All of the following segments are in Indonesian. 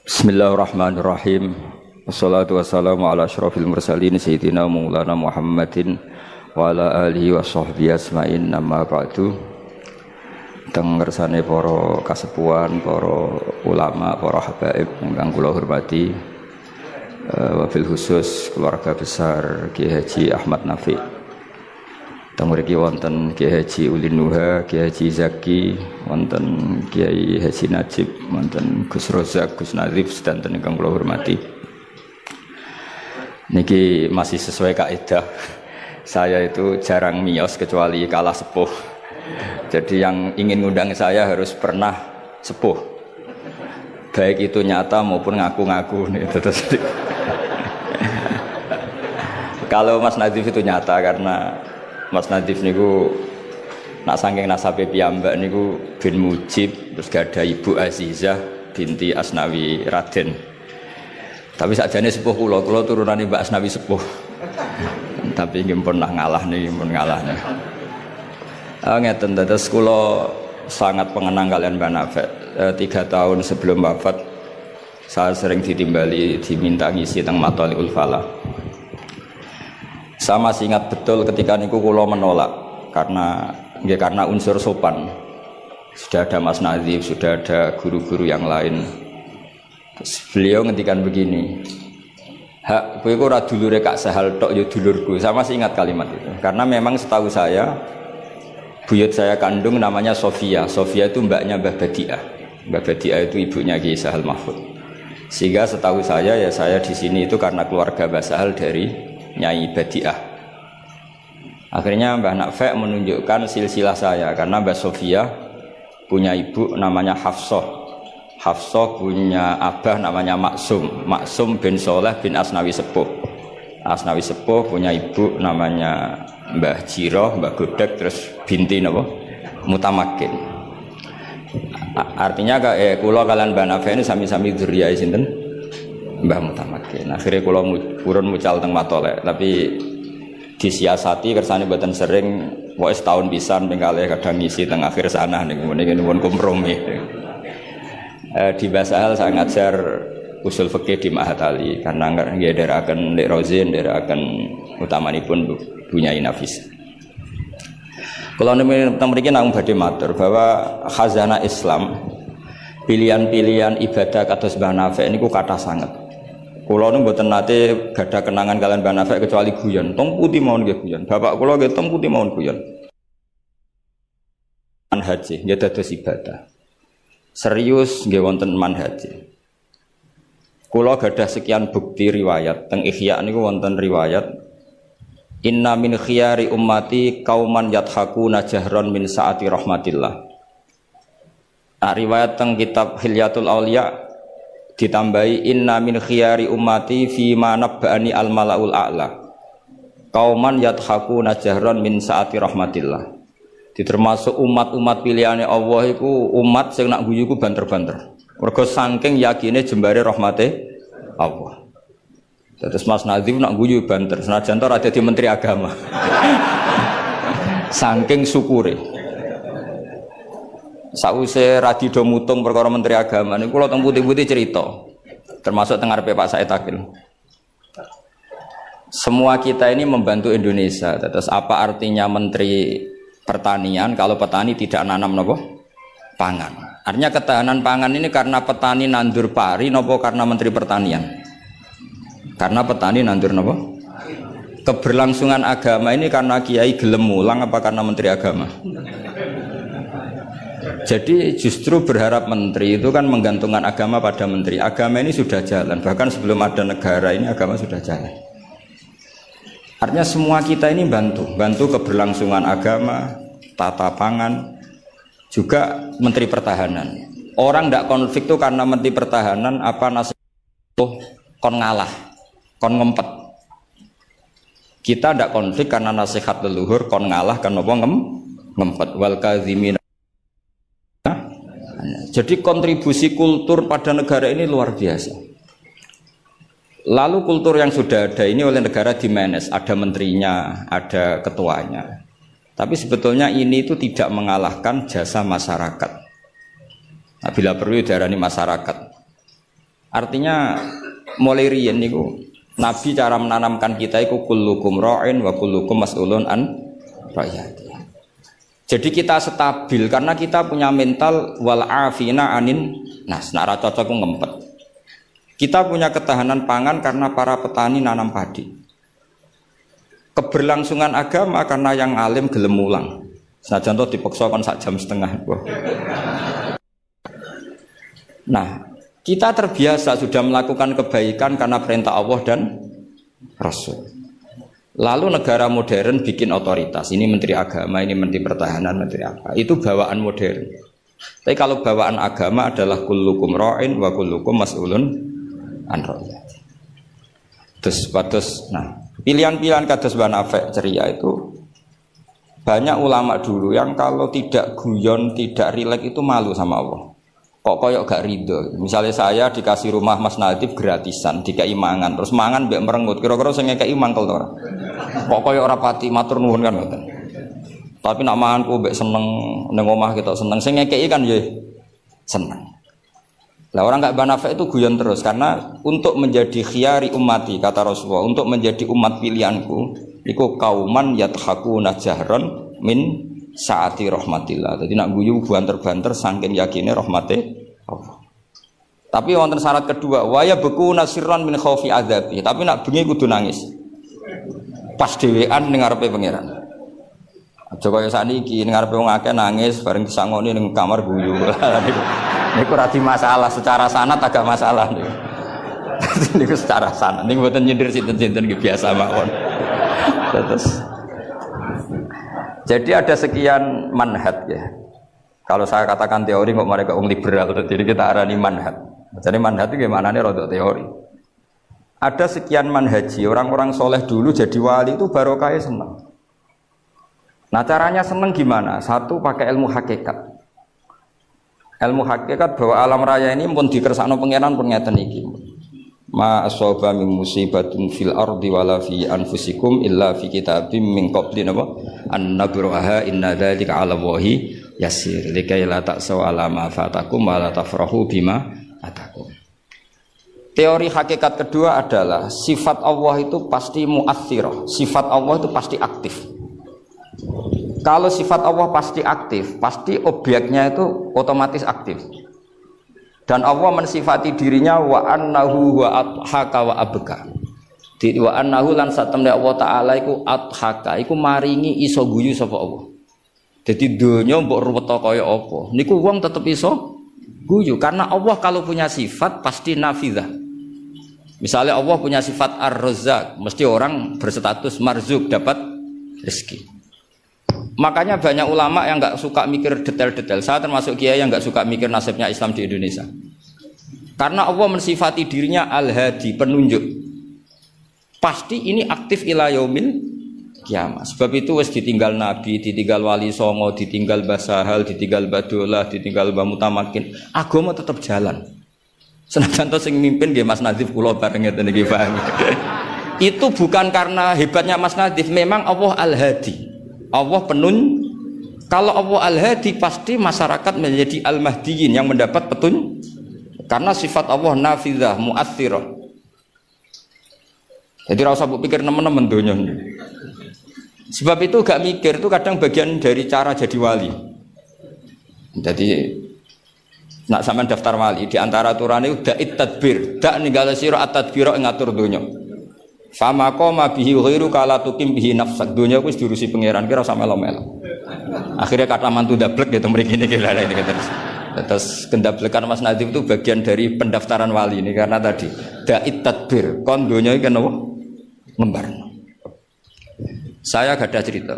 Bismillahirrahmanirrahim. Wassalatu wassalamu ala asyrafil mursalin sayyidina maulana Muhammadin wa ala alihi wa sahbihi asma'in amma ba'du. Teng ngersane para kasepuhan, para ulama, para habaib ingkang kula hormati, wabil khusus keluarga besar Kiai Haji Ahmad Nafi. Teng mriki wonten Kiai Haji Ulin Nuha, Kiai Haji Zaki, wonten Kiai Haji Najib, wonten Gus Rozak, Gus Nazif sedanten ingkang kula hormati. Niki masih sesuai kaidah. Saya itu jarang miyos kecuali kalah sepuh. Jadi yang ingin ngundang saya harus pernah sepuh. Baik itu nyata maupun ngaku-ngaku nih. Kalau Mas Nazif itu nyata karena Mas Nadif niku nak saking nasabe piyambak niku bin Mujib, terus gak ada Ibu Azizah binti Asnawi Raden. Tapi sakjane sepuh kula turunane Mbak Asnawi sepuh. Tapi nggih pun ngalah niki, pun ngalah nih. Ngeten dados kula sangat pengenang kalian Mbak Nafek. 3 tahun sebelum wafat saya sering ditimbali diminta ngisi teng Matoliul Falah. Saya masih ingat betul ketika niku kula menolak karena unsur sopan. Sudah ada Mas Nazif, sudah ada guru-guru yang lain. Terus beliau ngendikan begini, "Hak, kowe ora dulure Kak Sahal tok ya dulurku." Saya masih ingat kalimat itu. Karena memang setahu saya buyut saya kandung namanya Sofia. Sofia itu mbaknya Mbah Badiah. Mbah Badiah itu ibunya Kiai Sahal Mahfud. Sehingga setahu saya ya saya di sini itu karena keluarga Mbah Sahal dari Nyai Badiah. Akhirnya Mbah Nafek menunjukkan silsilah saya karena Mbah Sofia punya ibu namanya Hafsah. Hafsah punya abah namanya Maksum. Maksum bin Soleh bin Asnawi Sepuh. Asnawi Sepuh punya ibu namanya Mbah Jiroh, Mbah Godek, terus binti napa? Mutamakin. Artinya kula kalian Mbah Nafek ini sami-sami dzurriyahe sinten? Mbah Mutamakin. Akhirnya kula purun mucal teng Matolek, tapi disiasati kersane mboten sering, wae setahun pisan ping kalih kadang ngisi teng akhir sana niku pun kompromi. Di Basahal saya ngajar usul fikih di Ma'had Ali karena nggih ndherekaken Ndek Rozin, ndherekaken utamanipun Bu Nyai Nafis. Kula niki mriki namung badhe matur bahwa khazanah Islam pilihan-pilihan ibadah kados Mbah Nafek niku kathah sanget. Kula nu mboten nate gadah kenangan kalian Mbah Nafek kecuali guyon. Tong putih mawon nggih guyon. Bapak kula nggih tong putih mawon guyon. Manhaji nggih dados ibadah. Serius nggih wonten manhaji. Kula gadah sekian bukti riwayat teng Ihya niku wonten riwayat inna min khiyari ummati qauman yadhakuna jahron min saati rahmatillah. Nah, riwayat teng kitab Hilyatul Auliya ditambahi inna min khiyari ummati fi ma nabba'ani al malaul a'la qauman yadhakuna jahran min saati rahmatillah. Termasuk umat-umat pilihane Allah iku umat sing nak guyu iku banter-banter. Mergo saking yakine jembare rahmate Allah. Terus Mas Nazif nak guyu banter, senajan to ora dadi menteri agama. Saking syukure. Sause radido mutung perkara menteri agama niku kula teng putih-putih cerita. Termasuk teng ngarepe Pak Said Akil. Semua kita ini membantu Indonesia. Terus apa artinya menteri pertanian kalau petani tidak nanam napa? Pangan. Artinya ketahanan pangan ini karena petani nandur pari napa karena menteri pertanian? Karena petani nandur napa? Keberlangsungan agama ini karena kiai gelem mulang apa karena menteri agama? Jadi justru berharap menteri itu kan menggantungkan agama pada menteri. Agama ini sudah jalan, bahkan sebelum ada negara ini agama sudah jalan. Artinya semua kita ini bantu keberlangsungan agama, tata pangan, juga menteri pertahanan. Orang tidak konflik itu karena menteri pertahanan apa nasihat kon ngalah, kon ngempet. Kita tidak konflik karena nasihat leluhur kon ngalah kan apa ngempet wal kadzimin. Jadi kontribusi kultur pada negara ini luar biasa. Lalu kultur yang sudah ada ini oleh negara dimanage, ada menterinya, ada ketuanya. Tapi sebetulnya ini itu tidak mengalahkan jasa masyarakat. Nah, bila perlu diarani masyarakat. Artinya mulai riyen niku Nabi cara menanamkan kita iku kullukum ra'in wa kullukum mas'ulun an ra'iyati. Jadi kita stabil karena kita punya mental wal afina anin nas, nak ra cocok ku ngempet. Kita punya ketahanan pangan karena para petani nanam padi. Keberlangsungan agama karena yang alim gelem mulang. Senajan to dipaksa kon sak jam setengah. Nah, kita terbiasa sudah melakukan kebaikan karena perintah Allah dan Rasul. Lalu negara modern bikin otoritas. Ini menteri agama, ini menteri pertahanan, menteri apa. Itu bawaan modern. Tapi kalau bawaan agama adalah kullukum ra'in wa kullukum mas'ulun an ra'iyati. Terus, nah, pilihan-pilihan kados Mbah Nafek ceria itu banyak ulama dulu yang kalau tidak guyon, tidak rileks itu malu sama Allah. Kok koyok gak ridho. Misalnya saya dikasih rumah Mas Nadif gratisan, dikai mangan, terus mangan mbek merengut. Kira-kira sing ngekeki mangkel to ora? Kok koyok ora pati matur nuwun kan ngoten. Tapi nak manganku mbek seneng ning omah kita seneng, sing ngekeki kan ya seneng. Lah orang gak banafek itu guyon terus karena untuk menjadi khiyari ummati kata Rasulullah, untuk menjadi umat pilihanku iku kauman yathakuna jahron min saati rahmatillah. Jadi nak guyu banter-banter saking yakine rahmate Allah. Tapi wonten syarat kedua, waya beku nasirran min khaufi adzabi. Tapi nak bengi kudu nangis. Pas dhewean ning ngarepe pangeran. Aja kaya sakniki ning ngarepe wong akeh nangis bareng disangoni ning kamar guyu. Niku ora masalah, secara sanad agak masalah niku. Niku secara sanad. Niku mboten nyindir sinten-sinten iki biasa mawon. Terus jadi ada sekian manhaj ya. Kalau saya katakan teori kok mereka liberal, jadi kita arani manhaj. Jadi manhaj itu gimana nih rodok teori. Ada sekian manhaji, orang-orang soleh dulu jadi wali itu barokahnya senang. Nah caranya senang gimana? Satu pakai ilmu hakikat. Ilmu hakikat bahwa alam raya ini pun dikersakno pangeran pun ngeten iki. Ma asaba min musibatin fil ardi wala fi anfusikum illa fi kitabim min qabli an nabraha inna dzalika 'ala Allahi yasir likai la ta'saw 'ala ma fatakum wa la tafrahu bima atakum. Teori hakikat kedua adalah sifat Allah itu pasti mu'athirah, sifat Allah itu pasti aktif. Kalau sifat Allah pasti aktif, pasti objeknya itu otomatis aktif. Dan Allah mensifati dirinya wa annahu wa adhaka wa abka. Wa annahu lan satemne Allah taala iku adhaka, iku maringi iso guyu sapa Allah. Dadi donya mbok ruweta kaya apa, niku wong tetep iso guyu karena Allah kalau punya sifat pasti nafidzah. Misalnya Allah punya sifat ar-razzaq, mesti orang berstatus marzuk dapat rezeki. Makanya banyak ulama yang nggak suka mikir detail-detail. Saya termasuk kiai yang nggak suka mikir nasibnya Islam di Indonesia. Karena Allah mensifati dirinya al-hadi, penunjuk. Pasti ini aktif ila yaumil kiamat. Sebab itu wis ditinggal Nabi, ditinggal Wali Songo, ditinggal Basahal, ditinggal Badolah, ditinggal Bamutamakin. Agama tetap jalan. Senajan to sing mimpin nggih Mas Nadif kula bareng ngeten iki paham. Itu bukan karena hebatnya Mas Nadif, memang Allah al-hadi. Allah kalau Allah al-hadi pasti masyarakat menjadi al-mahdiyin yang mendapat petunjuk karena sifat Allah nafidzah mu'athirah. Jadi rasa pikir teman-teman donya. Sebab itu gak mikir itu kadang bagian dari cara jadi wali. Jadi nak sampean daftar wali di antara aturane da'it tadbir, dak ninggale sira at-tadbira ngatur donya. Sama koma bihi ghairu kala tukim bihi nafsak. Dunia wis diurusi pangeran kira sama melo-melo. Akhirnya kata mantu dablek gitu mriki niki lha ini terus kendablekan Mas Nadif itu bagian dari pendaftaran wali ini karena tadi da'it tadbir kon dunia iki napa ngembar. Saya gak ada cerita.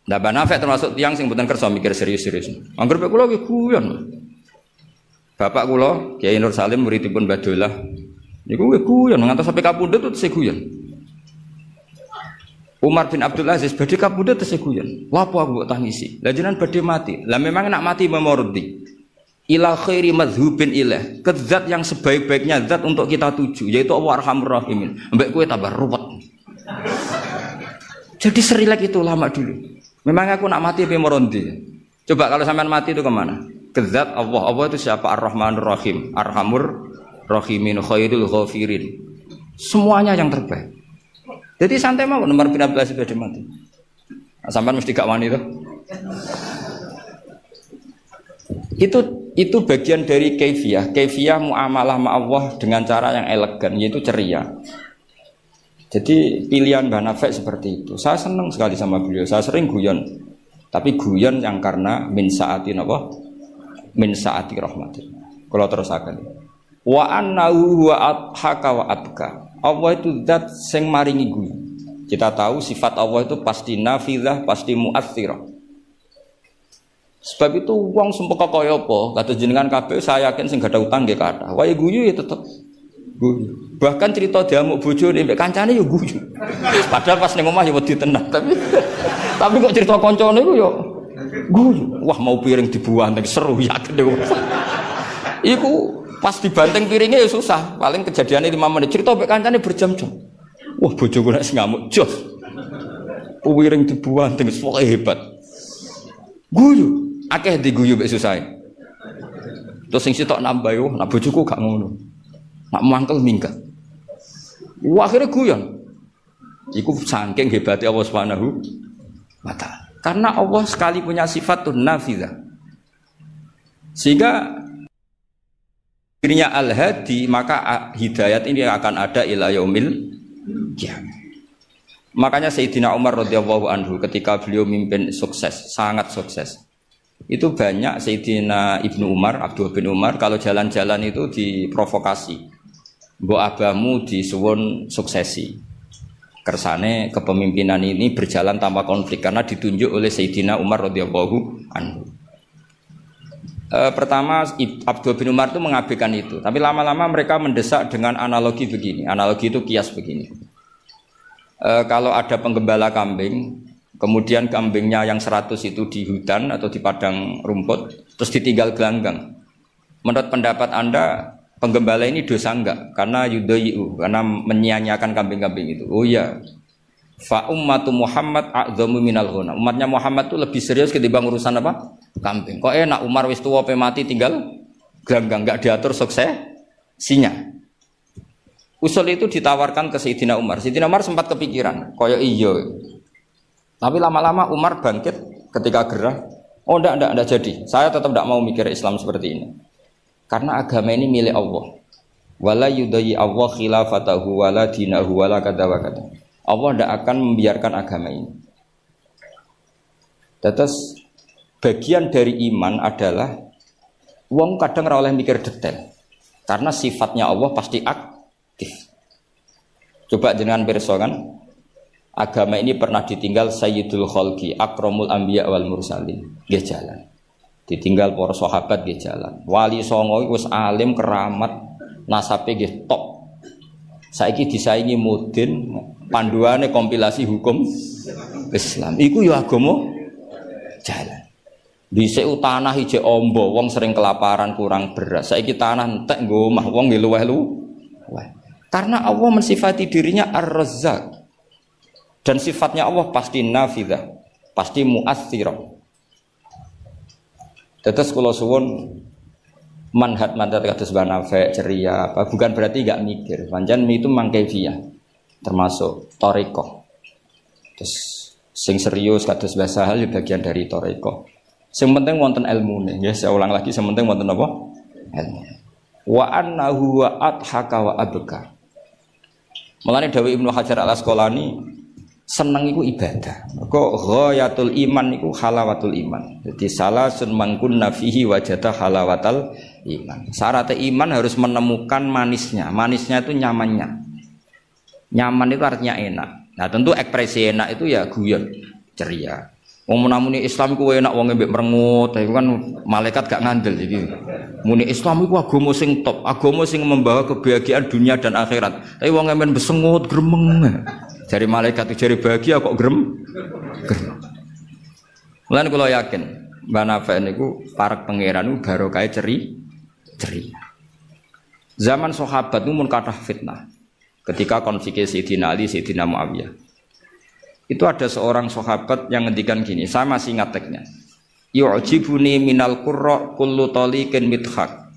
Nah Mbah Nafek termasuk tiyang sing mboten kersa mikir serius-serius. Angger kula iki guyon. Bapak kula Kiai Nur Salim muridipun Badolah niku guyon ngantos sampai kapundhut terus guyon. Umar bin Abdul Aziz badhe kapundhut terus guyon. Lha apa aku mbok tangisi? Lah jenengan badhe mati. Lah memang nak mati memordi. Ila khairi madhubin ilah. Ke zat yang sebaik-baiknya zat untuk kita tuju yaitu Allah Arhamur Rahimin. Mbek kowe tambah ruwet. Jadi serilek itu lama dulu. Memang aku nak mati memordi. Coba kalau sampean mati itu kemana? Ke zat Allah. Allah itu siapa? Ar-Rahmanur Rahim, Arhamur rahimin khairul ghafirin. Semuanya yang terbaik. Jadi santai mau nomor 15 sudah mati. Nah, sampai mesti gak wani itu bagian dari kaifiyah muamalah ma Allah dengan cara yang elegan, yaitu ceria. Jadi pilihan Mbah Nafek seperti itu. Saya senang sekali sama beliau. Saya sering guyon, tapi guyon yang karena min saati napa? Min saati rahmatillah. Kalau terus akan wa annahu wa adhaka wa abka. Allah itu zat sing maringi guyu. Kita tahu sifat Allah itu pasti nafidah, pasti mu'athirah. Sebab itu wong sumpah kaya apa? Kata jenengan kabeh saya yakin sing gak ada utang nggih kathah. Wae guyu ya tetep guyu. Bahkan cerita diamuk bojone mbek kancane ya guyu. Padahal pas ning omah ya wedi tenan, tapi kok cerita kancane iku ya guyu. Wah mau piring dibuang seru yakin deh. Iku pas dibanting piringnya ya susah. Paling kejadiannya 5 menit. Cerita mbek kancane berjam-jam. Wah bojoku nek ngamuk jos. Piring dibuang wis pokoke hebat. Guyu. Akeh diguyu mbek susah. Terus sing sitok nambah yo, nak bojoku gak ngono. Nak mangkel minggat. Wah akhirnya guyon. Iku saking hebate Allah Subhanahu wa taala. Karena Allah sekali punya sifatun nafidzah. Sehingga dirinya al-hadi, maka hidayat ini akan ada ila yaumil qiyamah. Makanya Sayyidina Umar radhiyallahu anhu ketika beliau mimpin sukses, sangat sukses. Itu banyak Sayyidina Ibnu Umar, Abdullah bin Umar kalau jalan-jalan itu diprovokasi. Mbok abamu disuwun suksesi. Kersane kepemimpinan ini berjalan tanpa konflik karena ditunjuk oleh Sayyidina Umar radhiyallahu anhu. Pertama Abdullah bin Umar itu mengabaikan itu, tapi lama-lama mereka mendesak dengan analogi begini. Analogi itu kias begini. Kalau ada penggembala kambing, kemudian kambingnya yang 100 itu di hutan atau di padang rumput, terus ditinggal gelanggang. Menurut pendapat Anda, penggembala ini dosa enggak? Karena yudhayu, karena menyia-nyiakan kambing-kambing itu. Oh iya. Fa ummatu Muhammad a'dhamu minal ghuna. Umatnya Muhammad itu lebih serius ketimbang urusan apa? Kambing. Kok enak Umar wis tuwa pe mati tinggal gelanggang, enggak diatur suksesinya. Usul itu ditawarkan ke Sayyidina Umar. Sayyidina Umar sempat kepikiran, koyo iya. Tapi lama-lama Umar bangkit ketika gerah. Oh enggak jadi. Saya tetap enggak mau mikir Islam seperti ini. Karena agama ini milik Allah. Wala yudayi Allah khilafatahu wala dinahu wala kada wa kada. Allah tidak akan membiarkan agama ini. Terus bagian dari iman adalah wong kadang ora oleh mikir detail. Karena sifatnya Allah pasti aktif. Coba jenengan pirsa kan, agama ini pernah ditinggal Sayyidul Khalqi, Akramul Anbiya wal Mursalin, nggih jalan. Ditinggal para sahabat nggih jalan. Wali songo wis alim keramat, nasabe nggih top. Saiki disaingi mudin, panduane kompilasi hukum Islam. Iku ya agama jalan. Dhisik tanah ijek ombo, wong sering kelaparan kurang beras. Saiki tanah entek nggo omah wong nggih luweh-luweh. Karena Allah mensifati dirinya Ar-Razzaq. Dan sifatnya Allah pasti nafidah, pasti mu'athirah. Tetes kula suwun manhat kados Mbah Nafek ceria apa bukan berarti enggak mikir. Pancen itu mangkefiyah termasuk thariqah. Terus sing serius kados Mbah Sahal bagian dari thariqah. Sing penting wonten ilmune, nggih saya ulang lagi sing penting wonten apa? Ilmu. Wa annahu wa adhaka wa abka. Mulane dawuh Ibnu Hajar Al-Asqalani seneng iku ibadah. Kok ghayatul iman iku halawatul iman. Jadi salasun mangkunna fihi wajada halawatal iman. Syarat iman harus menemukan manisnya. Manisnya itu nyamannya. Nyaman itu artinya enak. Nah, tentu ekspresi enak itu ya guyon, ceria. Wong menamuni Islam iku enak wong mbek merengut, iku kan malaikat gak ngandel iki. Muni Islam iku agama sing top, agama sing membawa kebahagiaan dunia dan akhirat. Tapi wong men besengut gremeng. Jari malaikat itu jari bahagia kok grem. Mulane kula yakin Mbah Nafek niku parek pangeran niku barokah ceria. Zaman sahabat itu mun kathah fitnah. Ketika konflik Sayyidina Ali, Sayyidina Muawiyah. Itu ada seorang sahabat yang ngendikan gini, saya masih ingat teksnya. Yu'jibuni minal qurra kullu taliqin midhaq.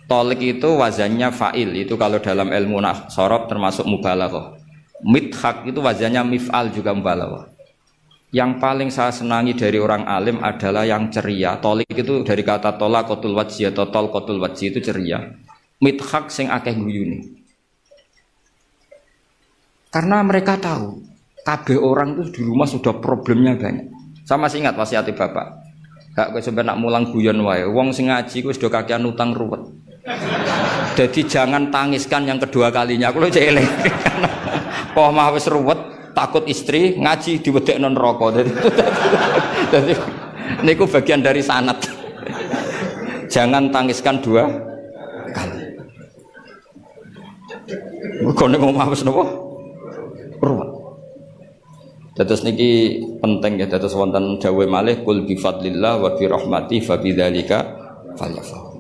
Tolik itu wazannya fa'il, itu kalau dalam ilmu sorof termasuk mubalaghah. Midhak itu wazannya mif'al juga mubalaghah. Yang paling saya senangi dari orang alim adalah yang ceria. Tolik itu dari kata tola kotul wajhi atau tol kotul wajhi itu ceria. Midhak sing akeh guyune. Karena mereka tahu kabeh orang itu di rumah sudah problemnya banyak. Saya masih ingat wasiat bapak. Gak kowe sampe nak mulang guyon wae. Wong sing ngaji kuwi sudah kakean utang ruwet. Jadi jangan tangiskan yang kedua kalinya. Aku lho cek eling. Kok mah wis ruwet, takut istri ngaji diwedekno neraka. Jadi niku bagian dari sanad. Jangan tangiskan dua kali. Kok nek mah wis napa? Ruwet. Dados niki penting ya, dados wonten dawuh malih kul bi fadlillah wa bi rahmati fa bidzalika falyafrahu.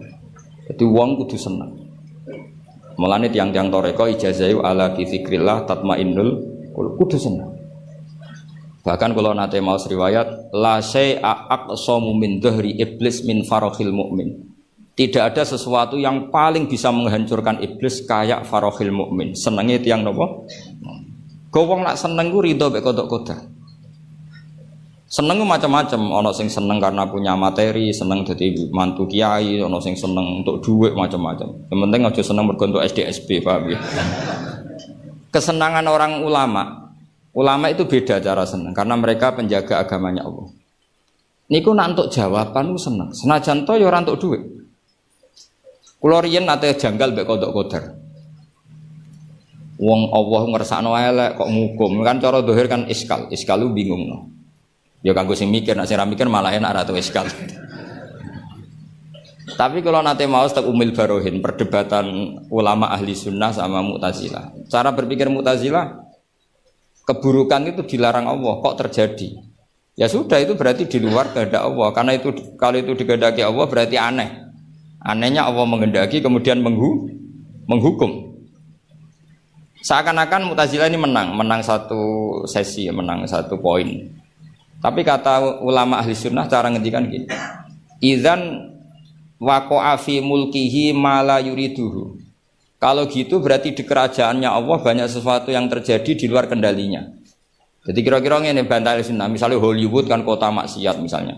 Dadi wong kudu seneng. Mulane tiang-tiang toreko ijazahu ala bi dzikrillah tatmainnul kudu seneng. Bahkan kalau nate mau riwayat la syai'a aqsamu min dhahri iblis min farahil mukmin. Tidak ada sesuatu yang paling bisa menghancurkan iblis kayak farahil mukmin. Senenge tiang napa? Wong nak seneng ku ridho mek kodok-kodok. Seneng ku macam-macam, ana sing seneng karena punya materi, seneng dadi mantu kiai, ana sing seneng untuk duit macam-macam. Yang penting aja seneng mergo untuk SDSB, paham ya? Kesenangan orang ulama itu beda cara seneng karena mereka penjaga agamanya Allah. Niku nak entuk jawaban ku seneng. Senajan to ya ora entuk duit. Kula riyen nate janggal mek kodok-kodok. Wong Allah ngersakno elek kok ngukum kan cara zahir kan iskal lu bingung no. Ya kanggo sing mikir nek sing ra mikir malah enak ra tau iskal. Tapi kalau nate mau tak umil barohin perdebatan ulama ahli sunnah sama Mu'tazilah. Cara berpikir Mu'tazilah keburukan itu dilarang Allah kok terjadi. Ya sudah itu berarti di luar kehendak Allah karena itu kalau itu dikehendaki Allah berarti aneh. Anehnya Allah menghendaki kemudian menghukum. Seakan-akan Mu'tazilah ini menang satu sesi, menang satu poin. Tapi kata ulama ahli sunnah cara ngendikan gini, idzan waqa'a fi mulkihi ma la yuriduhu. Kalau gitu berarti di kerajaannya Allah banyak sesuatu yang terjadi di luar kendalinya. Jadi kira-kira ngene bantah ahli sunnah, misalnya Hollywood kan kota maksiat misalnya.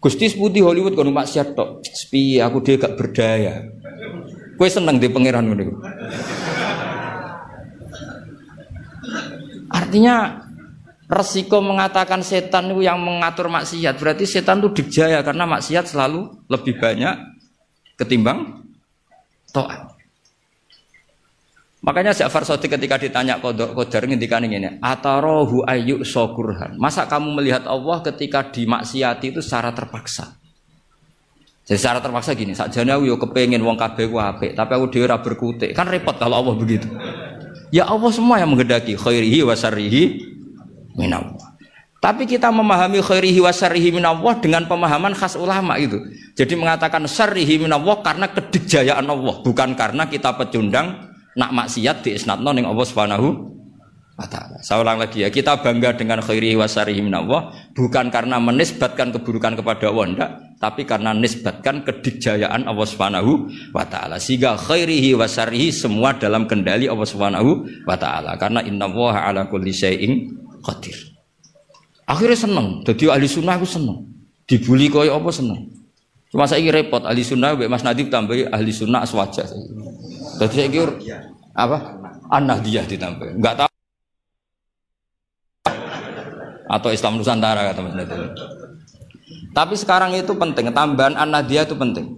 Gusti putih Hollywood kan maksiat tok. Piye aku dhewe gak berdaya. Kowe seneng di pangeran ngono. Artinya resiko mengatakan setan itu yang mengatur maksiat berarti setan itu dijaya karena maksiat selalu lebih banyak ketimbang taat. Makanya Ja'far Shadiq ketika ditanya Qadar ngendikan ngene, "Atarahu ayyu syukurhan." Masa kamu melihat Allah ketika dimaksiati itu secara terpaksa? Jadi secara terpaksa gini, sakjane aku yo kepengin wong kabeh ku apik, tapi aku dhewe ora berkutik. Kan repot kalau Allah begitu. Ya Allah semua yang menghendaki khairihi wa syarrihi minallah. Tapi kita memahami khairihi wa syarrihi minallah dengan pemahaman khas ulama itu. Jadi mengatakan syarrihi minallah karena kedikjayaan Allah, bukan karena kita pecundang nak maksiat diisnadno ning Allah Subhanahu wa taala. Saya ulang lagi ya, kita bangga dengan khairihi wa syarrihi minallah bukan karena menisbatkan keburukan kepada Allah enggak, tapi karena nisbatkan kedikjayaan Allah Subhanahu wa taala. Sehingga khairihi wa syarrihi semua dalam kendali Allah Subhanahu wa taala. Karena innallaha ala kulli syai'in qadir. Akhirnya seneng, dadi ahli sunnah aku seneng. Dibuli koyo apa seneng. Cuma saiki repot ahli sunnah mbek Mas Nadif tambahi ahli sunnah aswaja. Dadi saiki apa? An-Nahdiyah ditambah. Enggak tahu atau Islam Nusantara kata Mas Nadif. Tapi sekarang itu penting, tambahan An-Nahdiyah itu penting.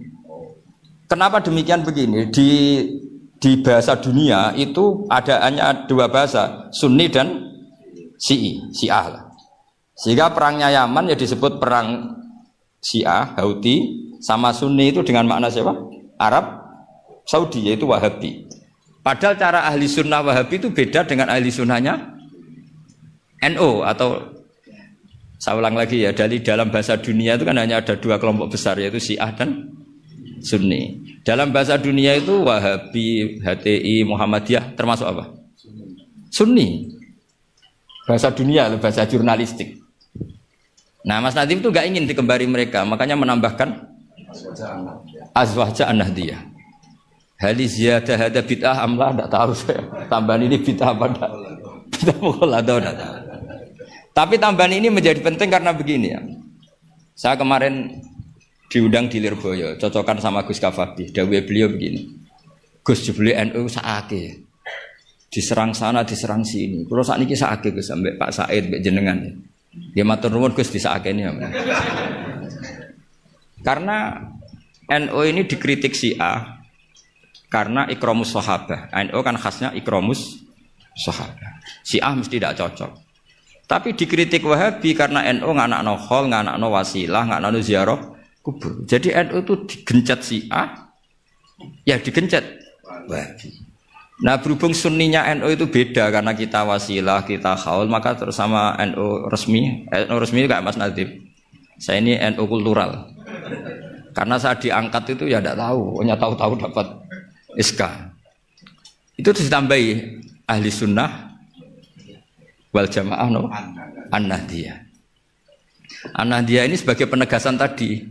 Kenapa demikian begini? Di bahasa dunia itu hanya dua bahasa, Sunni dan Syiah lah. Sehingga perangnya Yaman ya disebut perang Syiah, Houthi, sama Sunni itu dengan makna siapa? Arab Saudi, yaitu Wahabi. Padahal cara ahli sunnah Wahabi itu beda dengan ahli sunnahnya NU atau saya ulang lagi ya, dari dalam bahasa dunia itu kan hanya ada dua kelompok besar yaitu Syiah dan Sunni. Dalam bahasa dunia itu Wahabi, HTI, Muhammadiyah termasuk apa? Sunni. Bahasa dunia, bahasa jurnalistik. Nah, Mas Nadif itu gak ingin dikembari mereka, makanya menambahkan Azwaja An-Nahdiyah. Hal ziyadah hada bid'ah amlah enggak tahu saya. Tambahan ini bid'ah apa enggak? Bid'ah mukhalatah enggak tahu. Tapi tambahan ini menjadi penting karena begini ya. Saya kemarin diundang di Lirboyo, cocokan sama Gus Kafati. Dawuh beliau begini. Gus jebule NU sakake. Diserang sana, diserang sini. Kalau saat ini sakake Gus sampai Pak Said, mbek jenengan. Dia matur nuwun Gus disakake ini. Karena NU ini dikritik Syiah karena ikramus sahabah. NU kan khasnya ikramus sahabah. Syiah mesti tidak cocok. Tapi dikritik Wahabi karena NU nganakno khol, nganakno wasilah, nganakno ziarah kubur. Jadi NU itu digencet Syiah, ya digencet Wahabi. Nah berhubung sunninya NU itu beda karena kita wasilah, kita khaul, maka terus sama NU resmi kayak Mas Nadif. Saya ini NU kultural. Karena saya diangkat itu ya tidak tahu, hanya tahu-tahu dapat SK. Itu ditambahi ahli sunnah wal jamaah no an-nahdiyah. An-nahdiyah ini sebagai penegasan tadi.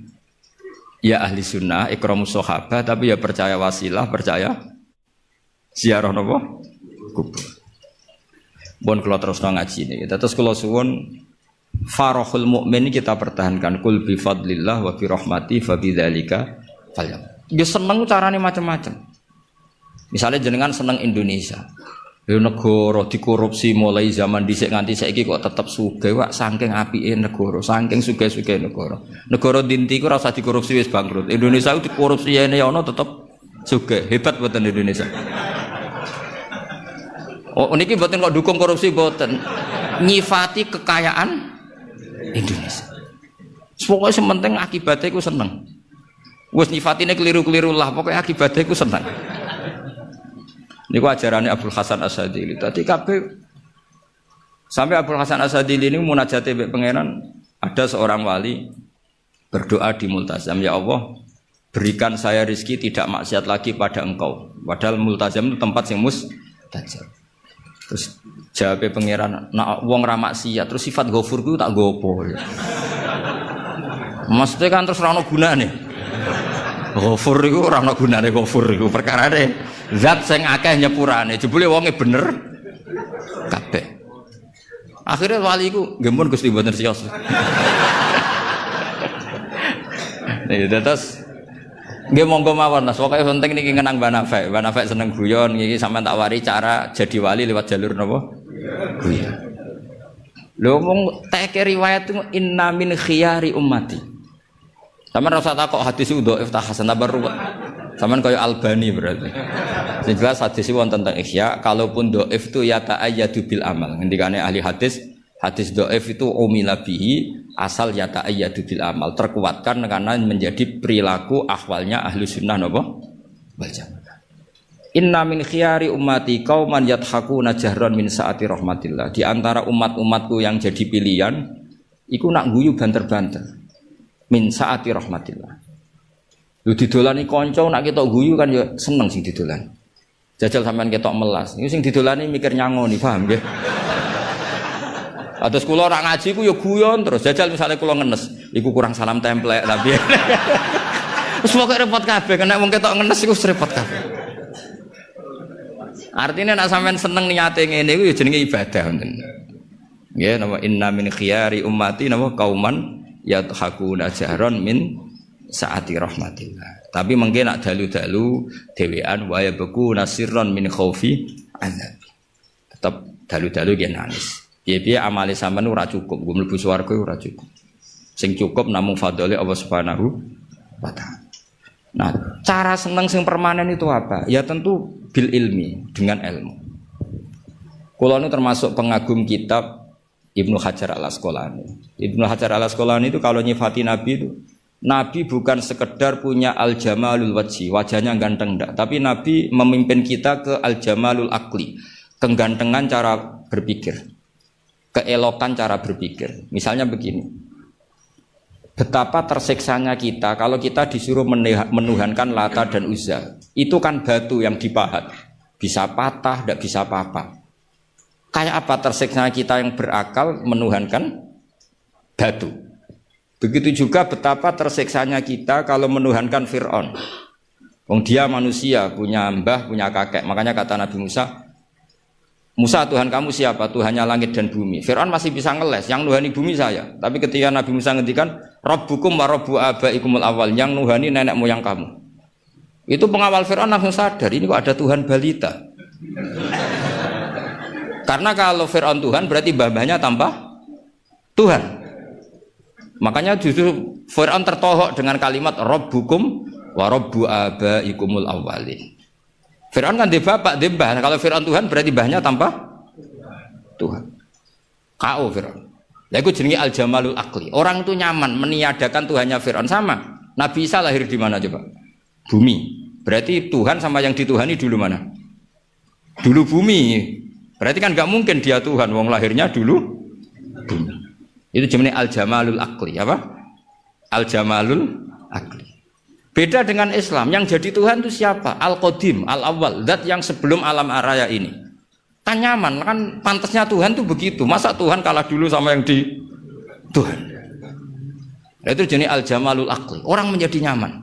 Ya ahli sunnah, ikramus sahabah, tapi ya percaya wasilah, percaya ziarah nopo kubur. Bon kula terusno ngaji niki. Terus kula suwun farahul mukmin kita pertahankan kul bi fadlillah wa bi rahmati fa bidzalika falyam. Dia seneng carane macam-macam. Misalnya jenengan seneng Indonesia. Negara dikorupsi mulai zaman dhisik nganti saiki kok tetep sugih wak saking apike negara, saking sugih-sugih negara. Negara dinti ku ora usah dikorupsi wis bangkrut. Indonesia itu dikorupsi ene ono tetep sugih. Hebat boten Indonesia. Oh niki boten kok dukung korupsi boten. Nyifati kekayaan Indonesia. Pokoke sementing akibatnya ku seneng. Wis nyifatine keliru-keliru lah, pokoknya akibatnya ku seneng. Niku ajarannya Abdul Hasan As-Sadili. Tadi kabeh sampai Abdul Hasan As-Sadili ini munajate mbek pangeran, ada seorang wali berdoa di multazam, ya Allah, berikan saya rezeki tidak maksiat lagi pada Engkau. Padahal multazam itu tempat yang mustajab. Terus jawab pangeran, nak wong ra maksiat, terus sifat ghafur ku tak gopo. Maksudnya kan terus ora ono gunane. Ghafur iku ora ono gunane ghafur iku perkarane zat sing akeh nyepurane, jebule wonge bener kabeh. Akhirnya wali iku nggih mun Gusti mboten siyos. Nih terus nggih monggo mawon Mas, pokoke penting niki ngenang Mbak Nafek. Mbak Nafek seneng guyon iki sampean tak wari cara jadi wali lewat jalur napa? Guyon. Lho wong teke riwayat inna min khiyari ummati. Sampeyan rasa takok hadis itu dhaif ta hasan tabar ruwet. Sampeyan kaya Albani berarti. Sing jelas hadis wonten tentang Ihya, kalaupun dhaif itu ya ta'ayyadu bil amal. Ngendikane ahli hadis, hadis dhaif itu umila bihi asal ya ta'ayyadu bil amal, terkuatkan karena menjadi perilaku ahwalnya ahli sunnah napa? Wal jamaah. Inna min khiyari ummati qauman yadhakuna jahran min saati rahmatillah. Di antara umat-umatku yang jadi pilihan iku nak guyu banter-banter. Min saati rahmatillah. Lu didolani kanca nak ketok guyu kan ya seneng sing didolani. Jajal sampean ketok melas. Iku sing didolani mikir nyangoni, paham nggih? Atus kula ora ngaji ku ya guyon terus. Jajal misalnya kula ngenes, iku kurang salam templek tapi. Wis pokoke repot kabeh, nek wong ketok ngenes iku repot kabeh. Artinya nek sampean seneng niate ngene iku ya jenenge ibadah ngoten. Nggih, napa inna min khiyari ummati napa kauman yadhakuna jahran min saati rahmatillah. Tapi mungkin nak dalu-dalu dhewean wa yabku nasirron min khaufi azab. Tetep dalu-dalu nggih nangis. Piye-piye amale sampean ora cukup, nggo mlebu swarga ora cukup. Sing cukup namung fadhole Allah Subhanahu wa taala. Nah, cara seneng sing permanen itu apa? Ya tentu bil ilmi, dengan ilmu. Kula nu termasuk pengagum kitab Ibnu Hajar Al-Asqalani. Ibnu Hajar Al-Asqalani itu kalau nyifati Nabi itu, Nabi bukan sekedar punya al-jamalul wajhi, wajahnya ganteng enggak, tapi Nabi memimpin kita ke al-jamalul akli, kegantengan cara berpikir, keelokan cara berpikir. Misalnya begini, betapa tersiksanya kita kalau kita disuruh menuhankan Lata dan Uzza. Itu kan batu yang dipahat, bisa patah, tidak bisa apa-apa. Kayak apa tersiksanya kita yang berakal menuhankan batu. Begitu juga betapa tersiksanya kita kalau menuhankan Fir'aun. Wong dia manusia, punya mbah, punya kakek. Makanya kata Nabi Musa, Musa Tuhan kamu siapa? Tuhannya langit dan bumi. Fir'aun masih bisa ngeles, yang nuhani bumi saya. Tapi ketika Nabi Musa ngendikan, Rabbukum wa Rabbu abaikumul awal, yang nuhani nenek moyang kamu. Itu pengawal Fir'aun langsung sadar, ini kok ada Tuhan balita. Karena kalau Fir'aun Tuhan berarti mbah-mbahnya tambah Tuhan. Makanya justru Fir'aun tertohok dengan kalimat Rabbukum wa Rabbu abaikumul awwalin. Fir'aun kan dia bapak, dia mbah. Kalau Fir'aun Tuhan berarti mbahnya tanpa Tuhan. Kau Fir'aun. Lah itu jenenge al-jamalul akli. Orang itu nyaman meniadakan Tuhannya Fir'aun sama. Nabi Isa lahir di mana coba? Bumi. Berarti Tuhan sama yang dituhani dulu mana? Dulu bumi. Berarti kan nggak mungkin dia Tuhan. Wong lahirnya dulu bumi. Itu jenenge al-jamalul akli, apa? Al-jamalul akli. Beda dengan Islam, yang jadi Tuhan itu siapa? Al-Qadim, Al-Awwal, zat yang sebelum alam raya ini. Kan nyaman, kan pantasnya Tuhan itu begitu. Masa Tuhan kalah dulu sama yang di Tuhan? Itu jenenge al-jamalul akli. Orang menjadi nyaman.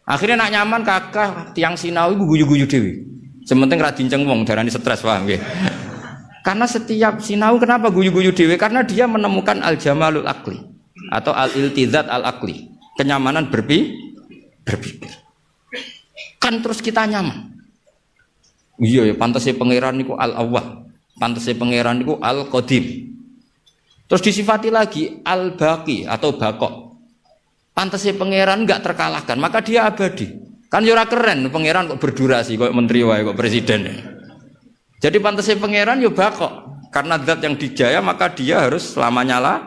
Akhirnya nak nyaman kakak tiang sinau ibu guyu-guyu dewi. Sementing ra dinceng wong darani stres, paham nggih. Karena setiap sinau kenapa guyu-guyu dewe? Karena dia menemukan al-jamalul akli atau al-iltizat al-akli, kenyamanan berpikir. Kan terus kita nyaman. Iya ya, pantasnya pangeran niku al-awwal, pantasnya pangeran niku al-qadim. Terus disifati lagi al-baqi atau baqo. Pantasnya pangeran enggak terkalahkan, maka dia abadi. Kan ora keren pangeran kok berdurasi kok menteri wae kok presiden. Jadi pantasnya pangeran yo bako, karena zat yang dijaya maka dia harus selamanya lah.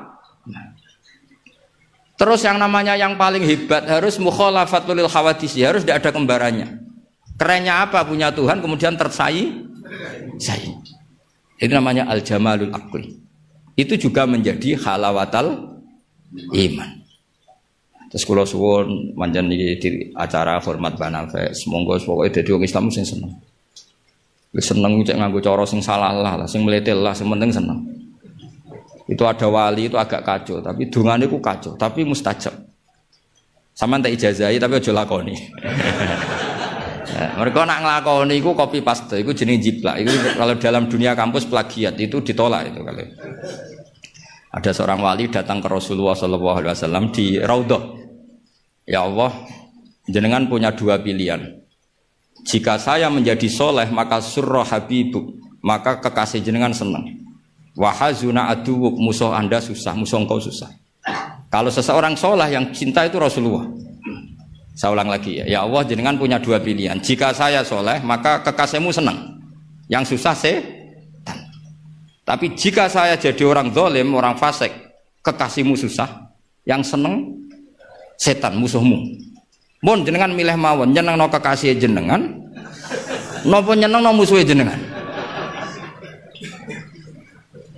Terus yang namanya yang paling hebat harus mukhalafatul lil hawadis, harus tidak ada kembarannya. Kerennya apa? Punya Tuhan kemudian tersaing. Itu namanya al-jamalul akli. Itu juga menjadi halawatal iman. Terus kula suwun manjen di acara hormat Banafe, semoga pokoke dadi wong Islam sing seneng. Seneng cek nganggo cara sing salah lah, sing meletel lah, sing penting seneng. Itu ada wali itu agak kacau, tapi dungane ku kacau, tapi mustajab. Sama tak ijazahi tapi aja lakoni. Mereka nak nglakoni iku copy paste, iku jenenge jiplak. Iku kalau dalam dunia kampus plagiat itu ditolak itu kalau. Ada seorang wali datang ke Rasulullah SAW di Raudhah. Ya Allah, jenengan punya dua pilihan. Jika saya menjadi soleh maka surra habibuk, maka kekasih jenengan senang. Wahazuna aduwuk, musuh anda susah, musuh engkau susah. Kalau seseorang soleh yang cinta itu Rasulullah. Saya ulang lagi ya, ya Allah jenengan punya dua pilihan. Jika saya soleh maka kekasihmu senang, yang susah setan. Tapi jika saya jadi orang zalim, orang fasik, kekasihmu susah, yang senang setan, musuhmu. Mun jenengan milih mawon nyenengno kekasih jenengan napa nyenengno musuhe jenengan?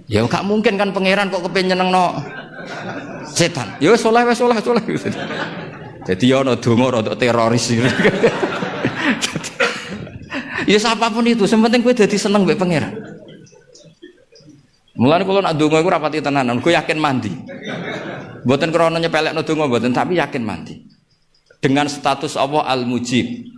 Ya gak mungkin kan pangeran kok kepen nyenengno setan. Ya wis saleh. Jadi ya ana donga rada teroris. Ya siapapun itu, sementing kowe dadi seneng mbek pangeran. Mulane kula nak donga iku rapati tenanan, kowe yakin mandi. Mboten krana nyepelekno donga mboten, tapi yakin mandi. Dengan status Allah al-mujib,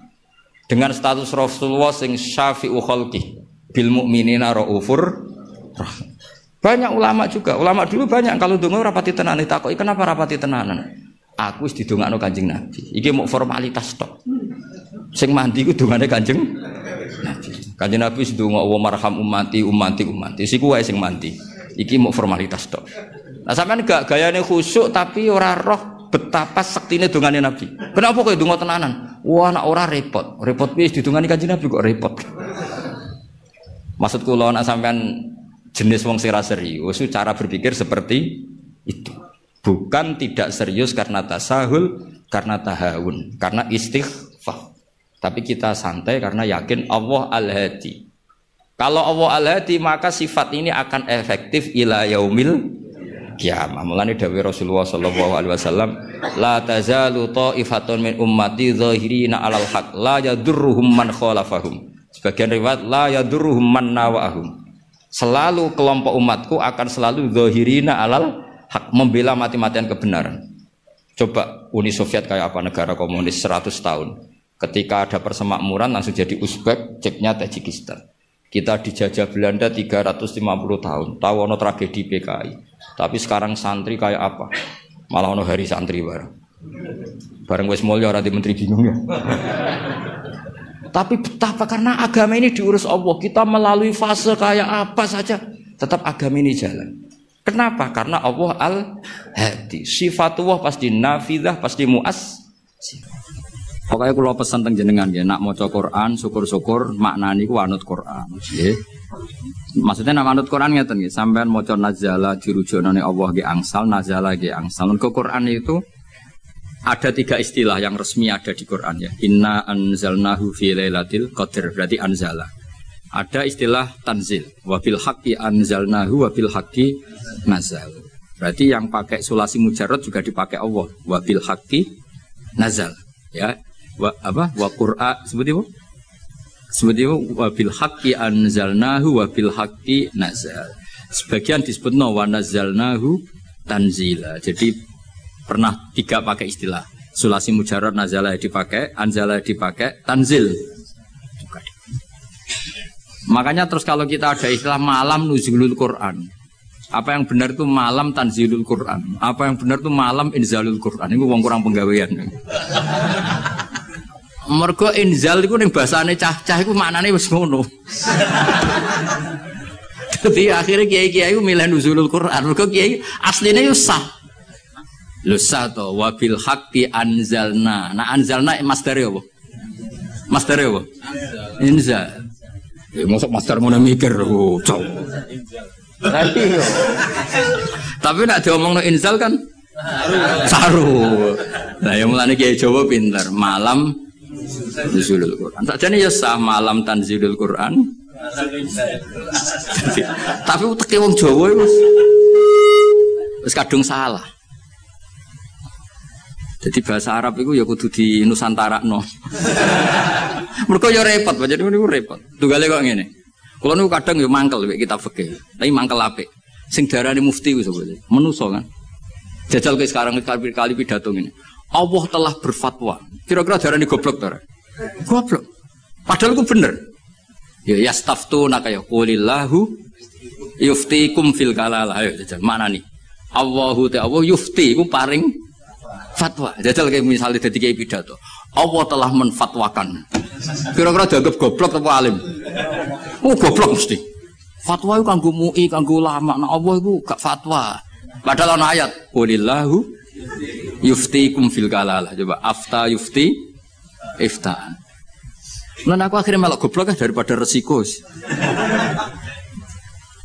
dengan status Rasulullah sing syafi'u khalqi bil mu'minina raufur rahim. Banyak ulama juga, ulama dulu banyak kalau donga rapati tenanan ditakoki kenapa rapati tenanan? Aku wis didongakno Kanjeng Nabi. Iki mau formalitas tok. Sing mandi ku dongane Kanjeng Nabi. Kanjeng Nabi wis ndonga wa marham ummati. Siku wae sing mandi. Iki mau formalitas tok. Nah sampean gak gayane khusyuk tapi ora roh betapa sektine dongane Nabi. Kenapa kok donga tenanan? Wah nek ora repot. Repot piye didongani Kanjeng Nabi kok repot. Maksud kula nek sampean jenis wong sing ra serius, cara berpikir seperti itu. Bukan tidak serius karena tasahul, karena tahawun, karena istighfar. Tapi kita santai karena yakin Allah Al-Hadi. Kalau Allah Al-Hadi maka sifat ini akan efektif ila yaumil kiamah. Mulane dawuh Rasulullah sallallahu alaihi wasallam, la tazalu ta'ifatun min ummati zahirina 'alal haq, la yadurruhum man khalafahum. Sebagian riwayat la yadurruhum man nawahum. Selalu kelompok umatku akan selalu zahirina 'alal haq, membela mati-matian kebenaran. Coba Uni Soviet kayak apa, negara komunis 100 tahun. Ketika ada persemakmuran langsung jadi Uzbek, ceknya Tajikistan. Kita dijajah Belanda 350 tahun. Tahu ono tragedi PKI. Tapi sekarang santri kayak apa? Malah ono hari santri bareng. Bareng wis mulya ora di menteri bingung ya. Tapi betapa karena agama ini diurus Allah, kita melalui fase kayak apa saja tetap agama ini jalan. Kenapa? Karena Allah Al-Hadi. Sifatullah pasti nafidah, pasti muas. Pokoknya kalau pesan teng jenengan ya, nak maca Quran, syukur-syukur maknani ku anut Quran. Nggih. Maksudnya nak anut Quran ngeten nggih, sampean maca nazala dirujukane Allah nggih angsal, nazala nggih angsal. Ke Quran itu ada 3 istilah yang resmi ada di Quran ya. Inna anzalnahu fi lailatul qadar, berarti anzala. Ada istilah tanzil, wa bil haqqi anzalnahu wa bil haqqi nazal. Berarti yang pakai sulasi mujarrad juga dipakai Allah, wa bil haqqi nazal. Ya. Wa Qur'an seperti apa? Seperti apa? Wa bil haqqi anzalnahu wa bil haqqi nazal. Sebagian disebutna wa nazzalnahu tanzila. Jadi pernah 3 pakai istilah. Sulasi mujarrad nazala dipakai, anzala dipakai, tanzil. Makanya terus kalau kita ada istilah malam nuzulul Quran. Apa yang benar itu malam tanzilul Quran. Apa yang benar itu malam inzalul Quran. Ini wong kurang penggawean. Mergo inzal iku ning basane cah-cah iku maknane wis ngono. Dadi akhire kiai-kiai iku milih nuzulul Quran. Mergo kiai asline yo sah. Lho sah to wa bil haqqi anzalna. Nah anzalna masdare apa? Masdare apa? Inzal. Ya mosok master ngono mikir cok. Tapi nak diomongno inzal kan saru. Nah yang mulane kiai Jawa pinter. Malam nuzulul Quran. Sakjane ya sah malam tanzilul Quran. Tapi uteke wong Jawa iku wis kadung salah. Jadi bahasa Arab itu ya kudu di Nusantarakno. Mergo ya repot, jadi niku repot. Tunggale kok ngene. Kula niku kadang ya mangkel mek kitab fikih. Tapi mangkel apik. Sing darani mufti ku sapa? Menusa kan. Jajal ke sekarang kali pidato ngene. Allah telah berfatwa. Kira-kira darani goblok ta? Goblok. Padahal ku bener. Ya yastaftuna kaya qulillahu yuftikum fil kalalah. Ayo jajal maknani. Allahu ta'ala yufti ku paring fatwa. Jajal kayak misalnya dari kiai pidato. Allah telah menfatwakan. Kira-kira dianggap goblok atau alim? Oh goblok mesti. Fatwa itu kanggo MUI, kanggo ulama. Nah Allah itu gak fatwa. Padahal ana ayat. Qulillahu yuftikum fil kalalah. Coba afta yufti iftaan. Lan aku akhirnya melok goblok daripada resiko.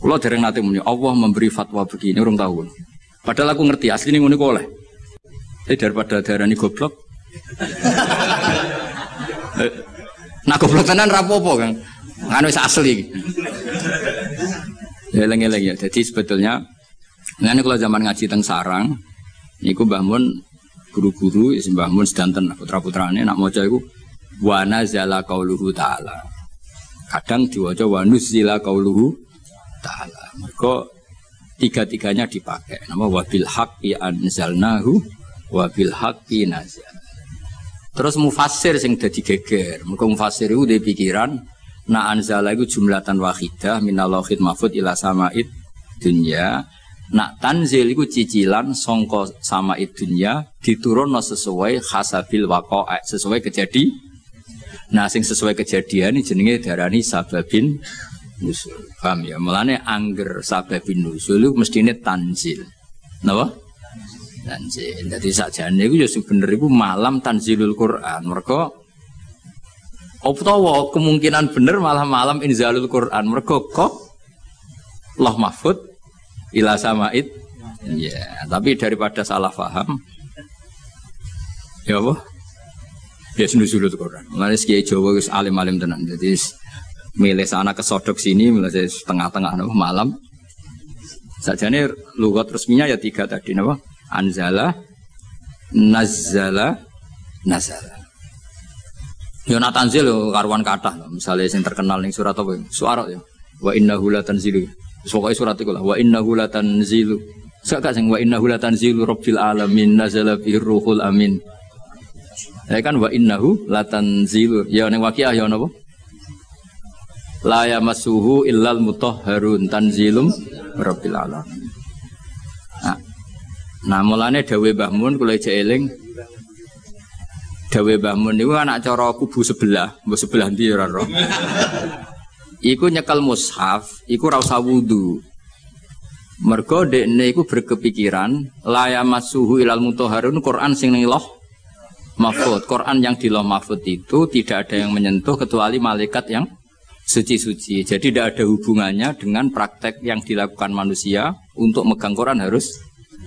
Kalau dereng nate muni Allah memberi fatwa begini orang tahu. Padahal aku ngerti asline ngono kok oleh. Daripada darani goblok. Nah goblok tenan ra apa-apa, Kang. Kan wis asli. Eleng-eleng ya. Jadi sebetulnya ngene kalau zaman ngaji teng sarang niku Mbah Mun guru-guru ya Mbah Mun sedanten putra-putrane nak maca iku wa nazala qauluhu ta'ala. Kadang diwaca wa nuzila qauluhu ta'ala. Mergo tiga-tiganya dipakai. Nama wabil haqqi anzalnahu wabil haqqi nazal. Terus mufassir sing dadi geger. Mergo mufassir iku duwe pikiran na anzala iku jumlatan wahidah minal lauhil mahfuz ila sama'id dunya. Nak tanzil iku cicilan sangka sama'id dunya diturunno sesuai hasabil waqa'a, sesuai kejadian. Nah sing sesuai kejadian ini jenenge darani sababin nusul. Paham ya? Mulane angger sababin nusul itu mestine tanzil. Napa? Tanzil. Dadi sakjane iku ya sing bener iku malam tanzilul Quran. Mergo utawa kemungkinan bener malah malam inzalul Quran. Mergo kok Allah mahfud ila sama'id. Ya, tapi daripada salah paham ya apa? Ya nuzulul Quran. Mulane kiai Jawa wis alim-alim tenan. Jadi milih sana kesodok sini, milih tengah-tengah malam. Sajane lugat resminya ya 3 tadi napa? Anzala, nazzala, nazala. Ya nak tanzil karuan kathah. Misale sing terkenal ning surat apa? Suara ya. Wa innahu latanzilu. Pokoke surat iku lah. Wa innahu latanzilu. Sak sing wa innahu latanzilu rabbil alamin nazala bihi ruhul amin. Ya kan wa innahu latanzilu. Ya ning Waqiah ya napa? La yamassuhu illal mutahharun tanzilum rabbil alamin. Nah mulane dawuh Mbah Mun kula ijek eling. Dawuh Mbah Mun niku anak cara kubu sebelah, mbok sebelah ndi ora ro. Iku nyekel mushaf, iku ora usah wudu. Mergo dekne iku berkepikiran la yamassuhu illal mutahharun Quran sing ning Lauh Mahfuz. Quran yang di Lauh Mahfuz itu tidak ada yang menyentuh kecuali malaikat yang suci-suci. Jadi tidak ada hubungannya dengan praktek yang dilakukan manusia untuk megang Quran harus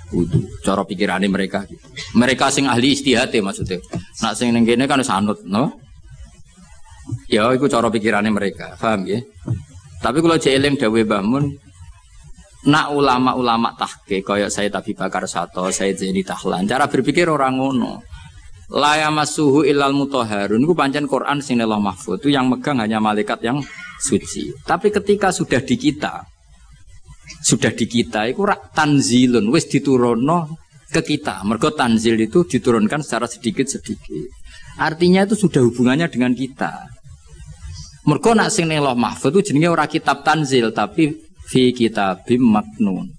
wudu. Cara pikirannya mereka gitu. Mereka sing ahli ijtihad maksudnya. Nak sing ning kene kan wis anut, no? Ya iku cara pikirannya mereka. Paham ya? Tapi kalau jeeling dawuh Mbah Mun, nak ulama-ulama tahqiq kaya Sayyid Abi Bakar Sato, Sayyid Zaini Tahlan, cara berpikir orang ngono. La yamassuhu illal mutahharun iku pancen Quran sing Lauh Mahfuz itu yang megang hanya malaikat yang suci. Tapi ketika sudah di kita iku tanzilun wis diturunno ke kita. Mergo tanzil itu diturunkan secara sedikit-sedikit. Artinya itu sudah hubungannya dengan kita. Mergo nak sing ning Lauh Mahfuz itu jenenge ora kitab tanzil tapi fi kitabim maknun.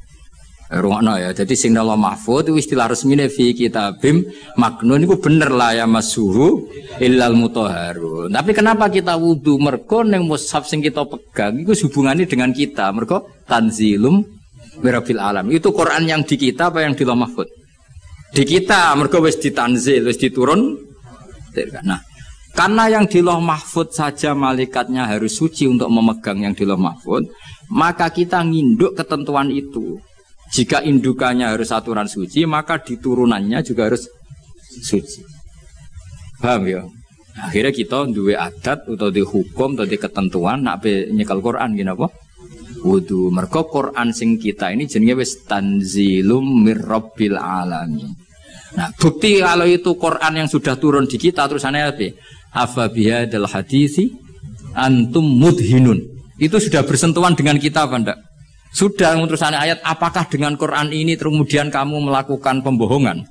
Rungokno ya. Jadi sing Lauh Mahfuz itu istilah resmine fi kitabim maknun iku bener la yamassuhu illal mutahharun. Tapi kenapa kita wudu? Mergo ning mushaf sing kita pegang iku hubungannya dengan kita. Mergo tanzilum mirabbil alam. Itu Quran yang di kita apa yang di Lauh Mahfuz? Di kita. Mergo wis ditanzil, wis diturun. Nah, karena yang di Lauh Mahfuz saja malaikatnya harus suci untuk memegang yang di Lauh Mahfuz, maka kita nginduk ketentuan itu. Jika indukannya harus aturan suci, maka diturunannya juga harus suci. Paham ya? Akhirnya kita duwe adat atau di hukum atau di ketentuan nak nyekel Quran gini apa? Wudu. Mergo Quran sing kita ini jenenge wis tanzilum mirabbil alamin. Nah, bukti kalau itu Quran yang sudah turun di kita terusannya apa? Afa bihadzal hadisi antum mudhinun. Itu sudah bersentuhan dengan kita apa enggak? Sudah terusannya ayat, apakah dengan Quran ini kemudian kamu melakukan pembohongan?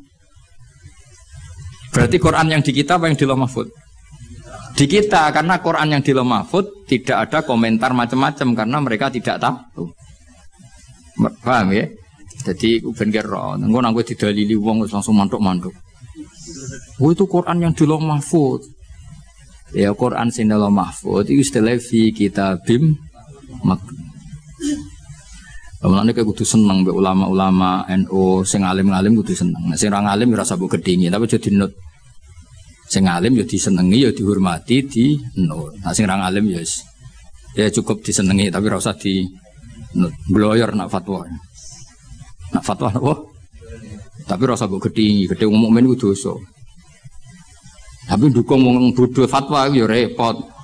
Berarti Quran yang di kita apa yang di Lauh Mahfuz? Di kita, karena Quran yang di Lauh Mahfuz tidak ada komentar macam-macam karena mereka tidak tahu. Paham ya? Jadi ben kira engko nang kowe didalili wong langsung mantuk-mantuk. Oh itu Quran yang di Lauh Mahfuz. Ya Quran sing Lauh Mahfuz itu istilah fi kitabim maknun. Mulane kudu seneng mbek ulama-ulama NU sing alim-alim kudu seneng. Nek sing ora alim ora usah mbok gedhingi, tapi aja dinut. Sing alim ya disenengi ya dihormati dinut. Nah sing ora alim ya cukup disenengi tapi ora usah dinut. Bloyor nak fatwa. Nak fatwa apa? Tapi ora usah mbok gedhingi, gedhe wong mukmin kudu dosa. Tapi dukung wong bodho fatwa ya repot.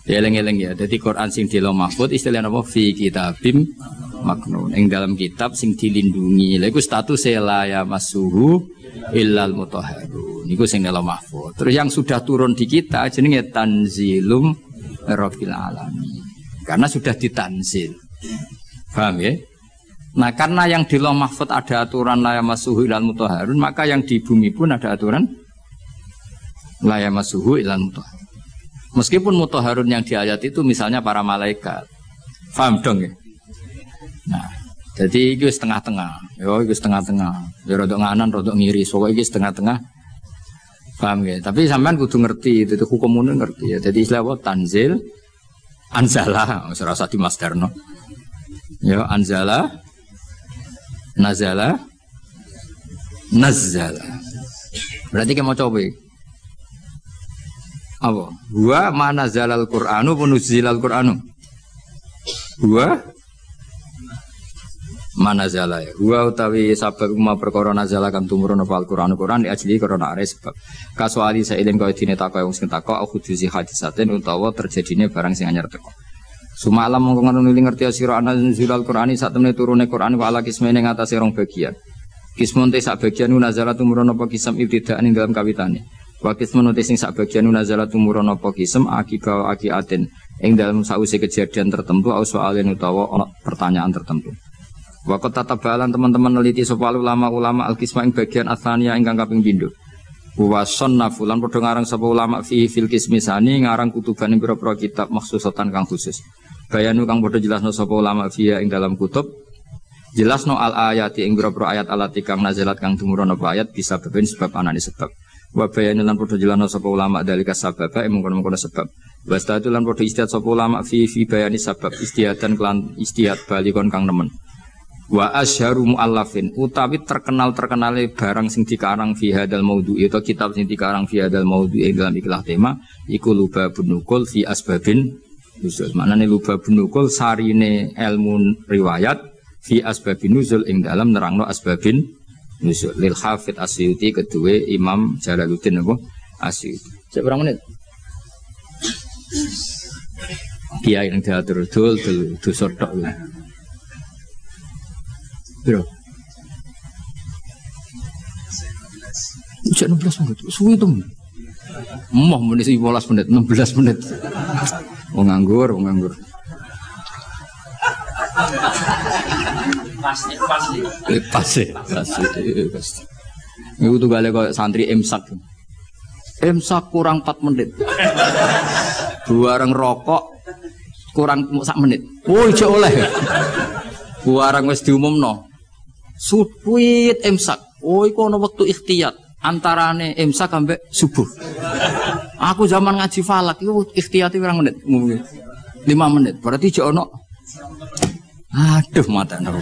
Ya eling-eling ya. Dadi Quran sing di Lauh Mahfuz istilahnya apa? Fi kitabim maknun. Ing dalam kitab sing dilindungi. Lha iku status la yamassuhu illal mutahharun. Niku sing Lauh Mahfuz. Terus yang sudah turun di kita jenenge tanzilum rabbil alamin. Karena sudah ditanzil. Paham ya? Nah, karena yang di Lauh Mahfuz ada aturan la yamassuhu illal mutahharun, maka yang di bumi pun ada aturan la yamassuhu illal mutahharun. Meskipun mutahharun yang di ayat itu misalnya para malaikat. Paham dong ya? Nah, jadi itu setengah-tengah. Yo, itu setengah-tengah. Ya rodok nganan, rodok ngiri. Pokoknya itu setengah-tengah. Paham ya? Tapi sampean kudu ngerti itu hukum umum ngerti ya. Jadi istilah apa? Tanzil, anzala, serasa di masdarno. Ya, anzala, nazala, nazzala. Berarti kita mau coba. Apa? Wa mana zalal Qur'anu punuzilal Qur'anu. Wa mana zala ya. Wa utawi sabab ma perkara nazala kan tumurun apa Al-Qur'anu Qur'an di ajli karena are sebab. Kasuali sailin kaya dine takok wong sing takok aku dusi hadisaten utawa terjadine barang sing anyar teko. Sumalam mongko ngono ngerti sira ana zilal Qur'ani sak temene turune Qur'an wa ala kismene ngatasé rong bagian. Kismun te sak bagian nazala tumurun apa kisam ibtidaan ing dalam kawitane. Wakis menutis sing sak bagian nazala tumurun apa kisem akiba akiaten ing dalam sause kejadian tertentu au soalen utawa ana pertanyaan tertentu. Waqat tatabalan teman-teman neliti sapa ulama-ulama al-qisma ing bagian atsania ingkang kaping pindho. Wa sannafu lan padha ngarang sapa ulama fi fil qismisani ngarang kutuban ing pira-pira kitab maksusatan kang khusus. Bayanu kang padha jelasno sapa ulama fi ing dalam kutub jelasno al ayati ing pira-pira ayat alati kang nazalat kang tumurun apa ayat bisa beben sebab anane sebab. Wa bayanu lan padha jelasno sapa ulama dalika sababa ing mengkono-mengkono sebab. Wastatu lan padha istihad sapa ulama fi bayani sabab istihadan kelan istihad balikon kang nemen. Wa asyharu muallafin utawi terkenal-terkenale barang sing dikarang fi hadal maudhu'i atau kitab sing dikarang fi hadal maudhu'i dalam ikhlas tema iku lubabun nukul fi asbabin nuzul. Maknane lubabun nukul sarine ilmu riwayat fi asbabin nuzul ing dalam nerangno asbabin nuzul lil Hafidz Asyuti kedua Imam Jalaluddin apa Asyuti. Seberapa menit? Kiai yang diatur dul sodok. Bro. Ucap 16 menit. Suwi itu. Moh menit 15 menit, 16 menit. Wong nganggur. Pasti. Iku tuh gale kok santri imsak. Imsak kurang 4 menit. Bareng rokok kurang 1 menit. Oh, ijo oleh. Bareng wis diumumno. Suwit imsak. Oh, iku ana wektu ikhtiyat antarane imsak sampai subuh. Aku zaman ngaji falak iku ikhtiyate pirang menit? 5 menit. Berarti jek ono. Aduh mata nang.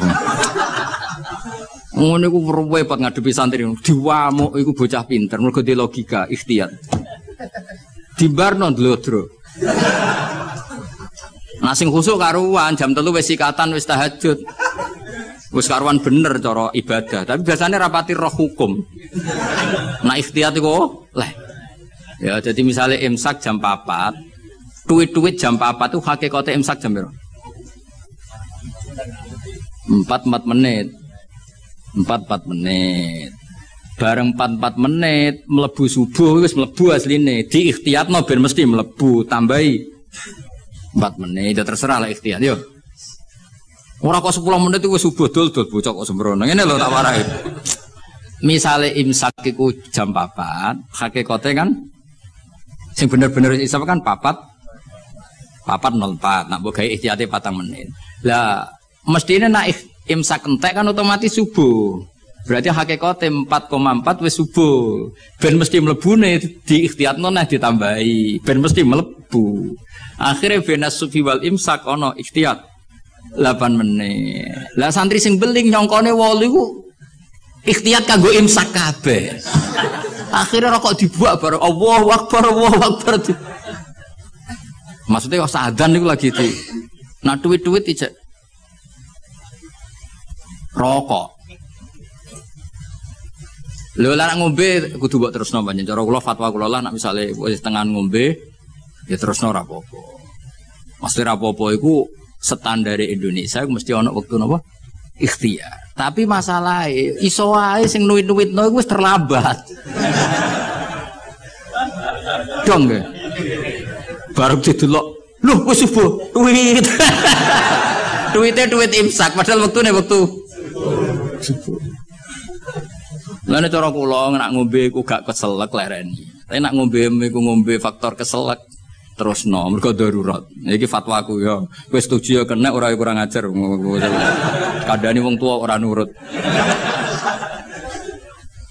Ngono iku repot ngadepi santri. Diwamuk iku bocah pinter mergo di logika ikhtiyat. Dibarno ndlodro. Nah sing khusuk karuan jam 3 wis sikatan wis tahajud. Wis karuan bener cara ibadah, tapi biasanya rapati roh hukum. Nah ikhtiyat iku leh. Ya jadi misalnya imsak jam 4, duit jam 4 itu hakikate imsak jam berapa? 4 menit. 4 menit. Bareng 4 menit mlebu subuh wis mlebu asline. Di ikhtiyatno ben mesti mlebu, tambahi 4 menit. Ya terserah lah ikhtiyat yo. Ora kok 10 menit itu wis subuh dul bocah kok sembrono. Ngene lho tak warai. Misale imsak iku jam 4, hakikate kan sing bener-bener isap kan 4:04. Nak mbok gawe ihtiyate 4 menit. Lah mestine nak imsak entek kan otomatis subuh. Berarti hakikate 4,4 wis subuh. Ben mesti mlebune di ikhtiyatno nah ditambahi. Ben mesti mlebu. Akhire benas sufi wal imsak ono ikhtiyat 8 menit. Lah santri sing beling nyongkone 8 iku ikhtiyat kanggo imsak kabeh. Akhirnya rokok dibuak bareng Allahu Akbar. Maksudnya kok sadan niku lagi itu. Nah duit-duit ijek rokok. Lho lah ngombe kudu mbok terusno pancen. Cara kula fatwa kula lah nek misale wis tengah ngombe ya terusno ra apa-apa. Mesti ra apa-apa iku standar Indonesia mesti ana wektu napa ikhtiyar. Tapi masalahe iso wae sing nuwit-nuwitno iku wis terlambat. Dong nggih. Baru didelok, lho wis subuh, duit. Duit imsak padahal wektune wektu subuh. Lah nek cara kula nek ngombe iku gak keselek lereni. Tapi nek ngombe iku ngombe faktor keselek terusno mergo darurat. Iki fatwaku ya. Kowe setuju ya kena ora kurang ajar. Kadane wong tua ora nurut.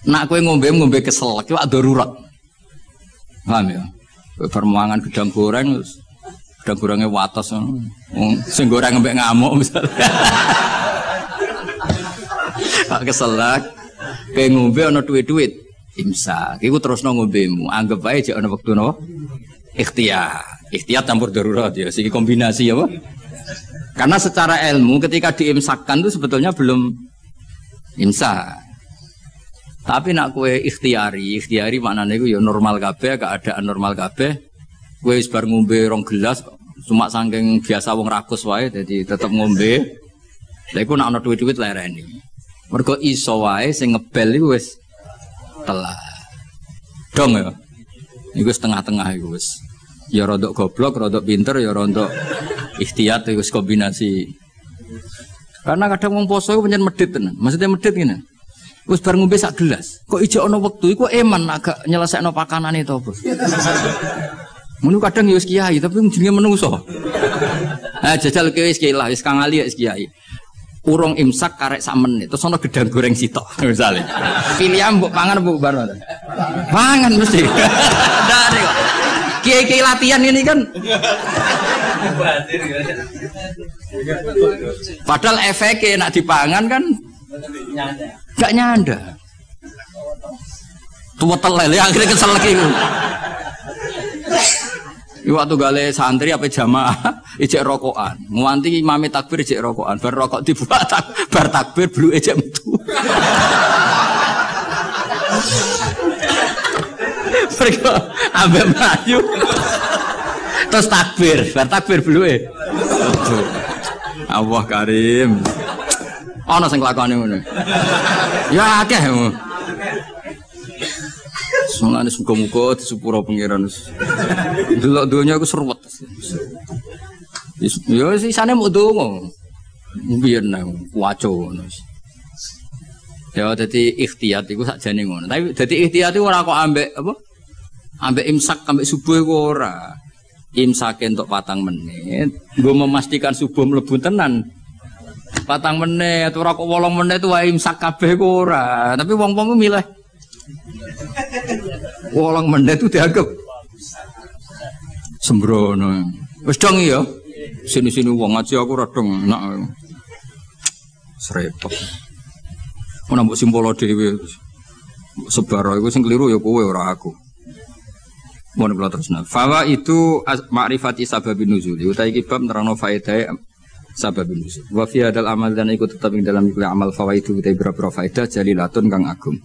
Nak kowe ngombe keselek iku darurat. Paham ya? Permangan gedang goreng gedang gorenge wates sing goreng mbek ngamuk misalnya. Pak keselek kowe ngombe ana duit-duit imsak. Iku terusno ngombemu. Anggap wae jek ana wektu napa? Ikhtiyat campur darurat ya, segi kombinasi apa? Karena secara ilmu ketika diimsakkan itu sebetulnya belum imsak. Tapi nak kue ikhtiari maknanya itu ya normal kabeh, keadaan normal kabeh. Kue wis bar ngombe 2 gelas, cuma saking biasa wong rakus wae, jadi tetep ngombe. Lha iku nak ana duit-duit lereni. Mergo iso wae sing ngebel iku wis telat. Dong ya. Iku setengah-tengah iku wis. Ya rodok goblok, rodok pinter, ya rodok ikhtiyat iku kombinasi. Karena kadang wong poso iku pancen medhit tenan. Maksudnya medhit ngene. Wis bar ngombe sak gelas. Kok ijo ana wektu iku eman agak nyelesekno pakanane to, Bos. Ngono kadang ya wis kiai tapi jenenge menungso. Jajal kowe wis kiai lah, wis kang ali wis kiai. Urung imsak karek sak menit terus ana gedang goreng sitok misale. Pilihan mbok pangan mbok bar. Pangan mesti. Dari kok. Kiai-kiai latihan ini kan. Padahal efeknya nak dipangan kan gak nyanda. Tua telel akhirnya kesel lagi. Waktu gale santri apa jamaah ijek rokokan. Nganti imame takbir ijek rokokan. Bar rokok dibuat bar takbir bluke ijek metu. Mereka ambek melayu terus takbir, bar takbir bluke. Allah Karim. Ana sing lakone ngono. Ya akeh. Soalnya muga-muga disepuro pangeran. Delok donya aku seruwet. Ya sisane muk donga. Mbiyen nang waco ngono. Ya dadi ikhtiyat iku sakjane ngono. Tapi dadi ikhtiyat iku ora kok ambek apa? Ambek imsak ambek subuh iku ora. Imsake entuk 4 menit, nggo memastikan subuh mlebu tenan. 4 menit ora kok 8 menit wae imsak kabeh iku ora. Tapi wong-wong milih 8 menit itu dianggap sembrono. Wis dong ya. Sini-sini wong ngaji aku ora dong enak. Srepot. Ono mbok simpolo dhewe. Sebar iku sing keliru ya kowe ora aku. Mohon kula terusna. Fawa itu ma'rifati sababin nuzul. Utai iki bab nerangno faedah sababin nuzul. Wa fi hadal amal dan iku tetep ing dalam iku amal fawaidu utai berapa faedah jalilatun kang agung.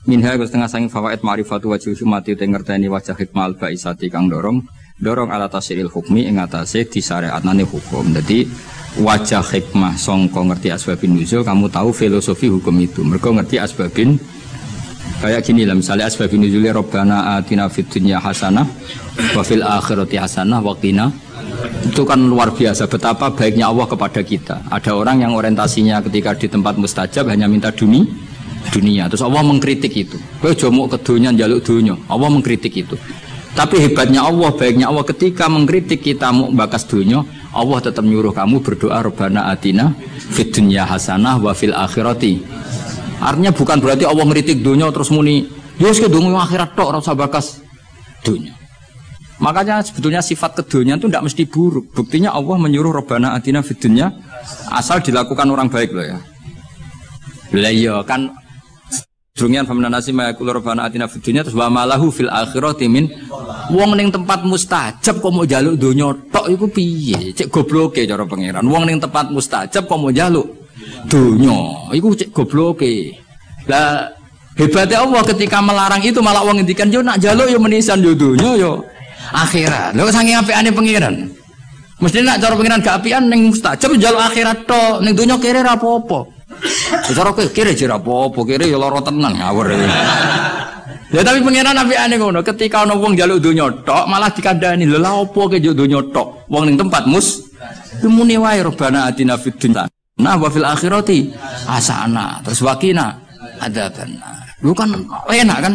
Minha setengah sanging fawaid ma'rifatu wajhi hikmati utai ngerteni wajah hikmah al-baisati kang dorong ala tasiril hukmi ing atase disyariatane hukum. Dadi wajah hikmah sangka ngerti asbabin nuzul kamu tahu filosofi hukum itu. Mergo ngerti asbabin kayak gini lah misalnya asbabun nuzuli Rabbana atina fid dunya hasanah wa fil akhirati hasanah wa qina. Itu kan luar biasa betapa baiknya Allah kepada kita. Ada orang yang orientasinya ketika di tempat mustajab hanya minta dunia. Terus Allah mengkritik itu. Kowe aja muk ke dunya njaluk dunya. Allah mengkritik itu. Tapi hebatnya Allah, baiknya Allah ketika mengkritik kita mau bakas dunya, Allah tetap nyuruh kamu berdoa Rabbana atina fid dunya hasanah wa fil akhirati. Artinya bukan berarti Allah ngeritik dunia terus muni ya wis kedungu akhirat tok ora usah bakas dunia. Makanya sebetulnya sifat kedunya itu tidak mesti buruk. Buktinya Allah menyuruh Rabbana atina fid dunya asal dilakukan orang baik loh ya. Lah iya kan Drungian famanasi mayakul Rabbana atina fid dunya terus wa malahu fil akhirati min wong ning tempat mustajab kok mau njaluk dunya tok iku piye? Cek gobloke cara pangeran. Wong ning tempat mustajab kok mau njaluk dunya iku cek gobloke. Lah hebatnya Allah ketika melarang itu malah wong ngendikan yo nak njaluk yo menisan yo dunya yo akhirat. Lha saking apikane pangeran. Mesti nak cara pangeran gak apian ning mustajab njaluk akhirat tok, ning dunya kere ra apa-apa. Cara kowe kere jera apa-apa, kere yo lara tenan ngawur. Ya tapi pangeran apikane ngono, ketika ana wong njaluk dunya tok malah dikandani lha apa ke yo dunya tok. Wong ning tempat muni wae Rabbana atina fid dunya nah wa fil akhirati hasanah terus wakina adzabannar. Lu kan enak kan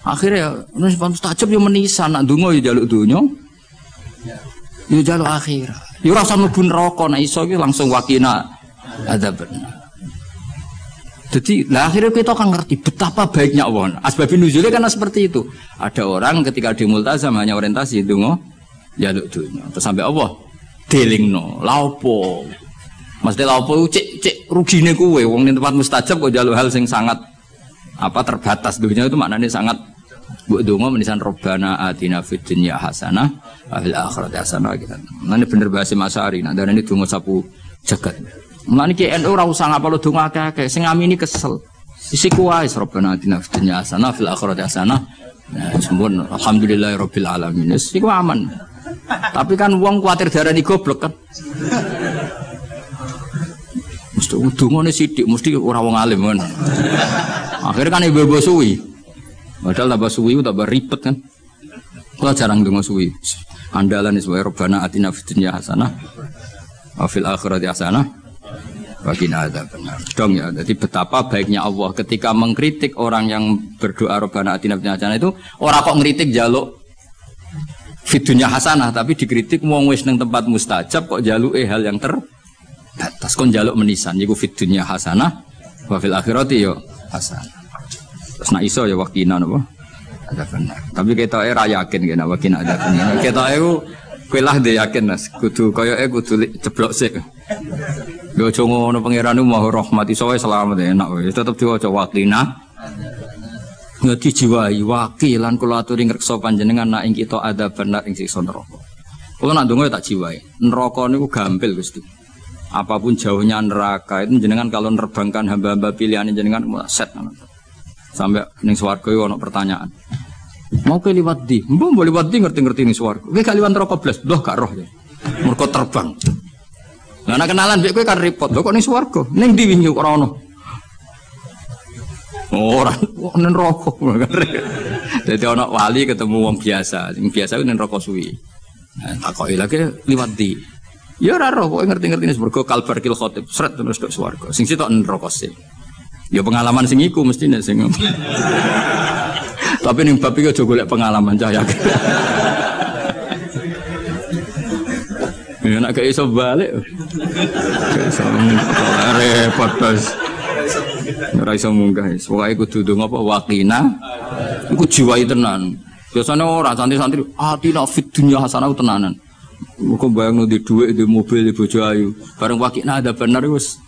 akhirnya nus mustajab yo menisan nak donga yo njaluk donya yo njaluk akhirat yo ora usah mlebu neraka nek iso iki langsung wakina adzabannar. Jadi lah akhirnya kita kan ngerti betapa baiknya Allah. Asbabun nuzulnya karena seperti itu. Ada orang ketika di multazam hanya orientasi donga njaluk donya terus sampai Allah delingno lha opo mesti lha opo cek rugine kowe wong ning tempat mustajab kok njaluk hal sing sangat terbatas dunia itu maknanya sangat mbok donga menisan Rabbana atina fid dunya hasanah wa fil akhirati hasanah gitu. Mane bener bahasa Masari nek darane donga sapu jagat. Mane ki NU ora usah ngapalo donga akeh-akeh sing ngamini kesel. Isi kuwae Rabbana atina fid dunya hasanah fil akhirati hasanah. Nah, sembun alhamdulillahirabbil alamin. Iku aman. Tapi kan wong kuwatir darani goblok kan. Mesti udungane sithik mesti ora wong alim kan. Akhirnya kan ibu-ibu suwi. Padahal tambah suwi tambah ribet kan. Kula jarang ndonga suwi. Andalan is wa Rabbana atina fid dunya hasanah wa fil akhirati hasanah Waqina adzabannar. Dong ya. Jadi betapa baiknya Allah ketika mengkritik orang yang berdoa Rabbana atina fid dunya hasanah itu ora kok ngritik njaluk fid dunya hasanah tapi dikritik wong wis ning tempat mustajab kok njaluke hal yang terbatas kon njaluk menisan iku fid dunya hasanah wa fil akhirati yo hasanah. Terus nek iso ya waqina napa? Adzabannar. Tapi ketoke ra yakin kena waqina adzabannar. Ketoke kowe lah ndek yakin Mas, kudu koyoke kudu ceblok sik. Yo aja ngono pangeran ku Maha Rahmat iso wae selamat enak wae. Tetep diwaca waqina. Ngati jiwai wakilan kula aturi ngreksa panjenengan nak ing kita adzabannar ing siksa neraka. Kula nak ndonga tak jiwai. Neraka niku gampil Gusti. Apapun jauhnya neraka itu jenengan kalau nerbangkan hamba-hamba pilihan jenengan set sampai ning swarga ono pertanyaan. Mau ke liwat di, mbok boleh liwat di ngerti-ngerti ning swarga. Kowe gak liwat neraka blas, lho gak roh ya. Mergo terbang. Lah nek kenalan mbek kowe kan repot. Lho kok ning swarga? Ning ndi wingi ora ono. Ora ning neraka. Dadi ana wali ketemu wong biasa. Sing biasa ning neraka suwi. Nah, takoki lagi liwat di. Ya ora roh kok ngerti-ngerti ning swarga kalbarkil khotib. Sret terus tok swarga. Sing sitok neraka sih. Ya pengalaman sing iku mestine sing. Tapi ning bab iki aja golek pengalaman cah yakin. Ya nek gak iso balik. Iso repot bos. Ora iso munggah. Pokoke kudu ndonga apa waqina. Iku jiwai tenan. Biasane ora santri-santri atina fid dunya hasanah tenanan. Kok bayangno di dhuwit, di mobil, di bojo ayu. Bareng waqina adzabannar wis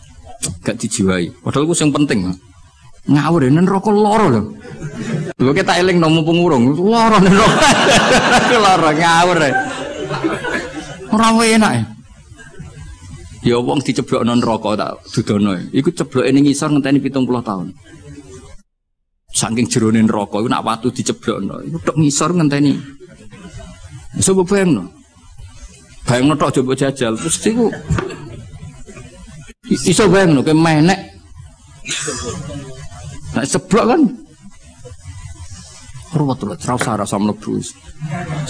gak dijiwai. Padahal ku sing penting. Ngawur nen neraka lara lho. Lho kita eling nomo pengurung, lara nen neraka. Lara ngawur. Ora enak. Ya wong diceblokno neraka tak dudono. Iku cebloke ning ngisor ngenteni 70 tahun. Saking jerone neraka iku nak watu diceblokno, iku tok ngisor ngenteni. Coba bayangno. Bayangno tok coba jajal, terus iku iso bayangno ke menek. Nek ceblok kan. Ruwet-ruwet rasa mlebu.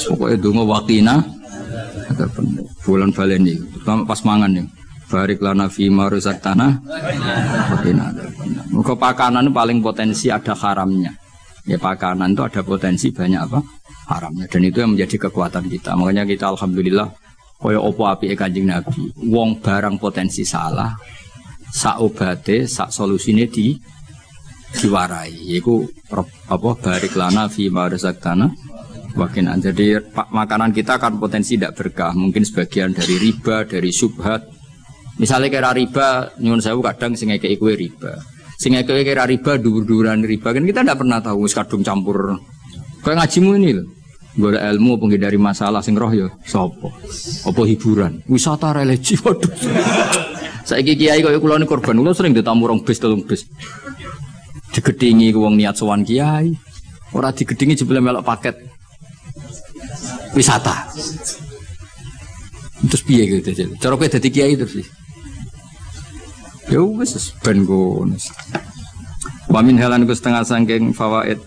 Pokoke donga waqina ada bulan baleni terutama pas mangan nih barik lana fi marusak tanah waqina ada. Muga pakanan paling potensi ada haramnya. Ya pakanan itu ada potensi banyak apa? Haramnya dan itu yang menjadi kekuatan kita. Makanya kita alhamdulillah kaya opo apike Kanjeng Nabi. Wong barang potensi salah sak obate, sak solusine diwarai. Yaiku apa barik lana fi marusak tanah waqina. Jadi makanan kita kan potensi tidak berkah. Mungkin sebagian dari riba, dari syubhat. Misalnya kira riba, nyuwun sewu kadang sing ngekeki kowe riba. Sing ngekeki kira riba dhuwur-dhuwuran riba kan kita tidak pernah tahu wis kadung campur. Kayak ngajimu ini lho. Golek ilmu penghindari masalah sing roh ya sapa? Apa hiburan? Wisata religi waduh. Saiki kiai kaya kula ni korban, kula sering ditamu rong bis, telung bis. Digedhingi wong niat sowan kiai. Ora digedhingi jebule melok paket wisata. Terus piye gitu aja. Cara kowe dadi kiai terus. Ya wis ben ngono. Wa min halan ku setengah saking fawaid.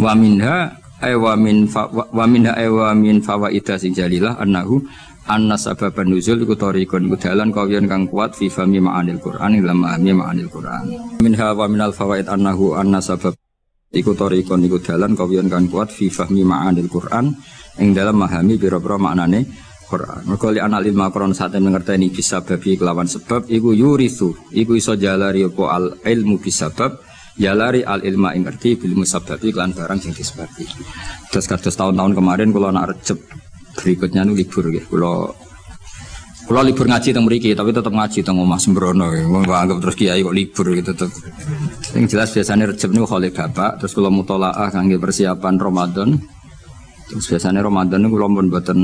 Wa minha ay wa min fawaida sing jalilah annahu anna sababan nuzul iku tariqun dalan kawiyan kang kuat fi fahmi ma'anil Qur'an lam ma'ani ma'anil Qur'an. Minha wa minal fawaid annahu anna sabab iku tariqun iku dalan kawiyan kang kuat fi fahmi ma'anil Qur'an ing dalam memahami pira-pira maknane Quran. Mergo li anal ilma Quran sate ngerteni bisa babi kelawan sebab iku yurithu, iku iso jalari apa al ilmu bisabab, jalari al ilma ing ngerti bil musababi kelan barang sing disebabi. Terus kados tahun-tahun kemarin kula nak Rejeb berikutnya nu libur nggih. Kula libur ngaji teng mriki tapi tetep ngaji teng omah sembrono. Wong anggap terus kiai kok libur gitu tetep. Sing jelas biasanya Rejeb niku khole bapak, terus kula mutolaah kangge persiapan Ramadan. Terus biasanya Ramadan niku kula pun mboten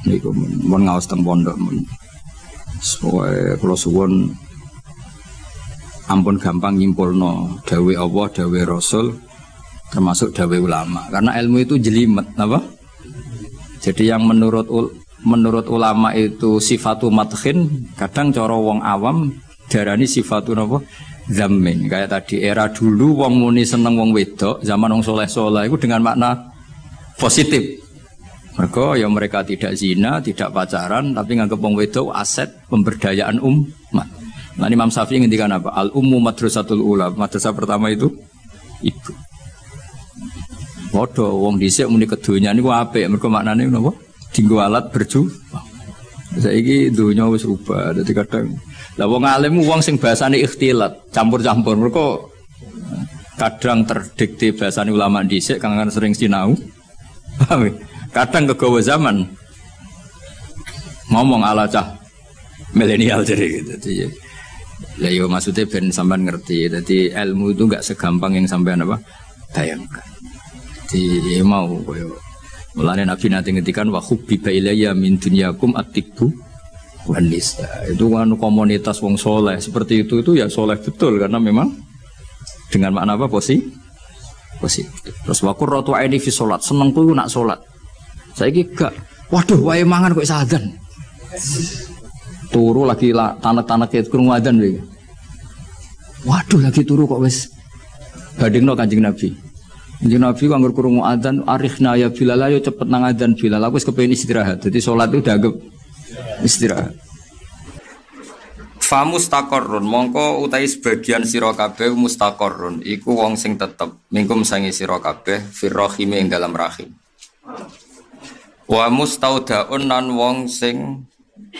niku mun ngaos teng pondok mun. Soale kula suwun ampun gampang nyimpulno dawuh Allah, dawuh Rasul termasuk dawuh ulama. Karena ilmu itu jelimet, napa? Jadi yang menurut ulama itu sifatu madkhin, kadang cara wong awam darani sifatu napa? Zammin. Kayak tadi era dulu wong muni seneng wong wedok, zaman wong soleh-soleh itu dengan makna positif. Mereka ya mereka tidak zina, tidak pacaran, tapi nganggep wong wedok aset pemberdayaan umat. Nah Imam Syafi'i ngendikan apa? Al ummu madrasatul ula. Madrasah pertama itu ibu. Waduh, wong dhisik muni kedonya niku apik. Mergo maknane napa? Dinggo alat berjuang. Saiki donya wis rubah. Dadi kadang lah wong alim wong sing bahasane ikhtilat, campur-campur. Mergo kadang terdikte bahasane ulama dhisik kang sering sinau. Paham ya? Kadang kegawa zaman ngomong ala cah milenial jadi gitu. Lah yo maksudnya ben sampean ngerti. Jadi ilmu itu enggak segampang yang sampean apa? Bayangkan. Jadi mau koyo mulane Nabi nanti ngendikan wa hubbiba ilayya min dunyakum at-tibbu wan nisa. Itu kan komunitas wong soleh seperti itu ya soleh betul karena memang dengan makna apa positif. Terus wa qurratu aini fi salat, senengku nak salat. Saiki gak, waduh wae mangan kok sadan. Turu lagi tanek-tanek krungu adzan iki. Waduh lagi turu kok wis bandingno Kanjeng Nabi. Kanjeng Nabi kok anggur krungu adzan arikhna ya Bilal ayo cepet nang adzan Bilal. Aku wis kepengin istirahat. Jadi salat itu dianggap istirahat. Fa mustaqarrun mongko utahe sebagian sira kabeh mustaqarrun iku wong sing tetep mingkum sange sira kabeh firrahim ing dalam rahim. Wa mustaudaun nan wong sing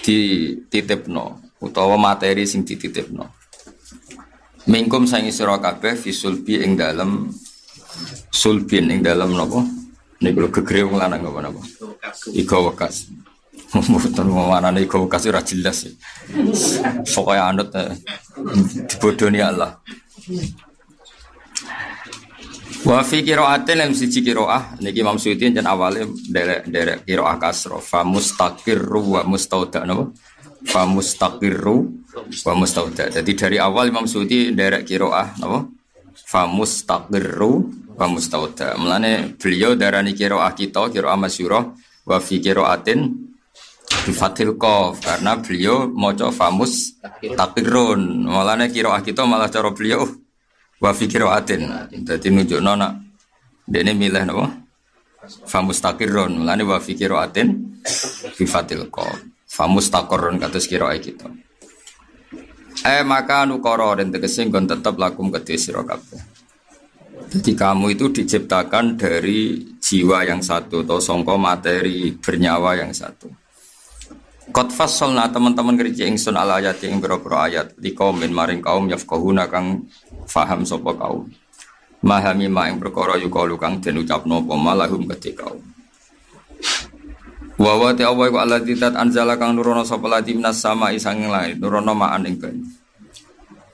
dititipno utawa materi sing dititipno. Mingkum sange sira kabeh fisulbi ing dalam sulbin ing dalam napa? Niku lho gegere wong lanang napa? Iga wekas. Mboten ngomonane iku kasih ora jelas. Pokoke anut dibodoni Allah. Wa fi qira'atin lam siji qira'ah niki Imam Suyuti jan awale derek qira'ah kasra fa mustaqirru wa mustauda napa? Fa mustaqirru wa mustauda. Jadi dari awal Imam Suyuti derek qira'ah napa? Fa mustaqirru wa mustauda. Mulane beliau darani qira'ah kita qira'ah masyhurah wa fi qira'atin bifatil qaf karena beliau maca famus taqirrun malane qiraah kita malah cara beliau wa fi qiraatin dadi nunjukno nak dene milih napa famus taqirrun malane wa fi qiraatin bifatil qaf famus taqarrun kados qiraah kita maka nukara den tegese nggon tetep lakum kedhe sira kabeh. Jadi kamu itu diciptakan dari jiwa yang satu atau sangka materi bernyawa yang satu. Qad fassalna teman-teman ngerti ingsun al ayat ing pira-pira ayat liqaumin maring kaum yafqahuna kang faham sapa kaum. Mahami ma ing perkara yukalu kang den ucapno apa malahum kedhe kaum. Wa wa ta wa alladzi tat anzala kang nurono sapa lati minas sama'i sanging langit nurono ma'an ing banyu.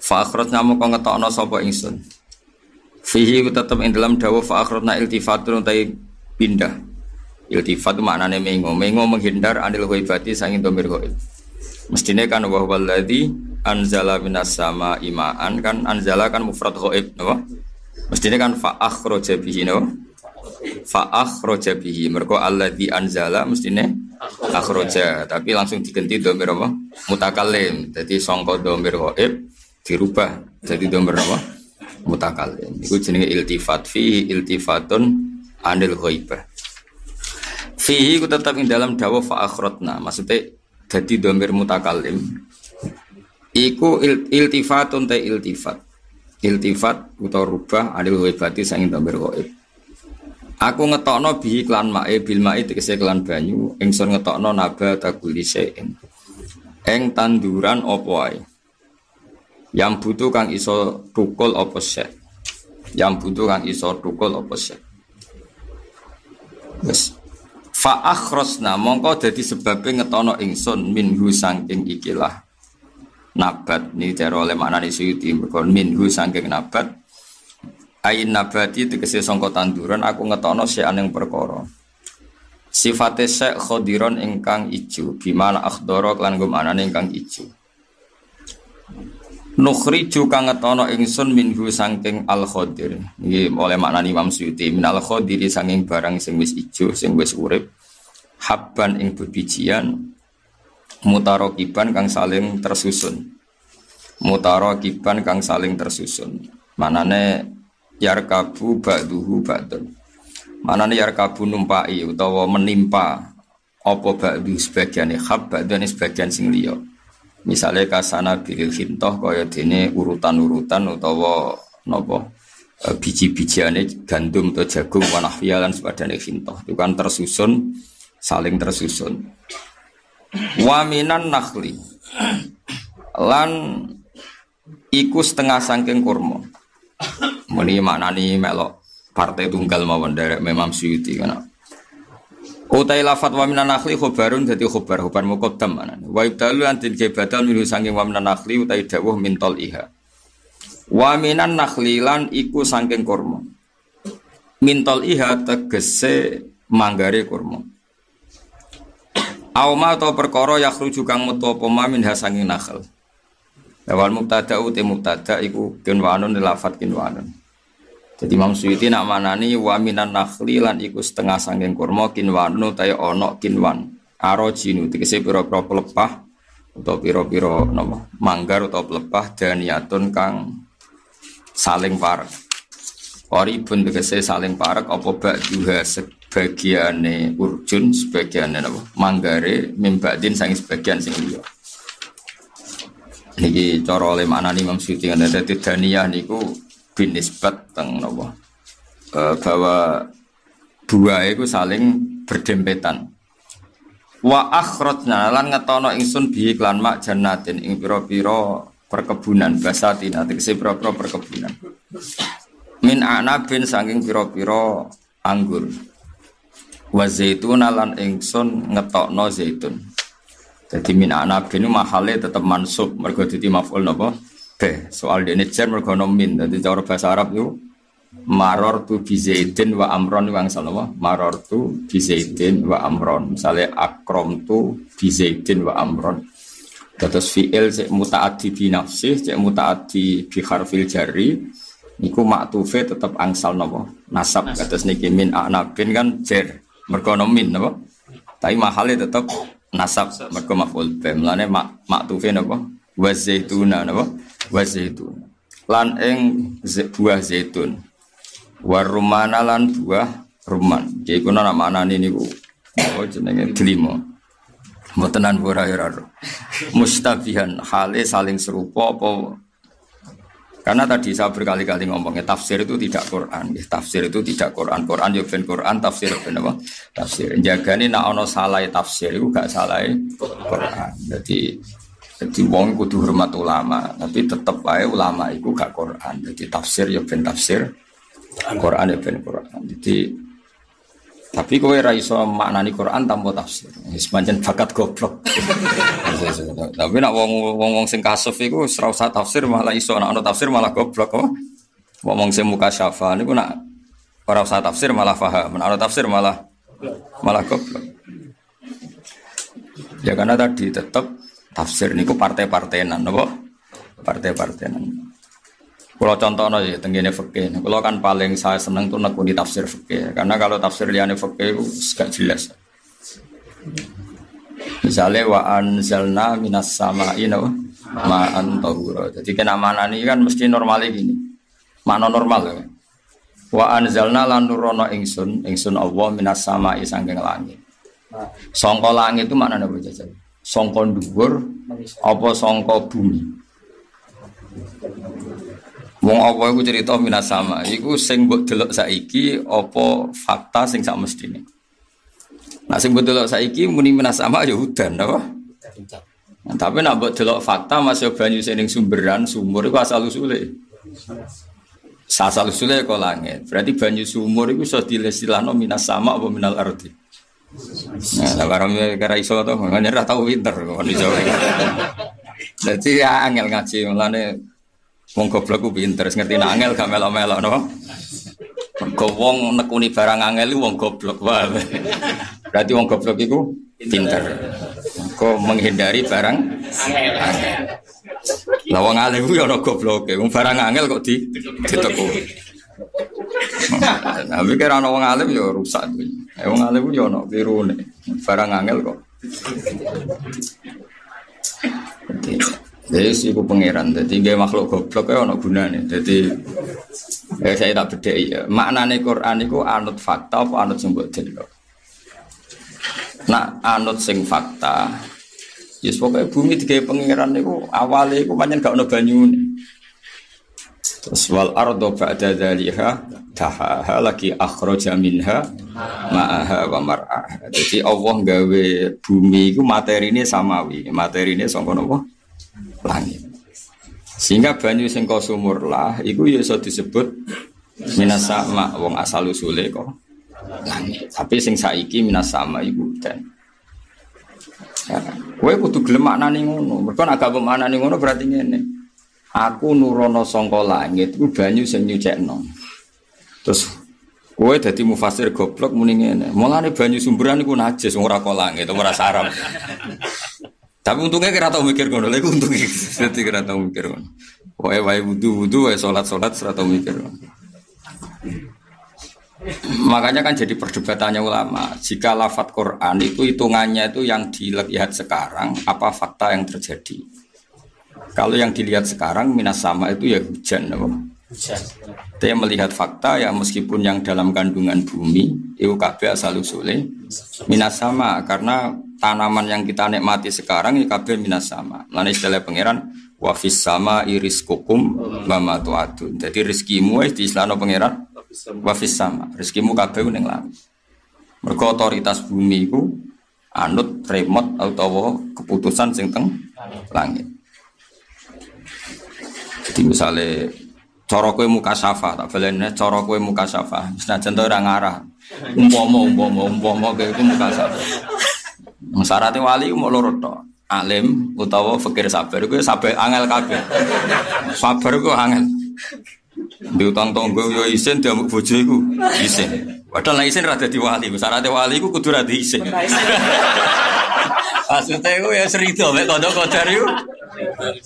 Fa akhrajna moko ngetokno sapa ingsun. Fihi tetep ing dalam dawuh fa akhrajna iltifatun tai pindah. Iltifat itu maknanya mengo menghindar anil ghaibati sanging domir ghaib. Mestine kan wa wallazi anzala minas sama imaan kan anzala kan mufrad ghaib napa? Mestine kan fa akhraja bihi napa? Fa akhraja bihi mergo allazi anzala mestine akhraja tapi langsung diganti domir apa? Mutakallim. Jadi sangka domir ghaib dirubah jadi domir apa? Mutakallim. Iku jenenge iltifat fihi iltifatun anil ghaibah. Fihi ku tetap ing dalam dawuh fa akhrotna maksudnya dadi dhamir mutakallim iku iltifatun ta iltifat utawa rubah adil ghaibati sanging dhamir ghaib. Aku ngetokno bihi klan mae bil mae tegese klan banyu ingsun ngetokno nabata kulli syai'in ing tanduran apa wae yang butuh kang iso tukul apa syai wis fa akhrasna mongko dadi sebabe ngetono ingsun minhu saking ikilah nabat ni cara oleh maknane Suyuti mergo minhu saking nabat ain nabati tegese sangka tanduran aku ngetono seane perkara sifate syek khadiron ingkang ijo bimana akhdara lan nggo manane ingkang ijo nukhriju kang ngetono ingsun minhu saking al khadir iki oleh maknane Imam Suyuti min al khadiri saking barang sing wis ijo sing wis urip habban ing bebijian mutarokiban kang saling tersusun manane yarkabu ba'duhu ba'dun manane yarkabu numpai utawa menimpa apa ba'du sebagiane hab ba'dune sebagian sing liya Misalnya kasana bilil hintoh kaya dene urutan-urutan utawa napa biji-bijiane gandum atau jagung wanahfiya lan sepadane hintoh. Itu kan tersusun, saling tersusun. Wa minan nakhli lan iku setengah saking kurma. Muni maknani melok partai tunggal mawon derek Imam Suyuti kana. Utai lafat wa minan nakhli khobarun dadi khobar muqaddam manane. Wa ibdalu antin ke badal milu saking wa minan nakhli utai dawuh mintol iha. Wa minan nakhli lan iku saking kurma. Mintol iha tegese manggare kurma. Auma atau perkara yakhruju kang metu apa ma min hasangi nakhl. Lawal mubtada uti mubtada iku kinwanun lafat kinwanun. Jadi Imam Suyuti nak manani wa minan nakhli lan iku setengah saking kurma kinwanu ta ana kinwan arojinu tegese pira-pira pelepah utawa pira-pira napa manggar utawa pelepah daniyatun kang saling parek. Qaribun tegese saling parek apa ba'duha sebagiane urjun sebagiane napa manggare mimbadin sangi sebagian sing liya. Niki cara oleh manani Imam Suyuti kan dadi daniyah niku binisbat teng napa bahwa buah itu saling berdempetan. Wa akhrajna lan ngetono ingsun bi iklan mak jannatin ing pira-pira perkebunan basatin tegese pira-pira perkebunan. Min anabin saking pira-pira anggur. Wa zaitun lan ingsun ngetokno zaitun. Jadi min anabin mahale tetep mansub mergo dadi maf'ul napa? Soal dene jar mergo min. Dadi cara bahasa Arab itu marartu bi zaidin wa amron wa angsal apa? Marartu bi zaidin wa amron. Misale akramtu bi zaidin wa amron. Terus fi'il cek mutaaddi bi nafsih, cek mutaaddi bi harfil jarri niku maktufe tetep angsal napa? Nasab. Kados niki min anabin kan jar mergo min napa? Tapi mahale tetep nasab mergo maf'ul bi. Mulane maktufe napa? Wa zaituna napa? Wa zaitun lan ing buah zaitun wa rumana lan buah ruman iku ana maknane niku jenenge delima mbotenan ora mustabihan hale saling serupa apa karena tadi saya berkali-kali ngomongnya tafsir itu tidak Quran tafsir itu tidak Quran yo ben Quran tafsir ben apa tafsir jagane nek ana salah tafsir iku gak salah Quran jadi wong kudu hormat ulama, tapi tetep wae ulama iku gak Quran. Jadi tafsir ya ben tafsir, Quran ya ben Quran. Jadi tapi kowe ra iso maknani Quran tanpa tafsir. Wis pancen bakat goblok. Tapi nek wong sing kasuf iku ora usah tafsir malah iso, nek ana tafsir malah goblok kok. Wong sing mukasyafa niku nek ora usah tafsir malah paham, nek ana tafsir malah goblok. Ya karena tadi tetep tafsir niku partai-partainan napa? Partai-partainan. Kalau contohnya ya tenggine fikih. Kalau kan paling saya seneng tuh nekuni tafsir fikih. Karena kalau tafsir liyane fikih itu gak jelas. Misalnya wa anzalna minas sama'i ma'an tahura. Jadi kena maknani kan mesti normalnya gini. Makna normal ya. Wa anzalna lan nurono ingsun Allah minas sama'i saking langit. Sangka langit itu maknane apa jajan? Sangka dhuwur apa sangka bumi. Wong apa iku cerita minas sama iku sing mbok delok saiki apa fakta sing sak mestine. Nah sing mbok delok saiki muni minas sama ya udan apa? Nah, tapi nek mbok delok fakta masih banyu sing sumberan sumur iku asal usule. Asal usule kok langit. Berarti banyu sumur iku iso dilestilano minas sama apa minal ardi. Nah, karo iso to, ngene ra tau pinter kok iso. Dadi ya angel ngaji mulane wong goblok ku pinter, ngerti nek angel gak melok-melok napa? Mergo wong nekuni barang angel iku wong goblok wae. Berarti wong goblok iku pinter. Kok menghindari barang angel. Lah wong alim ku ya ana gobloke, wong barang angel kok diteku. Nah, mikir ana wong alim ya rusak kuwi. Wong alim ku ya ana wirune. Barang angel kok. Jadi iku pangeran. Jadi nggih makhluk goblok kaya ana gunane. Jadi saya tak bedheki ya. Maknane Quran iku anut fakta apa anut sing mbok delok. Nak anut sing fakta Yes pokoknya bumi digawe pangeran niku awale iku pancen gak ono banyune. Terus wal ardo ba'da dzaliha tahaha lagi akhraja minha ma'aha wa mar'aha. Jadi Allah gawe bumi iku materine samawi, materine saka napa? Langit. Sehingga banyu sing ka sumur lah iku ya iso disebut minas sama wong asal usule kok langit. Tapi sing saiki minas sama iku dan kowe kudu gelem maknane ngono. Mergo nek agak maknane ngono berarti ngene. Aku nurono saka langit iku banyu sing nyucekno. Terus kowe dadi mufasir goblok muni ngene. Mulane banyu sumberan iku najis ora kok langit ora sarap. Tapi untungnya kira tau mikir ngono. Lha iku untunge dadi kira tau mikir ngono. Wae wudu wae salat-salat ora tau mikir ngono. Makanya kan jadi perdebatannya ulama. Jika lafadz Quran itu hitungannya itu yang dilihat sekarang apa fakta yang terjadi. Kalau yang dilihat sekarang minas sama itu ya hujan, hujan. Dia melihat fakta ya meskipun yang dalam kandungan bumi itu kabeh asal usule minas sama karena tanaman yang kita nikmati sekarang itu kabeh minas sama. Lan istilah pangeran wa fis sama iriskukum wa ma tu'adun. Jadi rezekimu wis diislahno pangeran wa fis sama. Rezekimu kabeh ning langit. Mergo otoritas bumi iku anut remote utawa keputusan sing teng langit. Jadi misalnya cara kowe mukasafah tak balene cara kowe mukasafah senajan to ora ngarah umpama kowe iku mukasafah syaratnya wali mau loro tok alim utawa fakir sabar kowe sabar angel kabeh sabar kowe angel diutang tonggo yo isin diambek bojo iku isin padahal nek isin ra dadi wali syaratnya wali iku kudu ra di isin maksudnya iku ya serido mek kodho-kodho iku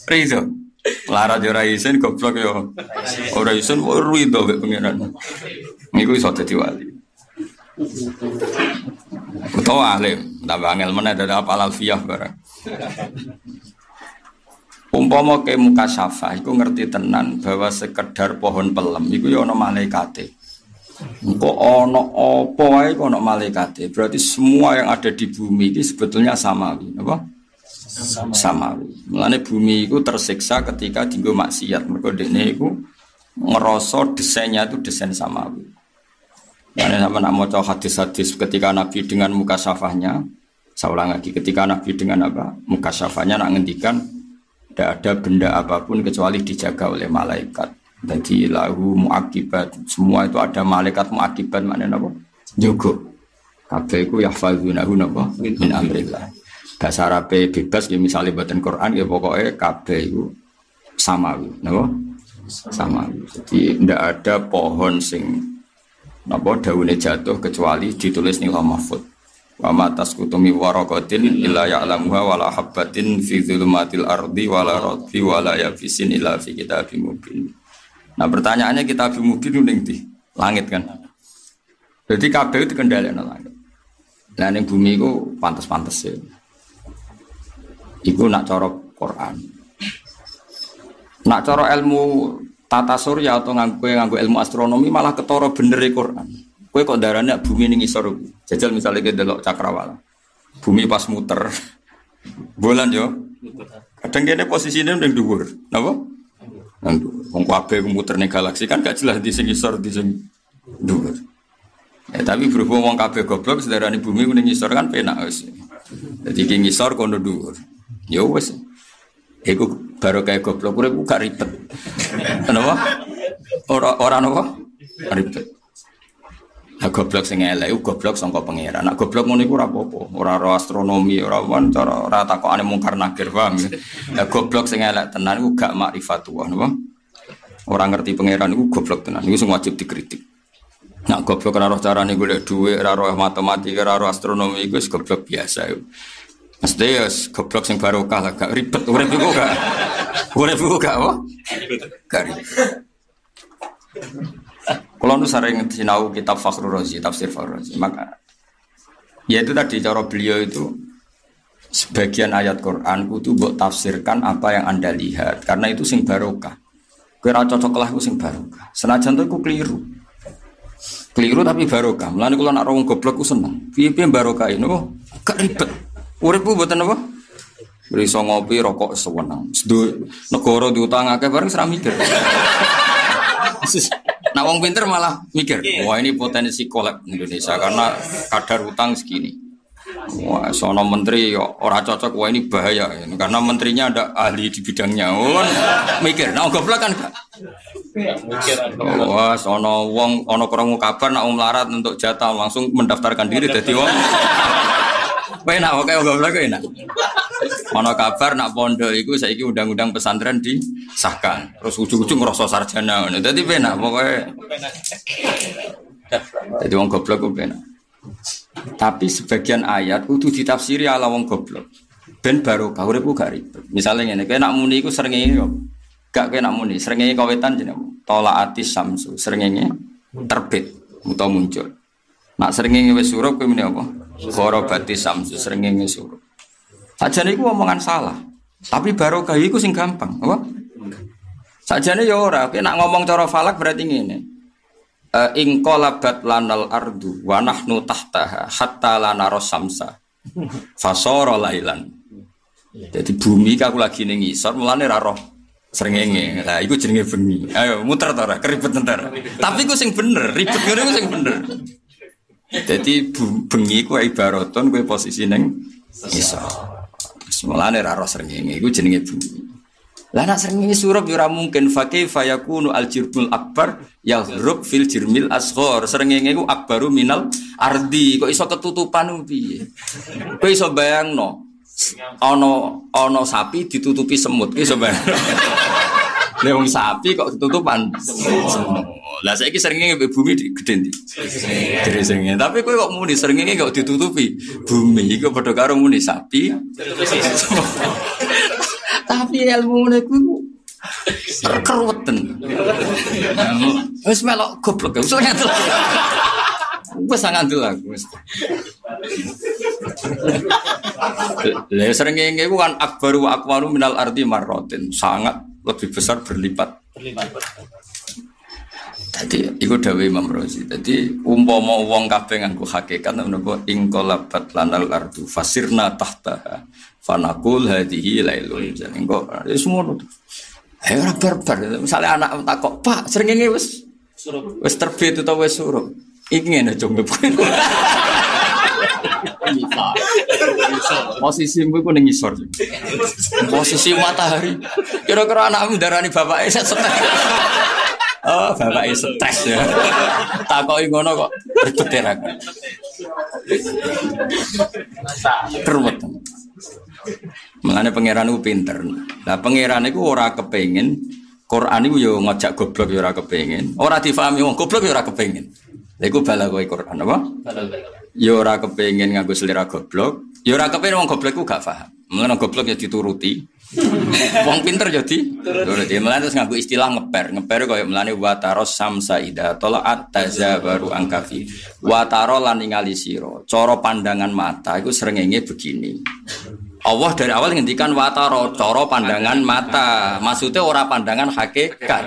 rido lara ora isin goblok yo. Ora isin rido mek pengiran. Niku iso dadi wali. Utawa alim, tambah angel meneh dari apal alfiyah barang. Umpama ke mukasafah iku ngerti tenan bahwa sekedar pohon pelem iku ya ana malaikate. Engko ana apa wae kok ana malaikate. Berarti semua yang ada di bumi ini sebetulnya samawi, apa? Samawi. Mulane bumi itu tersiksa ketika dienggo maksiat. Mergo dekne iku ngerasa desainnya itu desain samawi. Mulane sampeyan nak maca hadis-hadis ketika Nabi dengan mukasafahnya, saya ulang lagi ketika Nabi dengan apa? Mukasafahnya nak ngendikan tidak ada benda apapun kecuali dijaga oleh malaikat. Jadi lahu muaqibat. Semua itu ada malaikat muaqibat maknanya apa? Jaga. Kabeh iku yahfazunahu napa? Min amrillah. Bahasa Arab bebas ya misalnya buatan Quran ya pokoknya kabeh itu samawi, napa? Samawi. Jadi tidak ada pohon sing napa daune jatuh kecuali ditulis ning Lauh Mahfuz. Wa ma tasqutu waraqatin illa ya'lamuha wa la habatin fi dzulumatil ardi wa la radfi wa la yabisin illa fi kitabim mubin. Nah pertanyaannya kitabim mubin ning ndi? Langit kan. Jadi kabeh itu kendaliane langit. Lah ning bumi iku pantes-pantes ya. Iku nak cara Quran. Nak cara ilmu tata surya atau nganggo ilmu astronomi malah ketara bener Quran. Kowe kok darane bumi ning isor. Jajal misalnya ke delok cakrawala. Bumi pas muter. Bulan yo. Kadang kene posisine ning dhuwur. Napa? Nang dhuwur. Wong kabeh muter ning galaksi kan gak jelas di sing isor di sing dhuwur. Ya tapi berhubung wong kabeh goblok sedarane bumi ning isor kan penak wis. Dadi ki ngisor kono dhuwur. Ya wis. Iku baru kayak goblok urip gak ribet. Kenapa? Ora napa? Ribet. Nah goblok sing elek iku goblok sangka pangeran. Nek goblok ngono iku ora apa-apa. Ora ro astronomi, ora cara ora takokane mungkar nakir, paham ya. Nah goblok sing elek tenan iku gak makrifatullah, napa? Ora ngerti pangeran iku goblok tenan. Iku sing wajib dikritik. Nek goblok ora roh carane golek dhuwit, ora roh matematika, ora roh astronomi iku wis goblok biasa iku. Mesti ya goblok sing barokah lah, gak ribet. Urip iku gak. Urip iku gak apa? Gak ribet. Kalau nu sering sinau kitab Fakhrur Razi, tafsir Fakhrur Razi, maka ya itu tadi cara beliau itu sebagian ayat Quran kudu mbok tafsirkan apa yang Anda lihat karena itu sing barokah. Kira cocok lah iku sing barokah. Senajan to iku keliru. Keliru tapi barokah. Mulane kula nak wong goblok ku seneng. Piye-piye barokah ini gak ribet. Uripku mboten apa? Iso ngopi rokok sewenang. Negara diutang akeh bareng seram mikir. Nah wong pinter malah mikir, wah ini potensi kolab Indonesia karena kadar utang segini. Wah, sono menteri ora cocok, wah ini bahaya karena menterinya ada ahli di bidangnya. Kan mikir, nah goblok kan gak? Wah, sono wong ono krungu kabar nak melarat untuk jatah langsung mendaftarkan diri dadi wong. Enak oke goblok enak. Ono kabar nak pondok iku saiki undang-undang pesantren disahkan. Terus ujung-ujung ngrasa sarjana ngono. Dadi penak pokoke. Dadi wong goblok ku penak. Tapi sebagian ayat kudu ditafsiri ala wong goblok. Ben barokah uripku gak ribet. Misale ngene, kowe nak muni iku srengenge yo. Gak kowe nak muni, srengenge kawetan jenenge tolaatis samsu, srengenge terbit utawa muncul. Nak srengenge wis surup kowe muni apa? Ghorobati samsu, srengenge surup. Sajane iku omongan salah. Tapi barokah iku sing gampang, apa? Sajane ya ora, kowe nak ngomong cara falak berarti ngene. In qalabat lanal ardu wa nahnu tahtaha hatta lana rasamsa. Fasara lailan. Jadi bumi aku lagi ning ngisor mulane ra roh srengenge. Lah iku jenenge bengi. Ayo muter ta ora keribet entar. Tapi iku sing bener, ribet ngene iku sing bener. Jadi bengi ku ibaraton kowe posisi ning ngisor. Mulane ra roh srengenge iku jenenge bengi. Lah nek srengenge surup yo ora mungkin fakih fayakunu al-jirbul akbar yahrub fil jirmil asghar. Srengenge iku akbaru minal ardi. Kok iso ketutupan piye? Kowe iso bayangno ana sapi ditutupi semut. Ki iso bayangno. Lah wong sapi kok ketutupan semut. Lah saiki srengenge bumi gedhe ndi? Gedhe srengenge. Tapi kowe kok muni srengenge kok ditutupi bumi iku padha karo muni sapi. Tapi ilmu niku keruweten. Wis melok goblok wis ngandel. Wis ngandel aku wis. Lah srengenge iku kan akbaru wa akwaru minal ardi marratin, sangat lebih besar berlipat. Jadi iku dawuh Imam Razi. Jadi umpama wong kabeh nganggo hakikat menapa ing qalabat lanal ardu fasirna tahtaha fanaqul hadhihi lailun. Jadi engko wis ngono. Ayo ora barbar. Misale anak takok, "Pak, srengenge wis surup. Wis terbit utawa wis surup?" Iki ngene jombe. Posisimu iku ning ngisor. Posisi matahari. Kira-kira anakmu darani bapake stres. Oh, bapake stres ya. Takoki ngono kok berbeterak. Keruwet. Mulane pangeran ku pinter. Lah pangeran iku ora kepengin Quran iku yo ngajak goblok yo ora kepengin. Ora difahami wong goblok yo ora kepengin. Lha iku balagoe Quran apa? Yo ora kepengin nganggo selera goblok, yo ora kepengin wong goblok ku gak paham. Mulane goblok ya dituruti. Wong pinter ya dituruti. Mulane terus nganggo istilah ngeper. Ngeper koyo mulane wa taros samsa ida tolaat tazabaru angkafi. Wa taro lan ningali sira. Cara pandangan mata iku srengenge begini. Allah dari awal ngendikan wataro, cara pandangan mata. Maksudnya ora pandangan hakikat.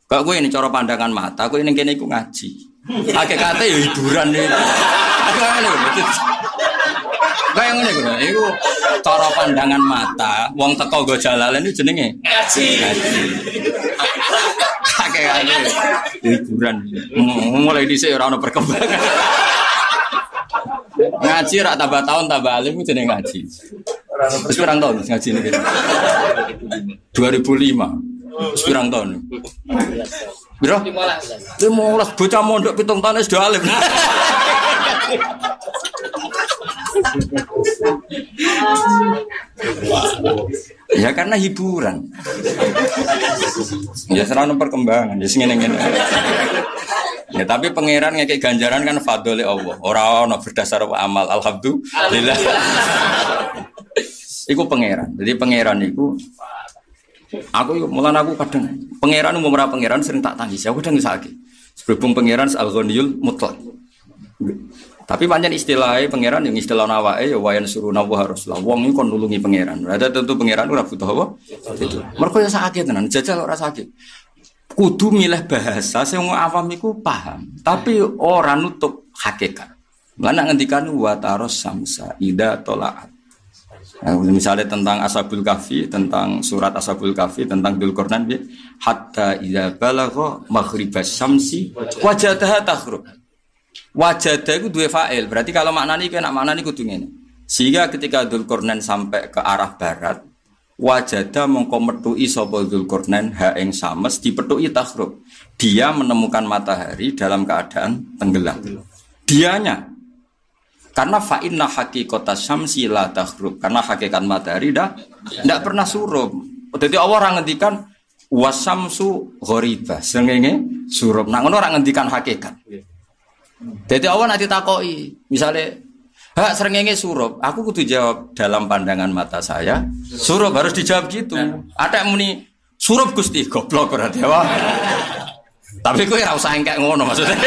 Kok gue ini cara pandangan mata, gue ini kene iku ngaji. Hakikate ya hiburan iki. Kayak ngene iku. Iku cara pandangan mata, wong teko nggo jalalan iki jenenge ngaji. Hakikate hiburan. Mulai dhisik ora ono perkembangan. Ngaji rak tambah tahun tambah alim itu jenenge ngaji. Wis pirang tahun ngaji niki? 2005. Wis pirang tahun? Piro? 15 bocah mondok 7 tahun wis do alim. Ya karena hiburan. Ya serana perkembangan, ya ngene-ngene. Ya tapi pangeran ngekek ganjaran kan fadhole Allah. Ora ana berdasar amal. Alhamdulillah. Iku pangeran. Jadi pangeran iku aku mulane aku kadang pangeran umum ora pangeran sering tak tangis. Aku kadang sakit. Sebelum pangeran al-ghaniyul mutlaq. Tapi pancen istilahnya pangeran yang istilah awake ya wayan suruna wa rasulullah. Wong iki kon nulungi pangeran. Berarti tentu pangeran ora butuh apa? Itu. Mergo ya sakit tenan, jajal ora sakit. Kudu milih bahasa sing wong awam iku paham, tapi ora nutup hakikat. Lan ngendikan wa taros samsa ida tolaat. Nah, misalnya tentang Ashabul Kahfi, tentang surat Ashabul Kahfi, tentang Dzulqarnain, hatta idza balagha maghribas syamsi wajadaha taghrub. Wajadah itu dua fa'il. Berarti kalau maknanya iki nak maknanya kudu ngene. Sehingga ketika Dzulqarnain sampai ke arah barat, wajadah mongko metuki sapa Dzulqarnain ha ing sames dipethuki taghrub. Dia menemukan matahari dalam keadaan tenggelam. Dianya karena fa'inna haqiqatas syamsi la taghrub, karena hakikat matahari tidak pernah surup. Jadi Allah orang ngendikan wasamsu ghoribah, srengenge surup. Nah ngono orang ngendikan hakikat. Jadi Allah nanti takoki, misalnya hak srengenge surup, aku kudu jawab dalam pandangan mata saya surup, harus dijawab gitu. Ada yang muni surup Gusti, goblok berarti wah. Tapi kowe ora usah engkek ngono maksudnya.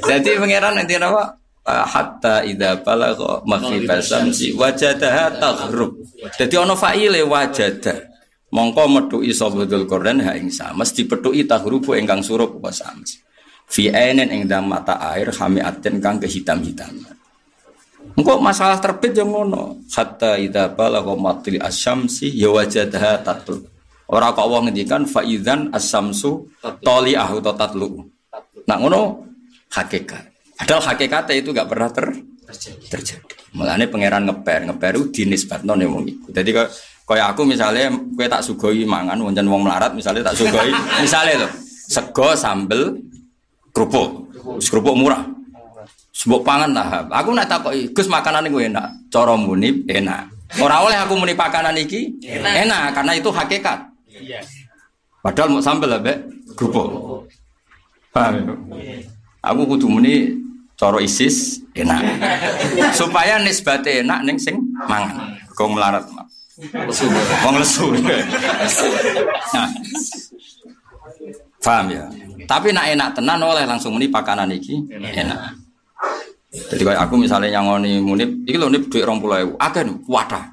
Jadi pangeran nanti apa? Hatta idza balagha maghribas syamsi wajadaha taghrub. Jadi ana fa'ile wajada. Mongko metuki sapa Dzulqarnain ha ing sames dipethuki taghrubu ingkang surup apa sames. Fi ainin ing dalam mata air hamiatin kang kehitam-hitaman. Engko masalah terbit yo ngono. Hatta idza balagha matli asy-syamsi ya wajadaha tatlub. Ora kok wong ngendikan fa idzan as-syamsu tali'ahu tatlu. Nah ngono hakikat. Padahal hakikatnya itu gak pernah terjadi. Mulane pangeran ngeper itu dinisbatno ning wong iku. Dadi kaya aku misalnya kowe tak sugoi mangan wonten wong melarat misalnya tak sugoi misalnya lho sego sambel kerupuk. Kerupuk murah. Sebab pangan tahap. Aku nek takoki, Gus makanan iku enak. Cara muni enak. Ora oleh aku muni pakanan iki enak karena itu hakikat. Padahal mau sambel ambek kerupuk. Paham ya? Aku kudu muni cara ISIS enak. Supaya nisbate enak ning sing mangan. Kok melarat. Wong lesu. Nah. Paham ya? Tapi nak enak tenan oleh langsung muni pakanan iki enak. Jadi kayak aku misalnya nyangoni munib, iki lho nip dhuwit 20.000. Akeh wadah.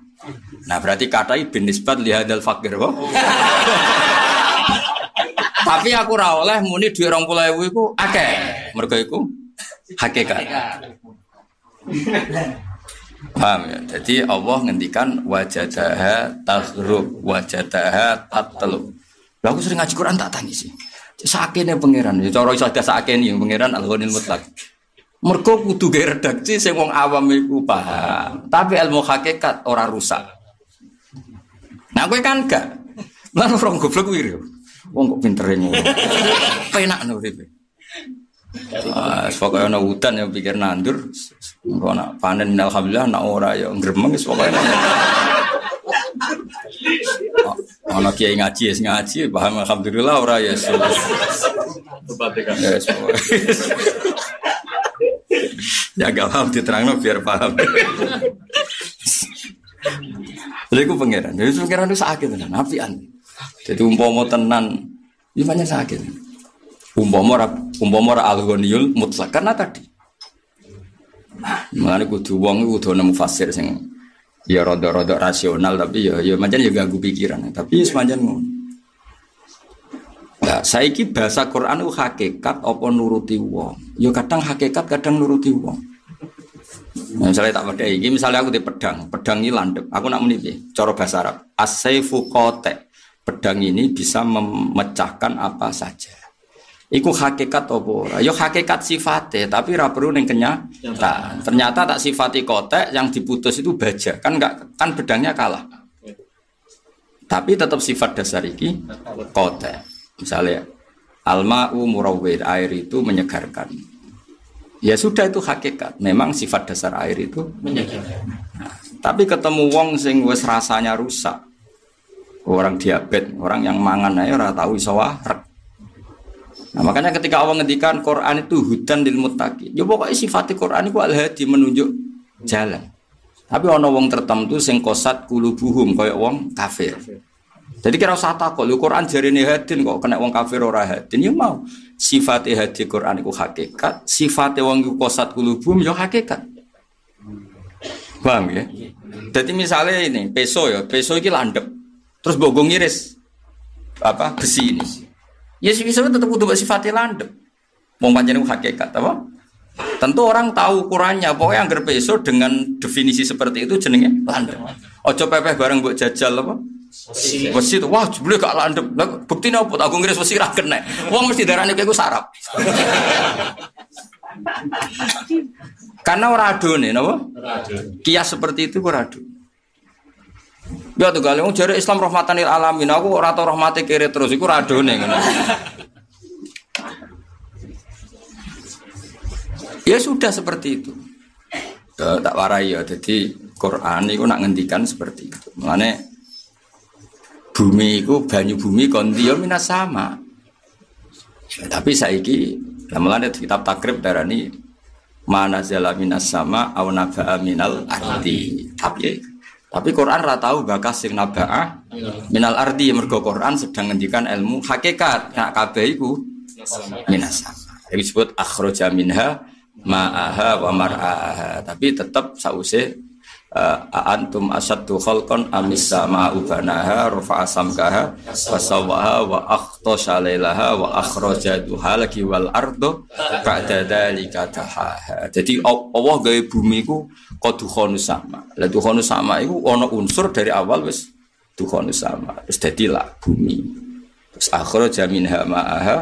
Nah, berarti katai bin nisbat li hadzal faqir kok. Tapi aku ora oleh muni dhuwit 20.000 iku akeh. Mergo iku hakikat. Paham ya? Jadi Allah ngendikan wajadaha taghrub wajadaha tatlub. Lah aku sering ngaji Quran tak tangisi. Sakene pangeran, cara iso ada sakene pangeran Al-Ghaniyul Mutlaq. Mergo kudu gawe redaksi sing wong awam iku paham. Tapi ilmu hakikat ora rusak. Nah kowe kan gak. Lan orang goblok kuwi. Wong kok pintere ngono. Penak no uripe. Pokoke ana hutan ya pikir nandur. Engko nak panen alhamdulillah nak ora ya gremeng wis pokoke. Ana kiai ngaji paham alhamdulillah ora ya. Ya gak paham diterangno biar paham. Lha iku pangeran. Wis pangeran itu sakit tenan, apian. Jadi umpama tenan, iki banyak sakit. Umpama ora al-ghaniyul mutlaq karena tadi. Mulane kudu wong kudu nemu fasir sing ya rada-rada rasional tapi ya pancen ya ganggu pikiran. Tapi sepanjang ngono. Lah saiki bahasa Quran itu hakikat apa nuruti wong. Ya kadang hakikat kadang nuruti wong. Nah, misalnya tak pakai ini, misalnya aku di pedang ini landep. Aku nak menipi, cara bahasa Arab. As-sayfu qati'. Pedang ini bisa memecahkan apa saja. Iku hakikat apa? Ya hakikat sifatnya, tapi ora perlu ning kenyataan. Ternyata tak sifati qati' yang diputus itu baja. Kan enggak, kan pedangnya kalah. Tapi tetap sifat dasar iki qati'. Misalnya al-ma'u murawwir, air itu menyegarkan. Ya sudah itu hakikat. Memang sifat dasar air itu menyegarkan. Nah, tapi ketemu wong sing wis rasanya rusak. Orang diabetes, orang yang mangan ae ora tahu iso warak. Nah, makanya ketika Allah ngendikan Quran itu hudan lil muttaqin. Ya pokoke sifat Quran iku al-hadi menunjuk jalan. Tapi ana wong tertentu sing kosat kulubuhum kaya wong kafir. Jadi kira usah takut, Quran jarine hadin kok kena wong kafir ora hadin. Ya mau sifat hadi Quran iku hakikat, sifat wong iku kosat kulubum ya hakikat. Paham ya? Jadi misalnya ini peso iki landep. Terus mbok ngiris apa besi ini. Ya sih bisa tetep kudu sifatnya landep. Wong pancen hakikat apa? Tentu orang tahu ukurannya. Pokoknya anggar peso dengan definisi seperti itu jenenge landep. Ojo pepeh bareng mbok jajal apa? Wesi itu, wah jebule gak landep. Lah buktine opo? Aku ngiris wesi ra kena. Wong mesti darane kowe sarap. Karena ora adone napa? Kias seperti itu ora adone. Ya tuh kali jare Islam rahmatan lil alamin. Aku ora tau rahmate kere terus iku ora adone ngono. Ya sudah seperti itu. Ya, tak warai ya. Jadi Quran itu nak ngendikan seperti itu. Makanya bumi itu banyu bumi kondiyo minas sama. Tapi saiki mulane kitab takrib darani mana zala minas sama aw naba'a minal ardi. Tapi Quran ra tau bakas sing naba'a minal ardi mergo Quran sedang ngendikan ilmu hakikat. Nak kabeh iku minas sama. Iki disebut akhraja minha ma'aha wa mar'aha. Tapi tetap sause antum asaddu khalqan amis sama'u banaha rafa'a samkaha wa sawwaha wa akhtasha lailaha wa akhraja duhalaki wal ardo ba'da dzalika tahaha. Jadi Allah gawe bumi iku qadukhanus sama. Lah dukhanus sama iku ana unsur dari awal wis dukhanus sama. Terus dadilah bumi. Terus akhraja minha ma'aha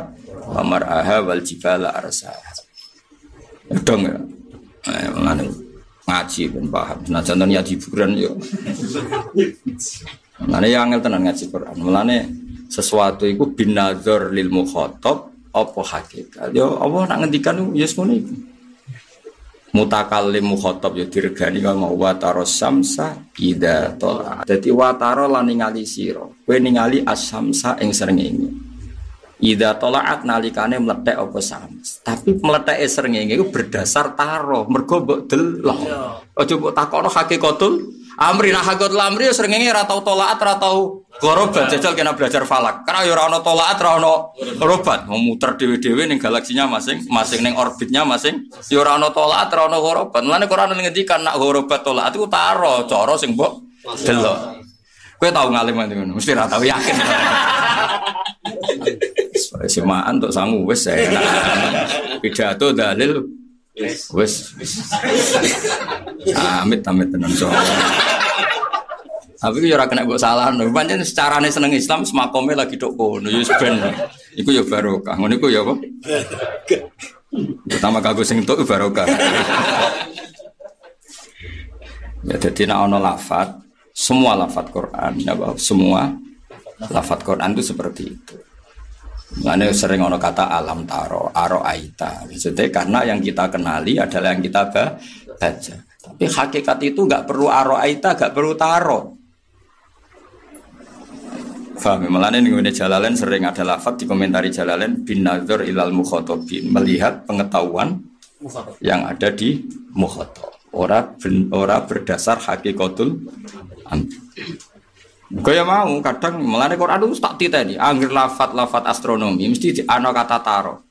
wa mar'aha wal jibala arsaha. Dong ya. Ngaji ben paham. Nah contoh ngaji Quran yo. Mulane yang angel tenan ngaji Quran. Mulane sesuatu iku binadzar lil mukhatab apa hakikat. Yo Allah nak ngendikan yo ngono iku. Mutakallim mukhatab yo diregani karo wa tarassamsa ida tola. Dadi wa taro lan ningali sira. Kowe ningali as-samsa ing srengenge. Ida tolaat nalikane meletek apa sams. Tapi meleteke srengenge iku berdasar taro, mergo mbok delok. Aja mbok takono hakikatul amri, nah hakikatul amri srengenge ora tau tolaat, ora tau gorobat. Jajal kena belajar falak. Karena ya ora ono tolaat, ora ono gorobat. Mau muter dhewe-dhewe ning galaksinya masing-masing ning orbitnya masing. Ya ora ono tolaat, ora ono gorobat. Mulane Quran ngendikan nak gorobat tolaat iku taro, cara sing mbok delok. Kowe tau ngalim ngono, mesti ora tau yakin. Semaan untuk sangu wes saya pidato dalil wes amit tenan so. Tapi yo ora kena mbok salahno. Pancen secarane seneng Islam semakome lagi tok kono yo ben. Iku yo barokah. Ngono iku yo apa? Pertama kanggo sing tok barokah. Ya dadi nek ana lafaz, semua lafaz Quran, ya semua lafaz Quran itu seperti itu. Makanya sering ono kata alam taro, aro aita. Maksudnya karena yang kita kenali adalah yang kita baca. Tapi hakikat itu nggak perlu aro aita, nggak perlu taro. Faham? Makanya ini Jalalain sering ada lafaz di komentari Jalalain bin nazar ilal mukhatabin, melihat pengetahuan yang ada di mukhatab. Ora berdasar hakikatul Gaya mau kadang melane Quran itu tak titeni angger lafat astronomi mesti ana kata taro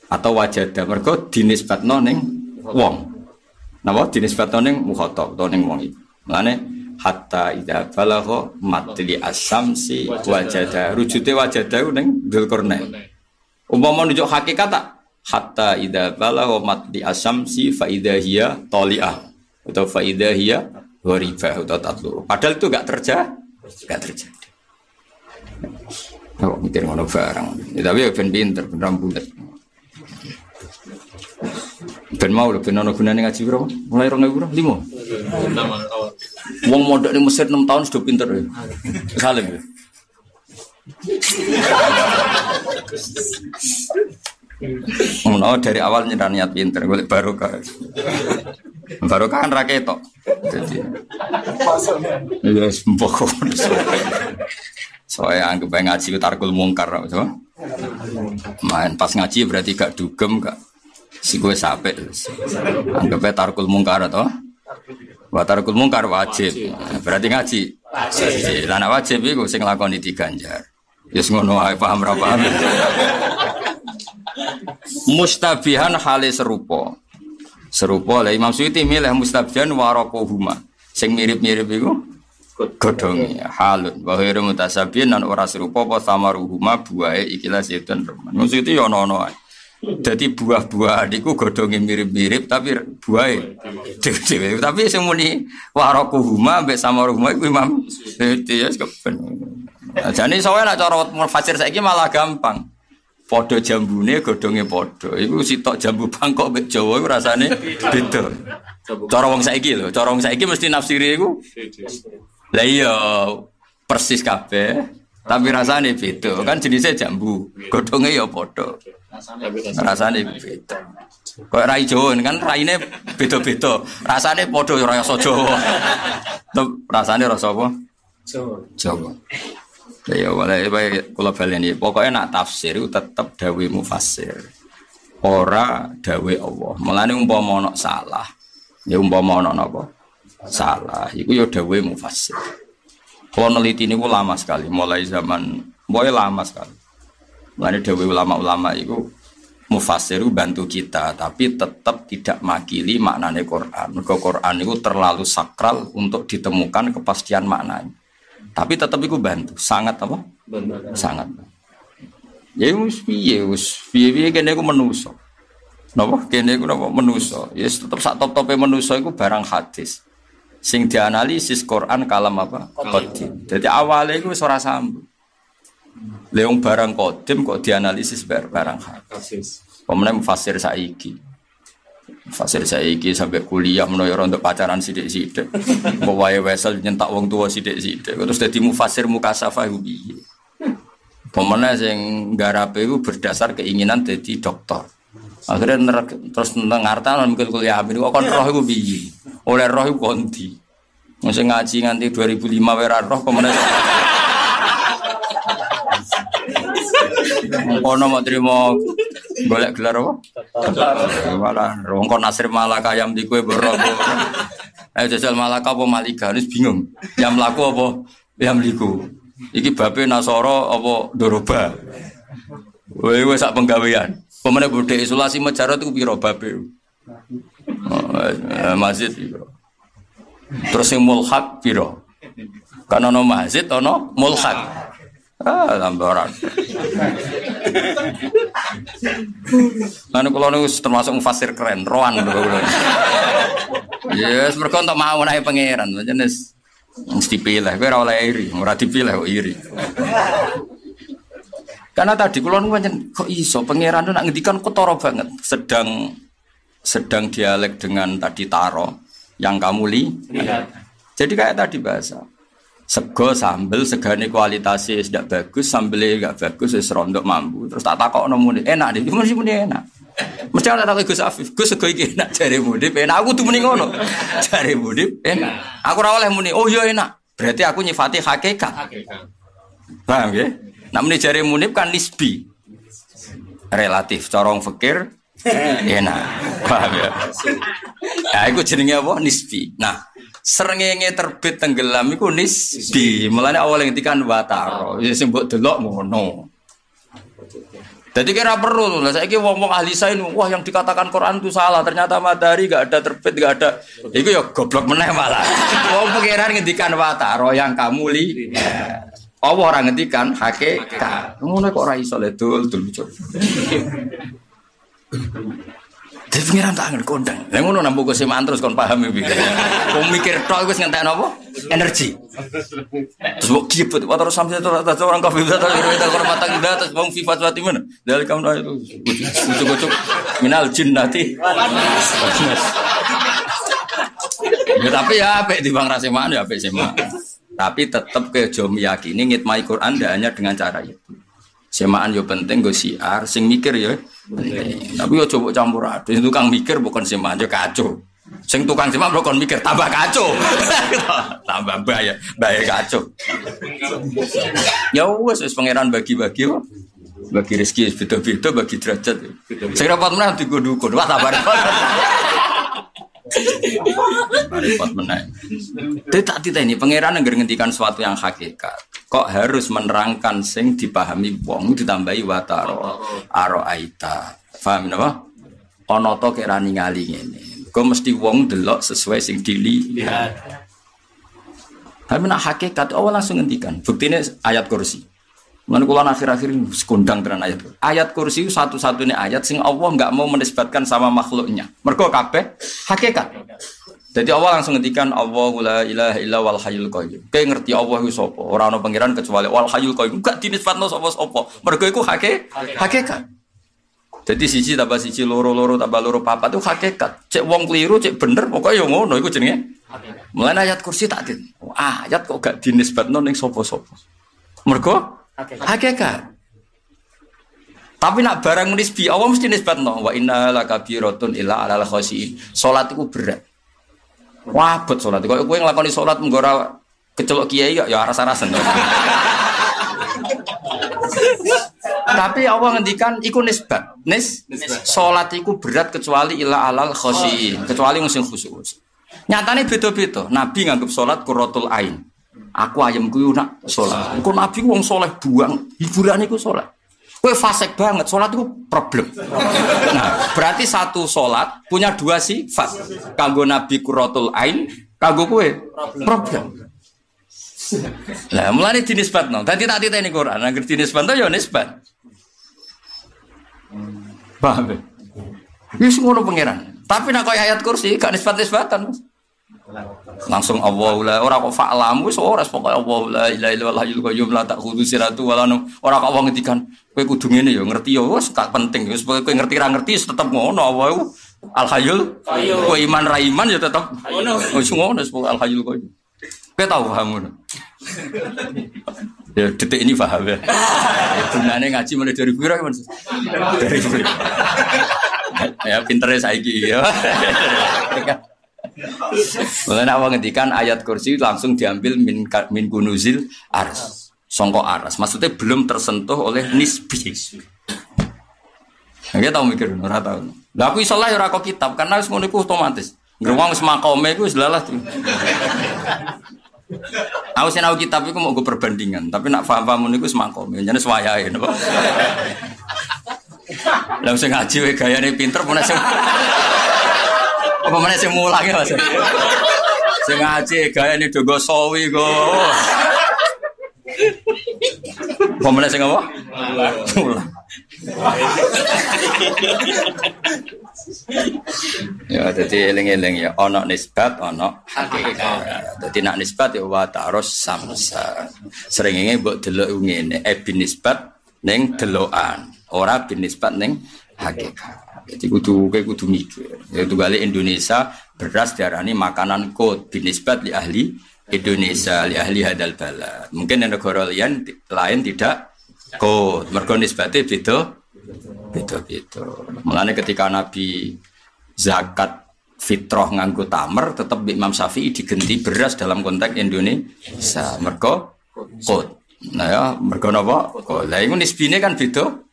atau wajada mergo dinisbatno ning wong. Napa dinisbatno ning mukhatab utawa ning wong iki. Melane hatta idza balagha matli as-samsi wajada rujute wajada ning Dzulqarnain. Umpama nunjuk hakikat tak hatta idza balagha matli as-samsi fa idza hiya tali'ah atau fa idza hiya ghoribah atau tatlu. Padahal itu enggak terjadi. Kok mikir ngono barang. Ya, tapi ben pinter, ben rambulet. Ben mau lho ben ono gunane ngaji piro? Mulai 2000 piro? 5. Wong mondok ning Mesir 6 tahun sudah pinter ya. Salim ya. Ono dari awal nyerah niat pinter golek barokah. Barokah kan ra ketok. Jadi ya mbok. Soalnya anggap bae ngaji tarkul mungkar so. Main pas ngaji berarti gak dugem gak si gue sampai anggap bae tarkul mungkar atau wa tarkul mungkar wajib. Berarti ngaji. Lan wajib iku sing nglakoni diganjar. Wis ngono ae paham ra paham. Mustabihan hale serupa. Serupa lah Imam Suyuti milih mustabihan waraquhuma. Sing mirip-mirip iku godhonge halun wa ghairu mutasabihin lan ora serupa apa samaruhuma buahe ikilah setan remen. Imam Suyuti yo ono-ono ae. Jadi buah-buah niku godhonge mirip-mirip tapi buahe dhewe-dhewe. Tapi sing muni warakuhuma mbek samaruhuma iku Imam Suyuti ya keben. Jane soalnya nek cara fasir saiki malah gampang. Padha jambune godhonge padha. Iku sitok jambu Bangkok mbek Jawa iku rasane beda. Cara wong saiki lho, cara wong saiki mesti nafsiri iku. Lah iya persis kabeh tapi rasane beda. Kan jenisnya jambu, godhonge ya padha. Rasane beda. Kok rai Jawa kan raine beda-beda. Rasane padha ora rasa Jawa. Rasane rasa apa? Jawa. Ya wale kula baleni. Pokoke nak tafsir itu tetep dawuh mufassir. Ora dawuh Allah. Mulane umpama ana salah, ya umpama ana napa? Salah. Iku ya dawuh mufassir. Kalau neliti ini lama sekali, mulai zaman, mulai lama sekali. Mulai dawuh ulama-ulama itu mufassir bantu kita, tapi tetap tidak makili maknanya Quran. Mergo Quran itu terlalu sakral untuk ditemukan kepastian maknanya. Tapi tetap itu bantu, sangat apa? Sangat. Ya piye kene iku manusa. Napa kene iku napa manusa? Ya tetep sak top-tope manusa iku barang hadis. Sing dianalisis Quran kalam apa? Qadim. Jadi awalnya itu ora sambung. Leung barang qadim kok dianalisis barang hadis. Pemenang fasir saiki. Fasir saiki sampai kuliah menawa untuk pacaran sithik-sithik. Kok wae wesel nyentak wong tua sithik-sithik. Terus dadi mufasir mukasafah iku piye? Pemenang sing garape iku berdasar keinginan dadi dokter. Akhirnya terus ngartan mikir kuliah amin kok kon roh iku piye? Oleh roh iku kondi. Mesti ngaji nganti 2005 wae ra roh kemene. Ono mau trimo golek gelar apa? Malah wong kon Nasir Malaka ayam di kowe boro. Ayo jajal Malaka apa Malika wis bingung. Yang mlaku apa? Yang liku. Iki babe Nasara apa Doroba. Wis sak penggawean. Pemene budhe isolasi Majarot iku pira babe? Masjid piro. Terus sing mulhaq piro? Kan ono masjid ono mulhaq. Lambaran. Lan kula niku termasuk mufasir keren, roan kula. Yes, mergo entuk mau nae pangeran, jenis mesti pilih, kowe ora oleh iri, ora dipilih kok iri. Karena tadi kula niku pancen kok iso pangeran nak ngendikan ketara banget, sedang dialek dengan tadi taro yang kamu lihat. Jadi kayak tadi bahasa sego sambel segane kualitasnya tidak bagus, sambelnya enggak bagus wis rondok mambu. Terus tak takokno muni enak iki mesti muni enak. Mesti ana tak Gus Afif, Gus sego iki enak jare muni enak aku tuh muni ngono. Jare muni enak. Aku ora oleh muni oh iya enak. Berarti aku nyifati hakikat. Paham nggih? Nek muni jare muni kan nisbi. Relatif cara wong fikir enak. Paham ya? Ya iku jenenge apa? Nisbi. Nah, srengenge terbit tenggelam iku nisbi. Mulane awal ngendikan wataro. Ya sing mbok delok ngono. Jadi kira perlu lah. Saiki wong-wong ahli sains, wah yang dikatakan Quran itu salah. Ternyata matahari enggak ada terbit, enggak ada. Iku ya goblok meneh malah. Wong pengiran ngendikan wataro yang kamu lihat. Allah ora ngendikan hakikat. Ngono kok ora iso le dul. Dadi pengiran tak ngerti kondang. Lah ngono nampu kesemaan terus kon paham iki. Wong mikir tok wis ngentekno apa? Energi. Terus kok kiput terus sampai terus orang kafir terus kita hormatan terus wong sifat wati mana? Dari kamu itu ucuk-ucuk minal jinnati. Ya tapi ya apik di Bang Rasemaan ya apik sema. Tapi tetap kejo meyakini ngitmai Quran tidak hanya dengan cara itu. Semaan yo penting go siar, sing mikir yo penting. Tapi yo coba campur aduk. Tukang mikir bukan semaan yo kacau. Sing tukang semaan bukan mikir tambah kacau. Tambah bahaya kacau. Ya wis pangeran bagi-bagi kok. Bagi rezeki beda-beda, bagi derajat. Sing rapat meneh digodhukon. Wah tambah repot meneh. Tak diteni pangeran anggar ngendikan sesuatu yang hakikat. Kok harus menerangkan sing dipahami wong ditambahi wataro aroaita. Paham napa? Ana to kira ningali ngene. Kok mesti wong delok sesuai sing dilihat. Tapi nek hakikat Allah langsung ngendikan. Buktine ayat kursi. Lan kula akhir-akhir ini sekundang tenan ayat. Ayat kursi satu-satunya ayat sing Allah enggak mau menisbatkan sama makhluknya. Mergo kabeh hakikat. Jadi Allah langsung ngendikan Allahu la ilaha illa wal hayyul qayyum. Kayak ngerti Allah iku sapa? Ora ana pangeran kecuali wal hayyul qayyum. Enggak dinisbatno sapa-sapa. Mergo iku hakikat. Jadi siji tambah siji loro tambah loro papat itu hakikat. Cek wong keliru, cek bener pokoke yo ngono iku jenenge. Mulane ayat kursi tak din. Ayat kok gak dinisbatno ning sapa-sapa. Mergo hakikat. Tapi nak barang nisbi Allah mesti nisbatno wa inna lakabiratun illa alal khasiin. Salat iku berat. Wabot sholat, kalau gue ngelakoni sholat menggora kecelok kiai ya aras-arasan. Tapi Allah ngendikan iku nisbat, sholat iku berat kecuali ila alal khosiin, kecuali musim khusus. Nyatane beda-beda. Nabi nganggep sholat qurratul ain. Aku ayamku nak sholat. Iku Nabi wong soleh buang hiburan iku sholat. Kowe fasik banget, sholat itu problem. Nah, berarti satu sholat punya dua sifat. Kanggo Nabi qurratul ain, kanggo kowe problem. Lah, mulane dinisbatno. Dadi tak titeni Quran, nek dinisbatno ya nisbat. Paham? Wis ngono pangeran. Tapi nek koyo ayat kursi gak nisbat-nisbatan. Langsung Allah ora kok fa'lam wis ora pokoke Allah la ilaha illallah hayyul qayyum la ta'khudhu sinatun wa la nawm ora kok wong ngendikan kowe kudu ngene ya ngerti ya wis gak penting wis pokoke kowe ngerti ra ngerti tetep ngono Allah iku al hayyul qayyum kowe iman ra iman ya tetep ngono wis ngono pokoke al hayyul qayyum kowe tau paham ngono ya detik ini paham ya gunane ngaji mulai dari pira Mas dari ya pintere saiki ya mulane awak ngendikan ayat kursi langsung diambil min kunuzil ars. Songko aras. Maksudnya belum tersentuh oleh nisbi. Nggak tahu mikir ora tahu. Lah aku iso lah ora kok kitab karena wis ngono iku otomatis. Ngruwang wis makome iku wis lalah. Aku sinau kitab iku mau go perbandingan, tapi nak paham-paham niku wis makome. Jane wayahe napa. Lah sing ngaji wae gayane pinter pun sing apa mana sing mulange Mas. Sing ngaji gayane dogo sawi go. Apa mana sing apa? Mulang. Ya dadi eling-eling ya ana nisbat ana hakikat. Dadi nak nisbat ya wa ta'arus samsa. Seringe mbok delok ngene bin nisbat ning delokan, ora bin nisbat ning hakikat. Jadi kudu mikir. Yaitu kali Indonesia beras diarani makanan kod binisbat li ahli Indonesia li ahli hadal balad. Mungkin yang negara lain tidak kod. Mergo nisbate beda. Mulane ketika Nabi zakat fitrah nganggo tamer tetap Imam Syafi'i digenti beras dalam konteks Indonesia. Mergo kod. Nah ya, mergo napa? Kod. Lah iku nisbine kan beda.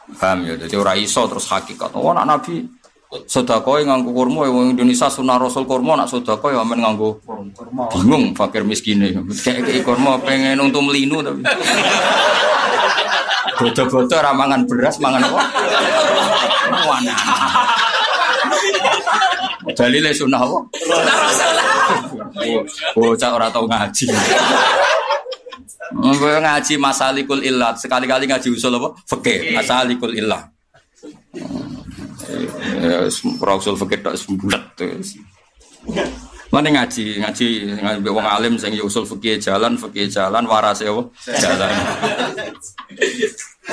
Paham ya, jadi ora iso terus hakikat. Oh, nak Nabi sedekah nganggo kurma, wong Indonesia sunah Rasul kurma nak sedekah ya men nganggo kurma. Bingung fakir miskine. Kayak kurma pengen untung melinu tapi. Bodo-bodo ora mangan beras, mangan apa? Wana. Dalile sunah apa? Sunah Rasul. Bocah ora tau ngaji. Ngaji masalikul illat sekali-kali ngaji usul apa? Fikih masalikul illat. Usul fikih tok sembulat terus. Mane ngaji wong alim sing usul fikih jalan warase apa? Jalan.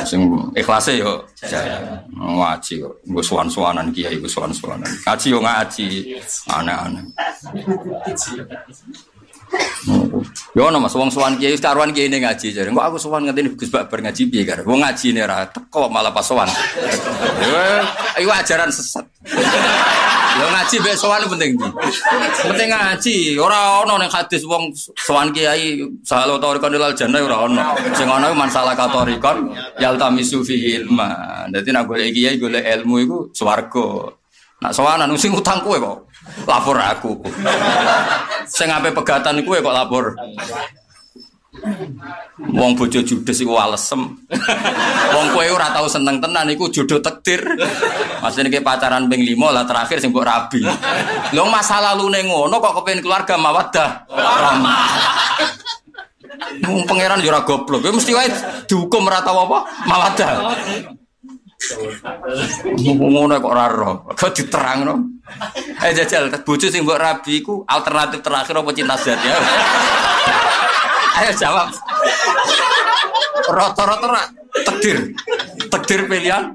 Sing ikhlase yo jalan. Ngaji kok nggo suwan-suwanan kiai nggo suwan-suwanan. Ngaji yo ngaji aneh-aneh. Yo ono Mas wong sowan kiai karuan kiai ne ngaji jare. Kok aku sowan ngenteni Gus Bakbar ngaji piye kare. Wong ngajine ra teko malah pas sowan. Ayo ajaran sesat. Yo ngaji mek sowan penting iki. Penting ngaji, ora ono ning hadis wong sowan kiai salo torikon ilal jannah ora ono. Sing ono iku masalah katorikon yaltamisu fi ilma. Dadi nek golek kiai golek ilmu iku swarga. Nak sowanan sing utang kowe kok lapor aku. Sing ape pegatan kowe kok lapor. Wong bojo judes iku alesem. Wong kowe ora tau seneng tenan iku jodoh takdir. Masine ki pacaran ping 5 lah terakhir sing mbok rabi. Lho masa lalune ngono kok kepengin keluarga mawaddah. Pangeran yo ora goblok. Kowe mesti wae dihukum ora tau apa? Mawadah. Ngono kok ora ro. Kok diterangno. Jajal bojo sing mbok rabi iku alternatif terakhir apa cinta sejati? Ayo jawab. Rata-rata takdir pilihan.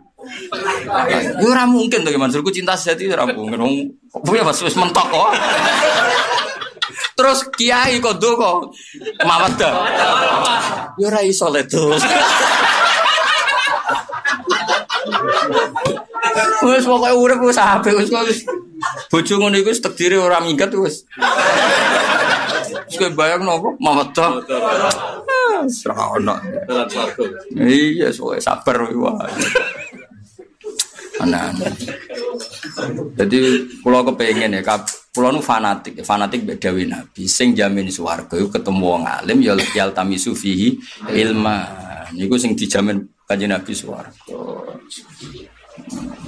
Ya ora mungkin to Mansurku cinta sejati ora mungkin. Kok punya wis mentok kok. Terus kiai kok ndonga mawaddah. Ya ora iso le terus. Wis pokoke urip wis apik wis bojo ngono iku wis takdire ora minggat wis. Wis kowe bayangno kok mawaddah. Ora ono. Iya, soalnya sabar wae. Anak. Jadi kula kepengin ya, kula nu fanatik beda dewe Nabi. Sing jamin swarga iku ketemu wong alim ya yaltamisu fihi ilma. Niku sing dijamin Kanjeng Nabi swarga.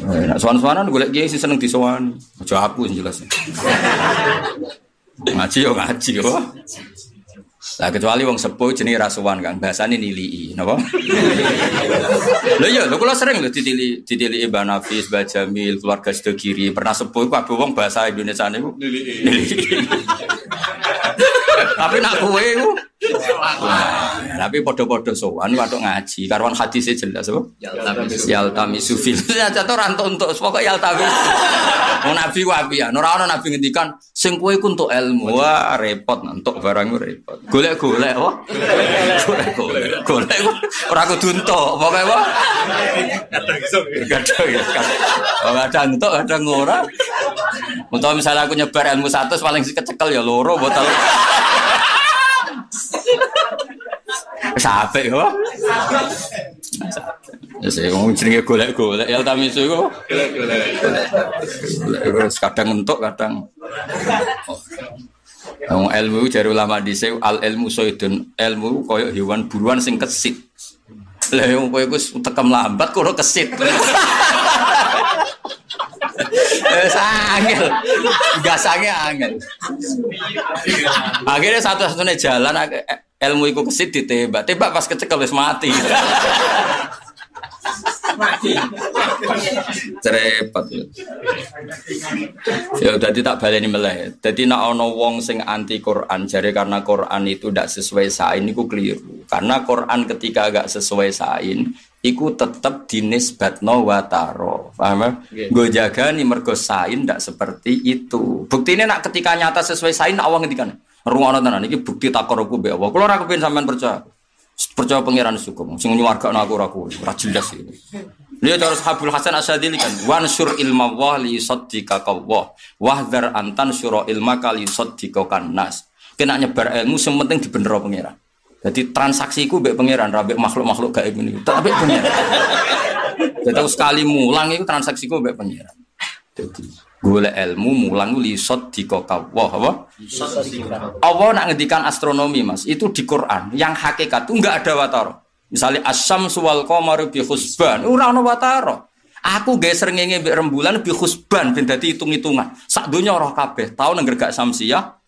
Nek sowan-sowanan golek kiai sing seneng disowani. Aja aku sing jelas. Ngaji yo ngaji yo. Lah kecuali wong sepuh jenenge rasuwan Kang, bahasane nilii, napa? Lho iya, lho kula sering lho ditiliki Mbak Nafis, Mbak Jamil, keluarga Sedogiri, pernah sepuh kabeh wong bahasa Indonesiane iku nilii. Tapi nak kowe iku tapi padha-padha sowan watuk ngaji, karuan hadise jelas apa? Yaltamisu fil. Ya jatuh ora entuk pokoke yaltamis. Wong Nabi ku apian, ora ana Nabi ngendikan sing kowe ku entuk ilmu. Wah, repot entuk barang repot. Golek-golek wae. Golek ora kudu entuk, pokoke wae. Kadang entuk, kadang ora. Untuk misalnya aku nyebar ilmu 100 paling kecekel ya loro botol. Sampai kok. Ya saya ngomong jenenge golek-golek ya tamisu iku. Golek-golek. Kadang entuk, kadang. Wong ilmu jare ulama dhisik al ilmu soidun, ilmu koyo hewan buruan sing kesit. Lah wong kowe iku tekem lambat kok kesit. Angel, gasange angel. Akhirnya satu-satunya jalan ilmu iku kesit ditembak, tembak pas kecekel wis mati. Mati. Repot. Ya dadi tak baleni meleh. Dadi nek ana wong sing anti Quran jare karena Quran itu ndak sesuai sain niku keliru. Karena Quran ketika agak sesuai sain iku tetep dinisbatno wa taro. Paham? Nggo jagani mergo sain ndak seperti itu. Buktine nak ketika nyata sesuai sain Allah ngendikan, "Rungono tenan iki bukti takoruku mbek Allah." Kula ora kepengin sampean percaya. Percaya pangeran syukur. Sing nyuwargakno aku ora jelas iki. Dia terus Habul Hasan Asyadili kan, "Wansur ilma wa li saddika qawwa, wahdhar antan syura ilma kali saddika nas." Kena nyebar ilmu sing penting dibenero pangeran. Jadi transaksiku mbek pangeran, ra mbek makhluk-makhluk gaib niku. Tapi pangeran. Jadi sekali mulang iku transaksiku mbek pangeran. Jadi golek ilmu mulang li saddika qawwa, apa? Allah nak ngendikan astronomi Mas, itu di Quran. Yang hakikat itu enggak ada watara. Misalnya asyamsu wal qamaru bi husban, ora ana watara. Aku gawe srengenge mbek rembulan bi husban ben dadi hitung-hitungan. Sak donya roh kabeh tau nang gregak samsiah.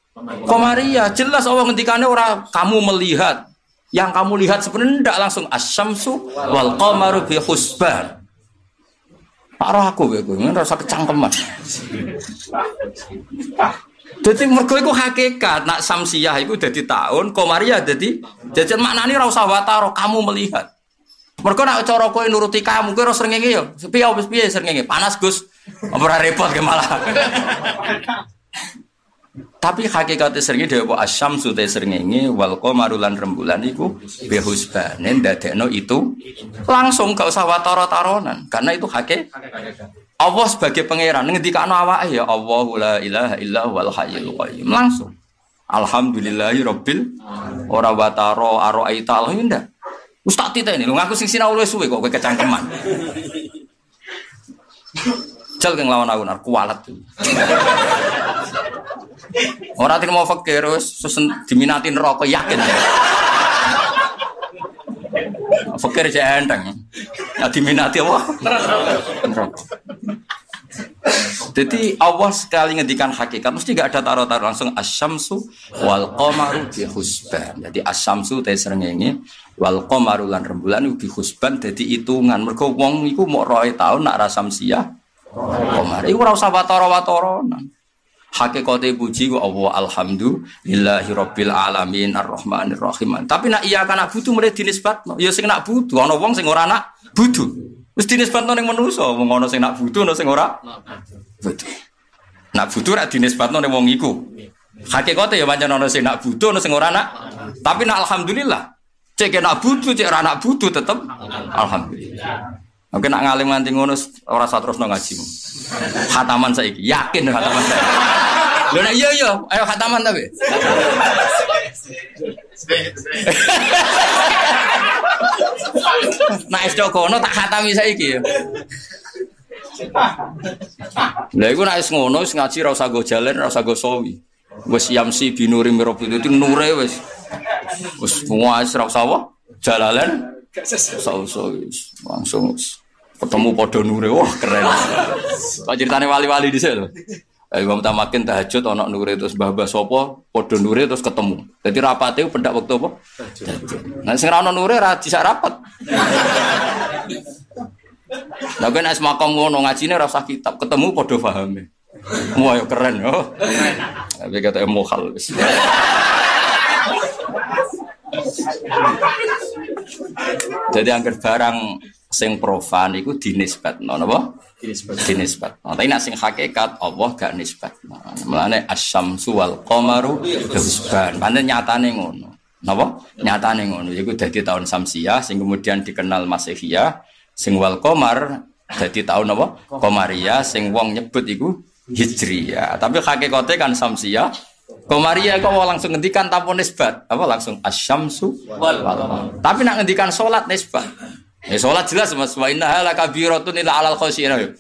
Qamariyah jelas Allah ngendikane ora kamu melihat. Yang kamu lihat sebenarnya ndak langsung asyamsu wal qamaru bi husban. Pak roh aku kowe ngono rasa kecangkeman. Dadi mergo iku hakikat, nak samsiah iku dadi tahun, qamariyah dadi maknane ora usah watara kamu melihat. Mergo nak cara kowe nuruti kamu kowe ora srengenge ya. Piye wis piye srengenge? Panas Gus. Ora repot ke malah. Tapi hakikate srengenge dhewe asyamsu te srengenge wal qamaru lan rembulan iku bihusbanen dadekno itu langsung gak usah watara-taronan karena itu hakikat. Allah sebagai pangeran ngendikane awake ya Allahu la ilaha illa huwal hayyul qayyum langsung. Alhamdulillahirabbil ora watara araita alhamdulillah. Wis tak titeni lho ngaku sing sinau luwih suwe kok kowe kecangkeman. Jal keng lawan aku nar kualat. Ora tin mau fakir wis diminati neraka yakin. Fakir jek enteng. Ya diminati apa? Neraka. Jadi Allah sekali ngendikan hakikat mesti gak ada taruh-taruh, langsung asyamsu wal qamaru bi husban. Jadi asyamsu te srengenge wal qamaru lan rembulan bi husban dadi hitungan. Mergo wong iku mok 2 taun nak ra samsiah qamar. Iku ora usah watara-wataranan. Hakikate puji ku Allah alhamdulillahi rabbil alamin arrahmanir rahim. Tapi nak iya kan nak butuh mulai dinisbatno. Ya sing nak butuh ana wong sing ora nak butuh. Wis dinisbatno ning manusa, wong ana sing nak butuh ana sing ora butuh. Nak butuh ra dinisbatno ning wong iku. Hakikate ya pancen ana sing nak butuh ana sing ora nak. Tapi nak alhamdulillah. Cek nak butuh, cek ora nak butuh tetep alhamdulillah. Oke nak ngalim nganti ngono ora usah terusno ngaji. Khataman saiki, yakin khataman saiki. Lho nek iya ayo khataman ta, Be. Nah es kono tak khatami saiki ya. Lha iku nek ngono wis ngaji ora usah go jalen, ora usah go sawi. Wis yamsi binuri mirabut itu nure wis semua ora usah apa? Jalalan langsung ketemu padha nure. Wah keren. Kok ceritane wali-wali dhisik lho. Imam Tamakin tahajud ana nure terus mbah-mbah sapa padha nure terus ketemu. Dadi rapate pendak wektu apa? Nah sing ra ana nure ra disak rapat. Lah ben as makom ngono ngajine ora usah kitab, ketemu padha pahame. Wah yo keren yo. Tapi kata mokal wis. Jadi angger barang sing profan iku dinisbatno napa? Dinisbatno. Tapi nek sing hakikat Allah gak nisbatno. Mulane asyamsu wal qamaru husban. Pancen nyatane ngono. Napa? Nyatane ngono. Iku dadi tahun Samsiah sing kemudian dikenal Masehiyah, sing wal qamar dadi tahun apa? Qamariyah sing wong nyebut iku Hijriyah. Tapi hakikate kan Samsiah. Qamariyah kok langsung ngendikan tanpa nisbat. Apa langsung asyamsu wal qamar. Tapi nak ngendikan salat nisbat. Ya salat jelas Mas wa innaha lakabiratun illa 'alal khashiyin.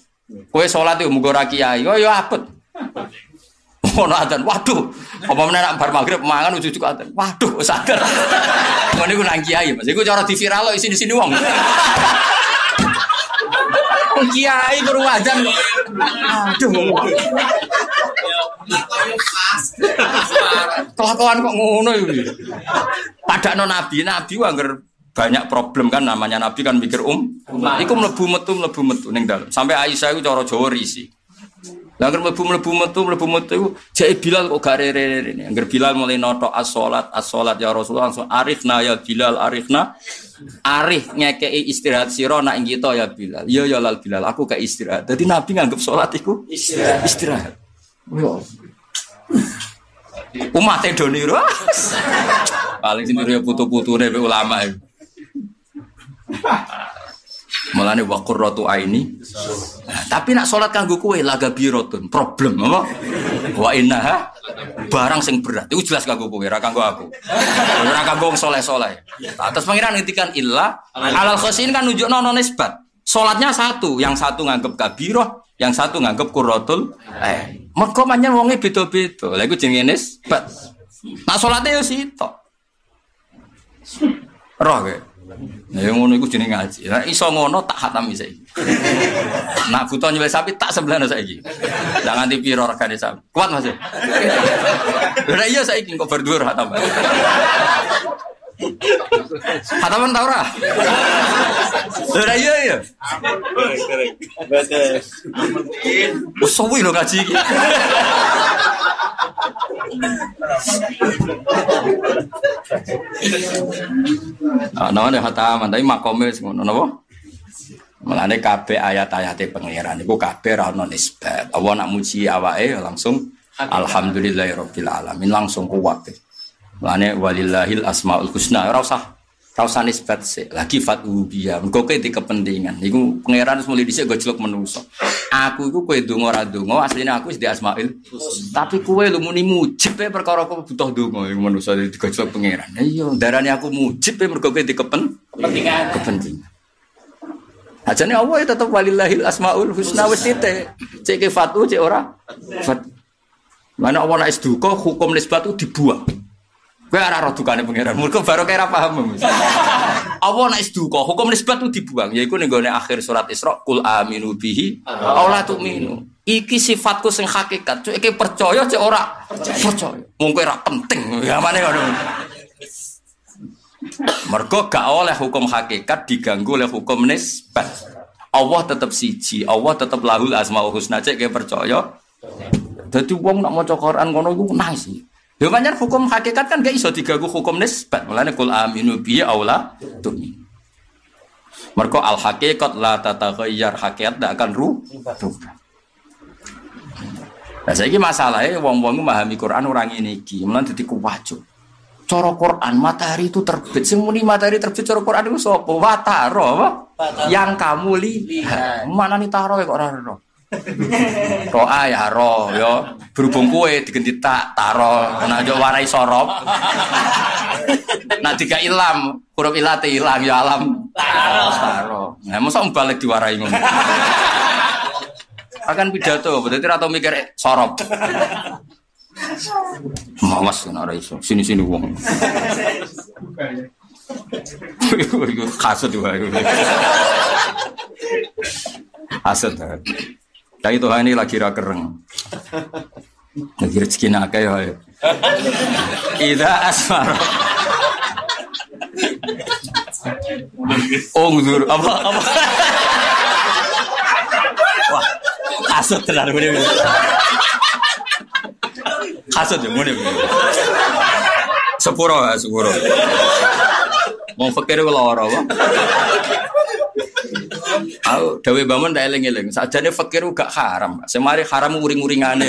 Kowe salat yo muga ra kiai, yo apet. Ono adzan, waduh. Apa meneh nak bar magrib mangan ujug-ujug adzan. Waduh, sadar. Ngono iku nang kiai, Mas. Iku cara di viral kok isine-isine wong. Kiai guru adzan. Aduh. Kelakuan kok ngono iki. Padakno nabi angger banyak problem kan namanya nabi kan mikir iku mlebu metu ning dalem sampai Aisyah iku cara Jawa risi lha angger mlebu metu iku jek Bilal kok gak rere-rere angger Bilal mulai notok as-salat ya Rasulullah langsung arifna ya Bilal arifna ngekei istirahat sira nak ing kita ya Bilal ya lal Bilal aku gak istirahat dadi nabi nganggep salat iku istirahat yo umat edoniro paling sendiri putu-putune ulama itu. Mulane wa qurratu aini. Tapi nak salat kanggo kowe laga birotun, problem apa? Wa innaha barang sing berat. Iku jelas kanggo kowe, ora kanggo aku. Ora kanggo wong saleh-saleh. Terus pangeran ngendikan illa alal khasin kan nunjukno ono nisbat. Salatnya satu, yang satu nganggep kabirah, yang satu nganggep qurratul ain. Mergo pancen wonge beda-beda. Lha iku jenenge nisbat. Nak salate yo sitok. Roh kowe. Ya ngono iku jenenge ngaji. Nek iso ngono tak khatami saiki. Nak butuh nyembelih sapi tak sembelihno saiki. Lah nganti piro regane sapi. Kuat Mas. Lah iya saiki kok berdua khatam. Khataman ta ora? Lah iya. Batas. Wes suwi lho ngaji iki. Ana khataman tapi makome ngono napa? Mulane kabeh ayat-ayate pangeran iku kabeh ra ono nisbat. Allah nak muji awake langsung alhamdulillahirabbil alamin langsung kuwat. Mulane walillahil asmaul husna ora usah nisbat sik. Lagi fatubiyah. Mergo kowe di kepentingan. Iku pangeran wis mulai dhisik gojlok menungso. Aku iku kowe donga ora donga asline aku wis di asmaul husna. Tapi kowe lu muni mujib e perkara kowe butuh donga iku menungso digojlok pangeran. Iya, darane aku mujib e mergo kowe di kepentingan. Ajane Allah ya tetep walillahil asmaul husna wis titik. Cek ke fatu cek ora. Fat. Mana Allah nek duka hukum nisbat itu dibuang. Kowe ora ro dukane pangeran. Mergo baru kira paham. Allah nek duka hukum nisbat itu dibuang. Yaiku ning gone akhir surat Isra qul aminu bihi aw la tu'minu. Iki sifatku sing hakikat. Cuk iki percaya cek ora percaya. Wong kowe ora penting. Ya mane ngono. Mergo gak oleh hukum hakikat diganggu oleh hukum nisbat. Allah tetap siji, Allah tetap lahul asmaul husna cek kowe percaya. Dadi wong nak maca Quran ngono iku nangis. Lho pancen hukum hakikat kan gak iso diganggu hukum nisbat. Mulane kul aminu bi aula tu'min. Mergo al hakikat la tataghayyar, hakikat ndak akan rubah. Nah saiki masalahe wong-wong memahami Quran orang ngene iki, mulane dadi kuwajo. Cara Quran matahari itu terbit, sing muni matahari terbit cara Quran itu sapa? Wataro apa? Yang kamu lihat. Mana nih taro kok ora ro. Roa ya ro ya. Berhubung kowe digenti tak taro, nek yo warai sorop. Nek diga ilam, huruf ilate ilang ya alam taro. Nah mosok balik diwarai ngono. Akan pidato, berarti atau mikir sorop. Mawas kan ora iso. Sini wong. Iku kasut wae. Kasut. Tapi Tuhan ini lagi ra kereng. Lagi rezeki akeh ya. Ida asmar. Ongdur apa? Wah, kasut tenan ngene. Kasut yo ngene. Sepuro. Mau fikir kula ora apa? Aku dawe bangun tak eling-eling. Sajane fikir gak haram. Semari haram uring-uringane.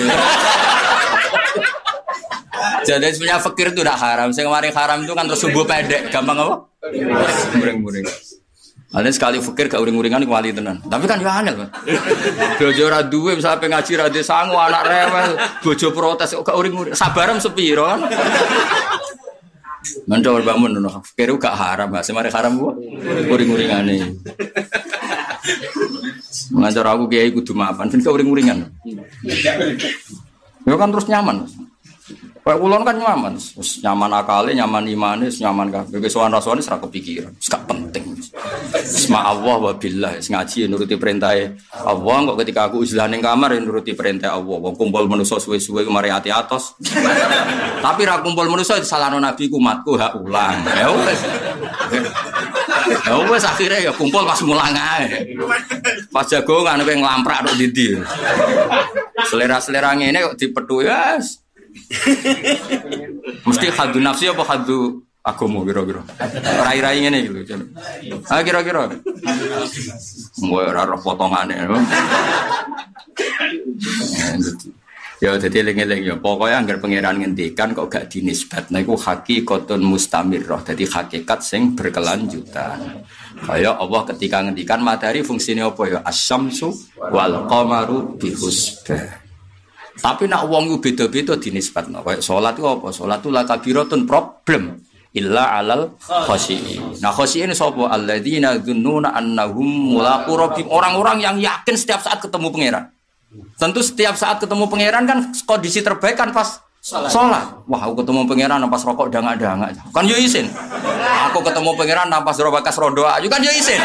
Jadi sebenarnya fikir itu tidak haram. Semari haram itu kan terus subuh pendek, gampang apa? Muring-muring. Ada sekali fikir gak uring-uringan iku wali tenan. Tapi kan yo angel, Mas. Bojo ora duwe misale ngaji ra sangu anak rewel, bojo protes kok gak uring-uring. Sabarem sepiro kan? Mandor bangun ngono. Fikir gak haram, Mas. Semari haram ku uring-uringane. Mengajar aku kiai kudu mapan, ben gak uring-uringan. Yo kan terus nyaman. Kayak kulon kan nyaman, nyaman akale, nyaman imane, nyaman kabeh. Kesuwan rasane ora kepikiran, gak penting. Isma Allah wa billah, ngaji nuruti perintahe Allah. Kok ketika aku izlah ning kamar nuruti perintah Allah. Wong kumpul manusa suwe-suwe mari ati atos. Tapi ra kumpul manusa disalahno nabi umatku hak ulang. Ya wis. Ya wis akhire ya kumpul pas mulang ae. Pas jagongan kowe nglamprak tok ndi-ndi. Selera-selera ngene kok dipethu ya. Mesti hadu nafsi apa hadu agama kira-kira. Rai-rai ngene iki lho. Ah kira-kira. Mbok ora roh potongane. Ya dadi eling-eling ya pokoke anggar pangeran ngendikan kok gak dinisbatna iku hakikatun mustamirrah. Dadi hakikat sing berkelanjutan. Kaya Allah ketika ngendikan matahari fungsine apa ya? Asy-syamsu wal qamaru bihusbah. Tapi nak wong ku beda-beda dinisbatno. Kayak salat ku apa? Salat ku la kabiratun problem illa alal khashiin. Nah khashiin sapa? Alladzina dzunnuna annahum mulaqu rabbihim. Orang-orang yang yakin setiap saat ketemu pangeran. Tentu setiap saat ketemu pangeran kan kondisi terbaik kan pas salat. Wah, aku ketemu pangeran pas rokok dangak-dangak. Kan yo isin. Aku ketemu pangeran pas robakas rondo ayu kan yo isin.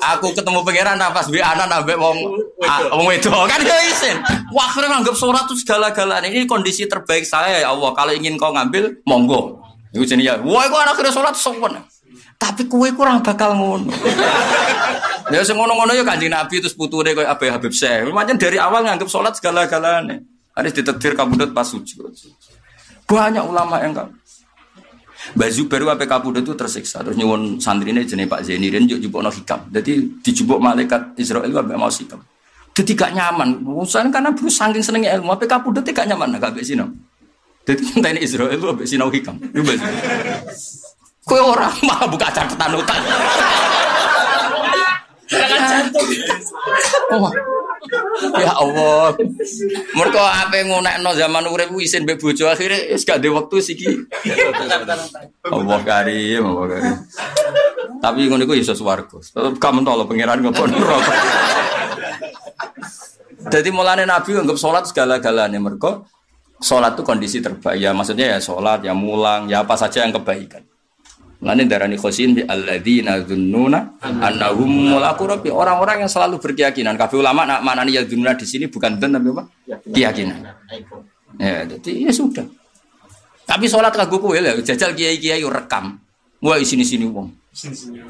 Aku ketemu pangeran pas anak ambek wong wedok kan yo isin. Wah, akhirnya nganggep salat itu segala-galanya. Ini kondisi terbaik saya ya Allah. Kalau ingin kau ngambil, monggo. Iku jenenge ya. Wah, iku akhirnya salat sowan. Tapi kowe kurang bakal ngono. Ya sing ngono-ngono ya Kanjeng Nabi terus putune koyo Abi Habib Syekh. Macam dari awal nganggep salat segala-galanya. Harus ditetir kabudut pas sujud. Banyak ulama yang enggak. Mbak Zubair apa kabudut itu tersiksa terus nyuwun santrine jenenge Pak Zainirin njuk jupukno hikam. Dadi dijupuk malaikat Israil ambek mau hikam. Dadi gak nyaman. Urusan karena bro saking senenge ilmu apa kabudut gak nyaman gak mbek sinau. Dadi ngenteni Israil ambek sinau hikam. Kowe ora malah buka catatan utang. Oh. Ya Allah. Mergo ape ngonekno zaman urip isin mbek bojo akhire wis gak duwe wektu siki. Allah karim. Tapi ngono iku iso swarga. Tetep gak mentolo pangeran ngepon neraka. Dadi mulane Nabi anggap salat segala-galane mergo salat itu kondisi terbaik. Ya maksudnya ya salat, ya mulang, ya apa saja yang kebaikan. Mulane darani khosin bi alladzina dzunnuna annahum mulaqu rabbi, orang-orang yang selalu berkeyakinan. Kabeh ulama nak manani ya dzunnuna di sini bukan dan tapi apa? Keyakinan. Ya, jadi ya sudah. Tapi sholat kagum kowe lho, jajal kiai-kiai rekam. Wah isini-sini wong.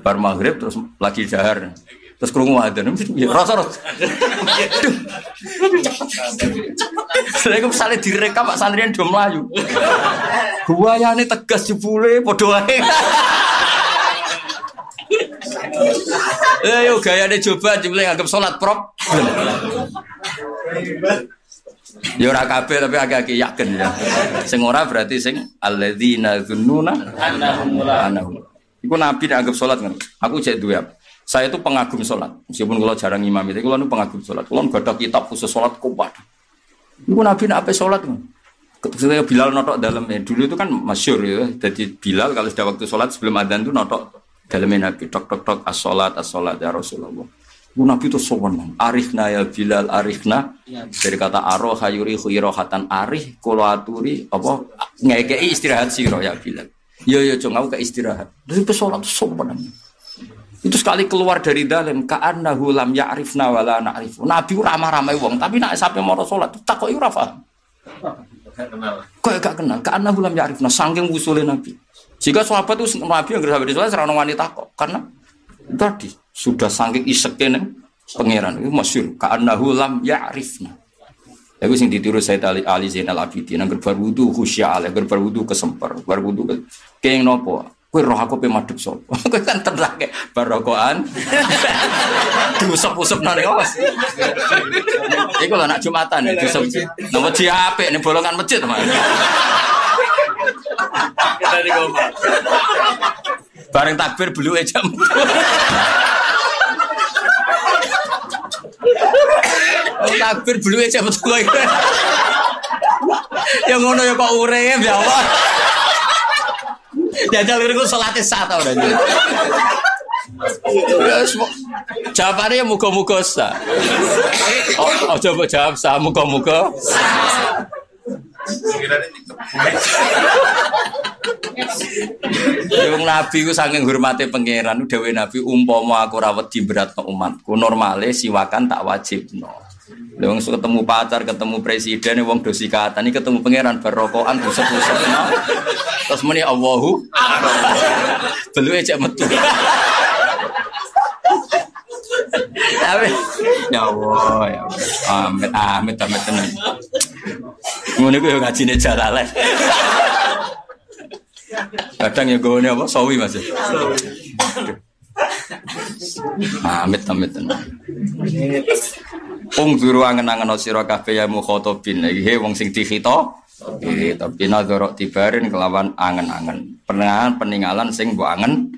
Bar maghrib terus lagi dahar. Terus krungu adzan. Rasa-rasa. Saya kok sale direkam Pak Santrian do mlayu. Buayane tegas jebule padha wae. Yo gayane coba jebule nganggep salat prop. Ya ora kabeh tapi agak-agak yakin ya. Sing ora berarti sing alladzina dzunnuna annahum. Iku nabi nek anggap salat ngono. Aku cek duwe. Saya itu pengagum salat. Meskipun kula jarang imam itu, kula nu pengagum salat. Kula gadah kitab khusus salat kuat. Iku nabi nek ape salat ngono. Ketika Bilal notok dalamnya, dulu itu kan masyhur ya. Jadi Bilal kalau sudah waktu sholat sebelum adzan itu notok dalamnya Nabi, tok as-sholat ya Rasulullah. Bu Nabi itu sowan, arihna ya Bilal, arihna dari kata aroh hayuri khuirohatan arih koloaturi apa ngekei istirahat siro ya Bilal. Yo cung aku ke istirahat. Dari sholat itu sowan. Itu sekali keluar dari dalam ka'annahu lam ya'rifna wala na'rifu. Nabi ramah-ramah wong, tapi nak sampai mau sholat takoki ora paham. Kok gak kenal, karena hulam yarifna saking usule Nabi. Jika sahabat itu Nabi yang sahabat itu serana wanita kok, karena tadi sudah saking iseknya pangeran itu masyhur. Karena hulam yarifna. Aku sing ditiru Sayyid Ali Zainal Abidin, angger bar wudu khusya, angger bar wudu kesemper, bar wudu keng nopo. Kowe roh aku pe madhep sapa? Kowe kan tenang ke barokoan. Diusap-usap nang awas. Iku lho nak Jumatan diusap. Nang wedi apik ning bolongan masjid, Mas. Kita di koma. Bareng takbir bluke jam. Takbir bluke jam betul iki. Ya ngono ya kok urip ya Allah. Jajal kira-kira sholatnya sah tau dah. Jawabannya ya muka-muka sah. Oh coba jawab sah muka-muka. Yung Nabi ku saking hormati pangeran, dewe Nabi umpama aku rawat di berat no umatku normale siwakan tak wajib no. Wong ketemu pacar, ketemu presiden, wong do sikatan iki ketemu pangeran barokokan busuk-busuk. Terus muni Allahu beluke cek metu. Ya Allah, ya amit tenan. Ngono iku yo ngajine jalalan. Kadang ya gone apa sawi Mas. Amit tenan. Zuru angen-angen sira kabeh ya mukhatabin iki wong sing dikhito tapi nadhara tibarin kelawan angen-angen peninggalan sing mbok angen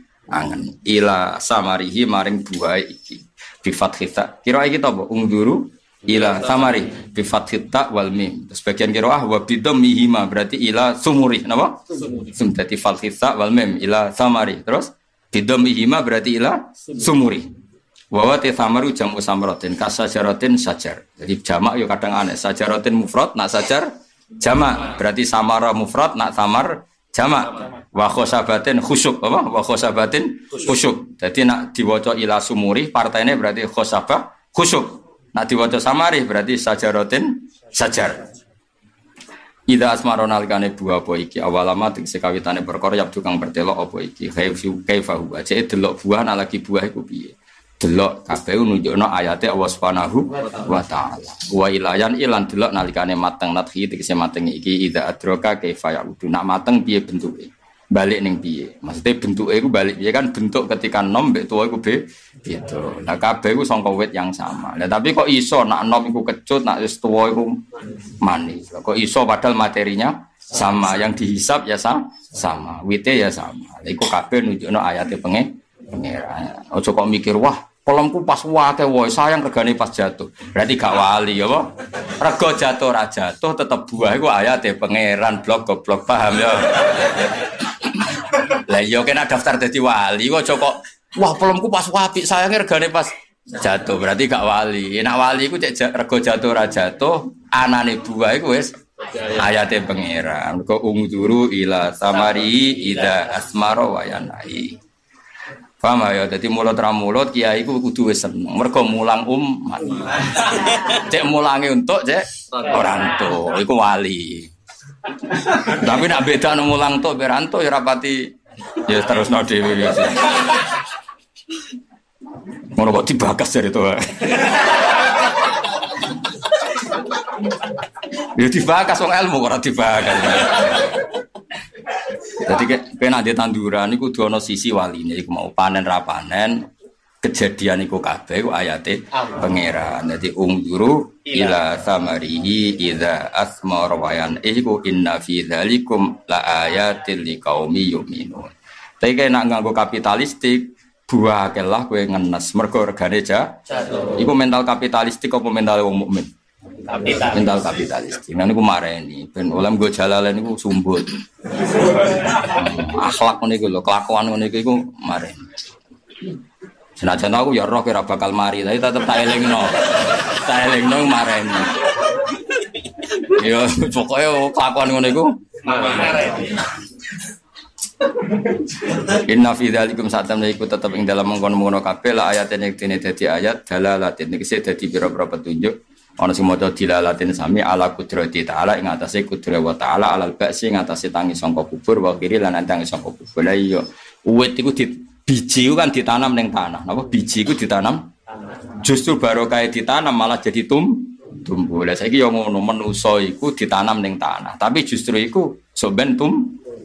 ila samarihi maring buahe iki bi fathita kira iki to mbok ungduru ila samari bi fathita wal mim sebagian kira wa bidhammihi ma berarti ila sumuri napa dadi fathita wal mim ila samari terus bidhammihi ma berarti ila sumuri. Wa te samaru jamu samratin kasajaratin sajar. Jadi jamak yo kadang aneh. Sajaratin mufrad nak sajar jamak. Berarti samara mufrad nak samar jamak. Wa khosabatin khusyuk apa? Wa khosabatin khusyuk. Jadi nak diwaca ila sumuri partainya berarti khosabah khusyuk. Nak diwaca samari berarti sajaratin sajar. Ida asmarona alikane buah apa iki awalama tegese kawitane perkara yap tukang bertelok apa iki kaifahu aja delok buah nak lagi buah iku piye. Delok kabeh nunjukno ayate Allah Subhanahu wa taala. Wa ilayan ilan delok nalikane mateng nadhi tegese mateng iki ida adroka kaifa yaudu. Nak mateng piye bentuke? Balik ning piye? Maksude bentuke iku balik piye kan bentuk ketika nom mbek tuwa iku beda. Lah kabeh iku sangka wit yang sama. Lah tapi kok iso nak nom iku kecut, nak wis tuwa iku manis. Kok iso padahal materinya sama, yang dihisab ya sama, wite ya sama. Lah iku kabeh nunjukno ayate pangeran. Ojo kok mikir wah kolomku pas wake woy sayang regane pas jatuh. Berarti gak wali ya apa? Rego jatuh ra jatuh tetep buah iku ayate pangeran blok goblok paham ya. Lah yo kena daftar dadi wali ojo kok wah kolomku pas apik sayange regane pas jatuh. Berarti gak wali. Nek wali iku cek rego jatuh ra jatuh anane buah iku wis ayate pangeran. Kok ungduru ila samari ida asmara wa yanai. Paham ya? Dadi mulut ra mulut kiai iku kudu wis seneng. Mergo mulang umat. Cek mulange untuk cek ora entuk, iku wali. Tapi nak beda mulang tok beranto ya rapati ya terusno dhewe ya. Ngono kok dibakas dari itu. Ya dibakas wong ilmu ora dibakas. Jadi kena di tanduran iku kudu ana sisi waline iku mau panen ra panen kejadian iku kabeh iku ayate pangeran. Dadi ungduru ila samarihi idza asmara wa yan iku inna fi dzalikum la ayatil liqaumi yu'minun. Tapi kena nganggo kapitalistik buah kelah kowe ngenes mergo regane jatuh. Iku mental kapitalistik apa mental wong mukmin? Kapital. Mental kapitalistik. Nah niku mareni ben oleh nggo jalalen niku sumbut. Akhlak ngene iku lho, kelakuan ngene iku mareni. Senajan aku ya roh kira bakal mari, tapi tetep tak elingno. Tak elingno mareni. Ya pokoke kelakuan ngene iku mareni. Inna fi dzalikum satamna iku tetep ing dalam mengkono-mengkono kabeh la ayatin ing dene dadi ayat dalalatin iki sik dadi pira-pira petunjuk ana sing maca dilalatin sami ala qudrati taala ing atase qudrat wa taala alal ba'si ing atase tangi sangka kubur wa kiri lan tangi sangka kubur. Lah iya uwit iku biji iku kan ditanam ning tanah. Napa biji iku ditanam? Justru barokah ditanam malah jadi tumbuh. Lah saiki yo ngono manusa iku ditanam ning tanah, tapi justru iku soben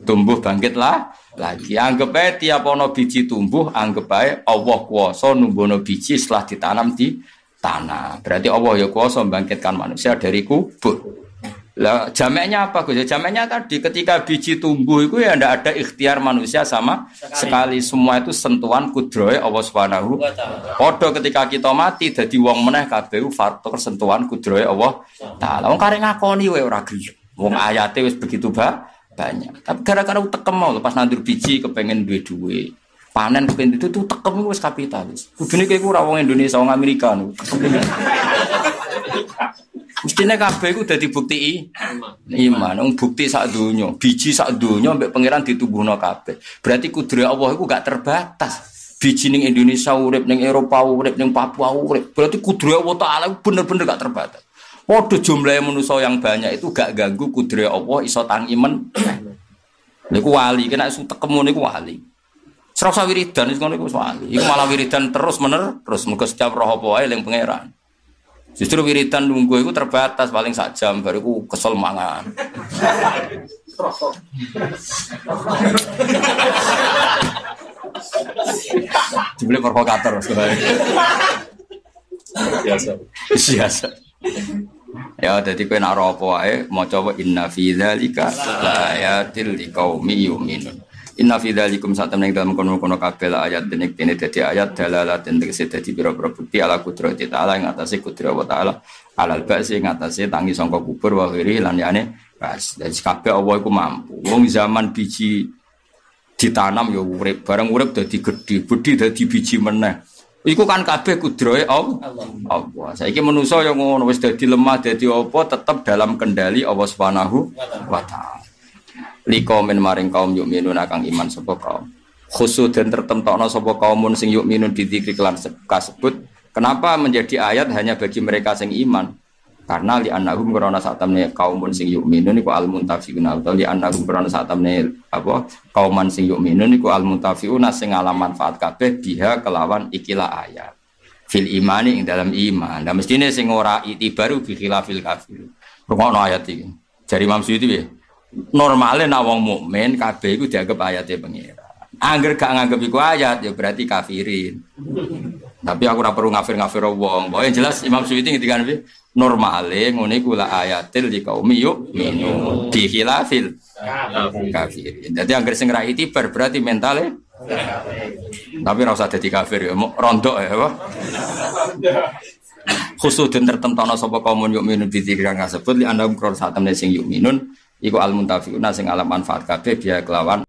tumbuh bangkitlah lagi. Anggap ae tiap ana biji tumbuh, anggap ae Allah kuwasa numbuhno biji setelah ditanam di tanah. Berarti Allah ya kuwasa membangkitkan manusia dari kubur. Lah jamaknya apa Gus? Jamaknya tadi ketika biji tumbuh itu ya ndak ada ikhtiar manusia sama sekali. Semua itu sentuhan kudrahe Allah Subhanahu wa taala. Padha ketika kita mati dadi wong meneh kabeh faktor sentuhan kudrahe Allah taala. Wong karek ngakoni wae ora gelem. Wong ayate wis begitu banyak. Tapi gara-gara tekem mau lepas nandur biji kepengen duwe panen kepengen itu tekem wis kapitalis. Kudune kowe ora wong Indonesia, wong Amerika niku. Mestine kabeh iku dadi bukti iman. Wong bukti sak donya, biji sak donya mbek pangeran ditumbuhno kabeh. Berarti kudrat Allah iku gak terbatas. Biji ning Indonesia urip, ning Eropa urip, ning Papua urip. Berarti kudrat Allah taala bener-bener gak terbatas. Padha jumlahe manusa yang banyak itu gak ganggu kudrat Allah iso tang iman. Niku wali, kena iso tekemu niku wali. Serasa wiridan iku niku wali. Iku malah wiridan terus mergo setiap roh apa wae eling pangeran. Justru wiridan nunggu itu terbatas paling sak jam baru ku kesel mangan. Jumlah provokator sebenarnya. Biasa. Ya jadi kowe nak apa wae maca wa inna fi dzalika laayatil liqaumi yu'minun. Inna fi dzalikum satamna ing dalem kono-kono kabeh ayat denek dene dadi ayat dalalaten tegese dadi pira-pira bukti ala qudrati taala ing atase qudrat wa taala alal ba'si ing atase tangi sangka kubur wa khiri lan yane pas dadi kabeh Allah iku mampu. Wong zaman biji ditanam ya urip, bareng urip dadi gedhe, bedhi dadi biji meneh. Iku kan kabeh kudrahe Allah. Saiki manusa ya ngono wis dadi lemah dadi apa tetep dalam kendali Allah Subhanahu wa taala. Liqaumin maring kaum yu'minun kang iman sapa kaum. Khusus dan tertentokno sapa kaumun sing yu'minun dizikri kelan kasebut. Kenapa menjadi ayat hanya bagi mereka sing iman? Karena li annahum qarana satamne kaumun sing yu'minun iku al-muntafiqun atau li annahum qarana satamne apa kauman sing yu'minun iku al-muntafiqun sing ngalam manfaat kabeh biha kelawan ikilah ayat. Fil imani ing dalam iman. Lah mestine sing ora itibaru bi khilafil kafir. Rungokno ayat iki. Jari Imam Suyuti piye? Normale nek wong mukmin kabeh iku dianggap ayate pengira. Angger gak nganggep iku ayat ya berarti kafirin. Tapi aku ora perlu ngafir-ngafir wong. Pokoke jelas Imam Suyuti ngendikan piye? Normale ngene iku la ayatil liqaumi yu'minun bi khilafil kafirin. Dadi angger sing ra itibar berarti mentale tapi ora usah dadi kafir ya, rondok ya apa? Khusus den tertentono sapa kaum yu'minun bi dzikran kasebut li annahum qur satamne sing yu'minun iku al muntafiquna sing alam manfaat kabeh biya kelawan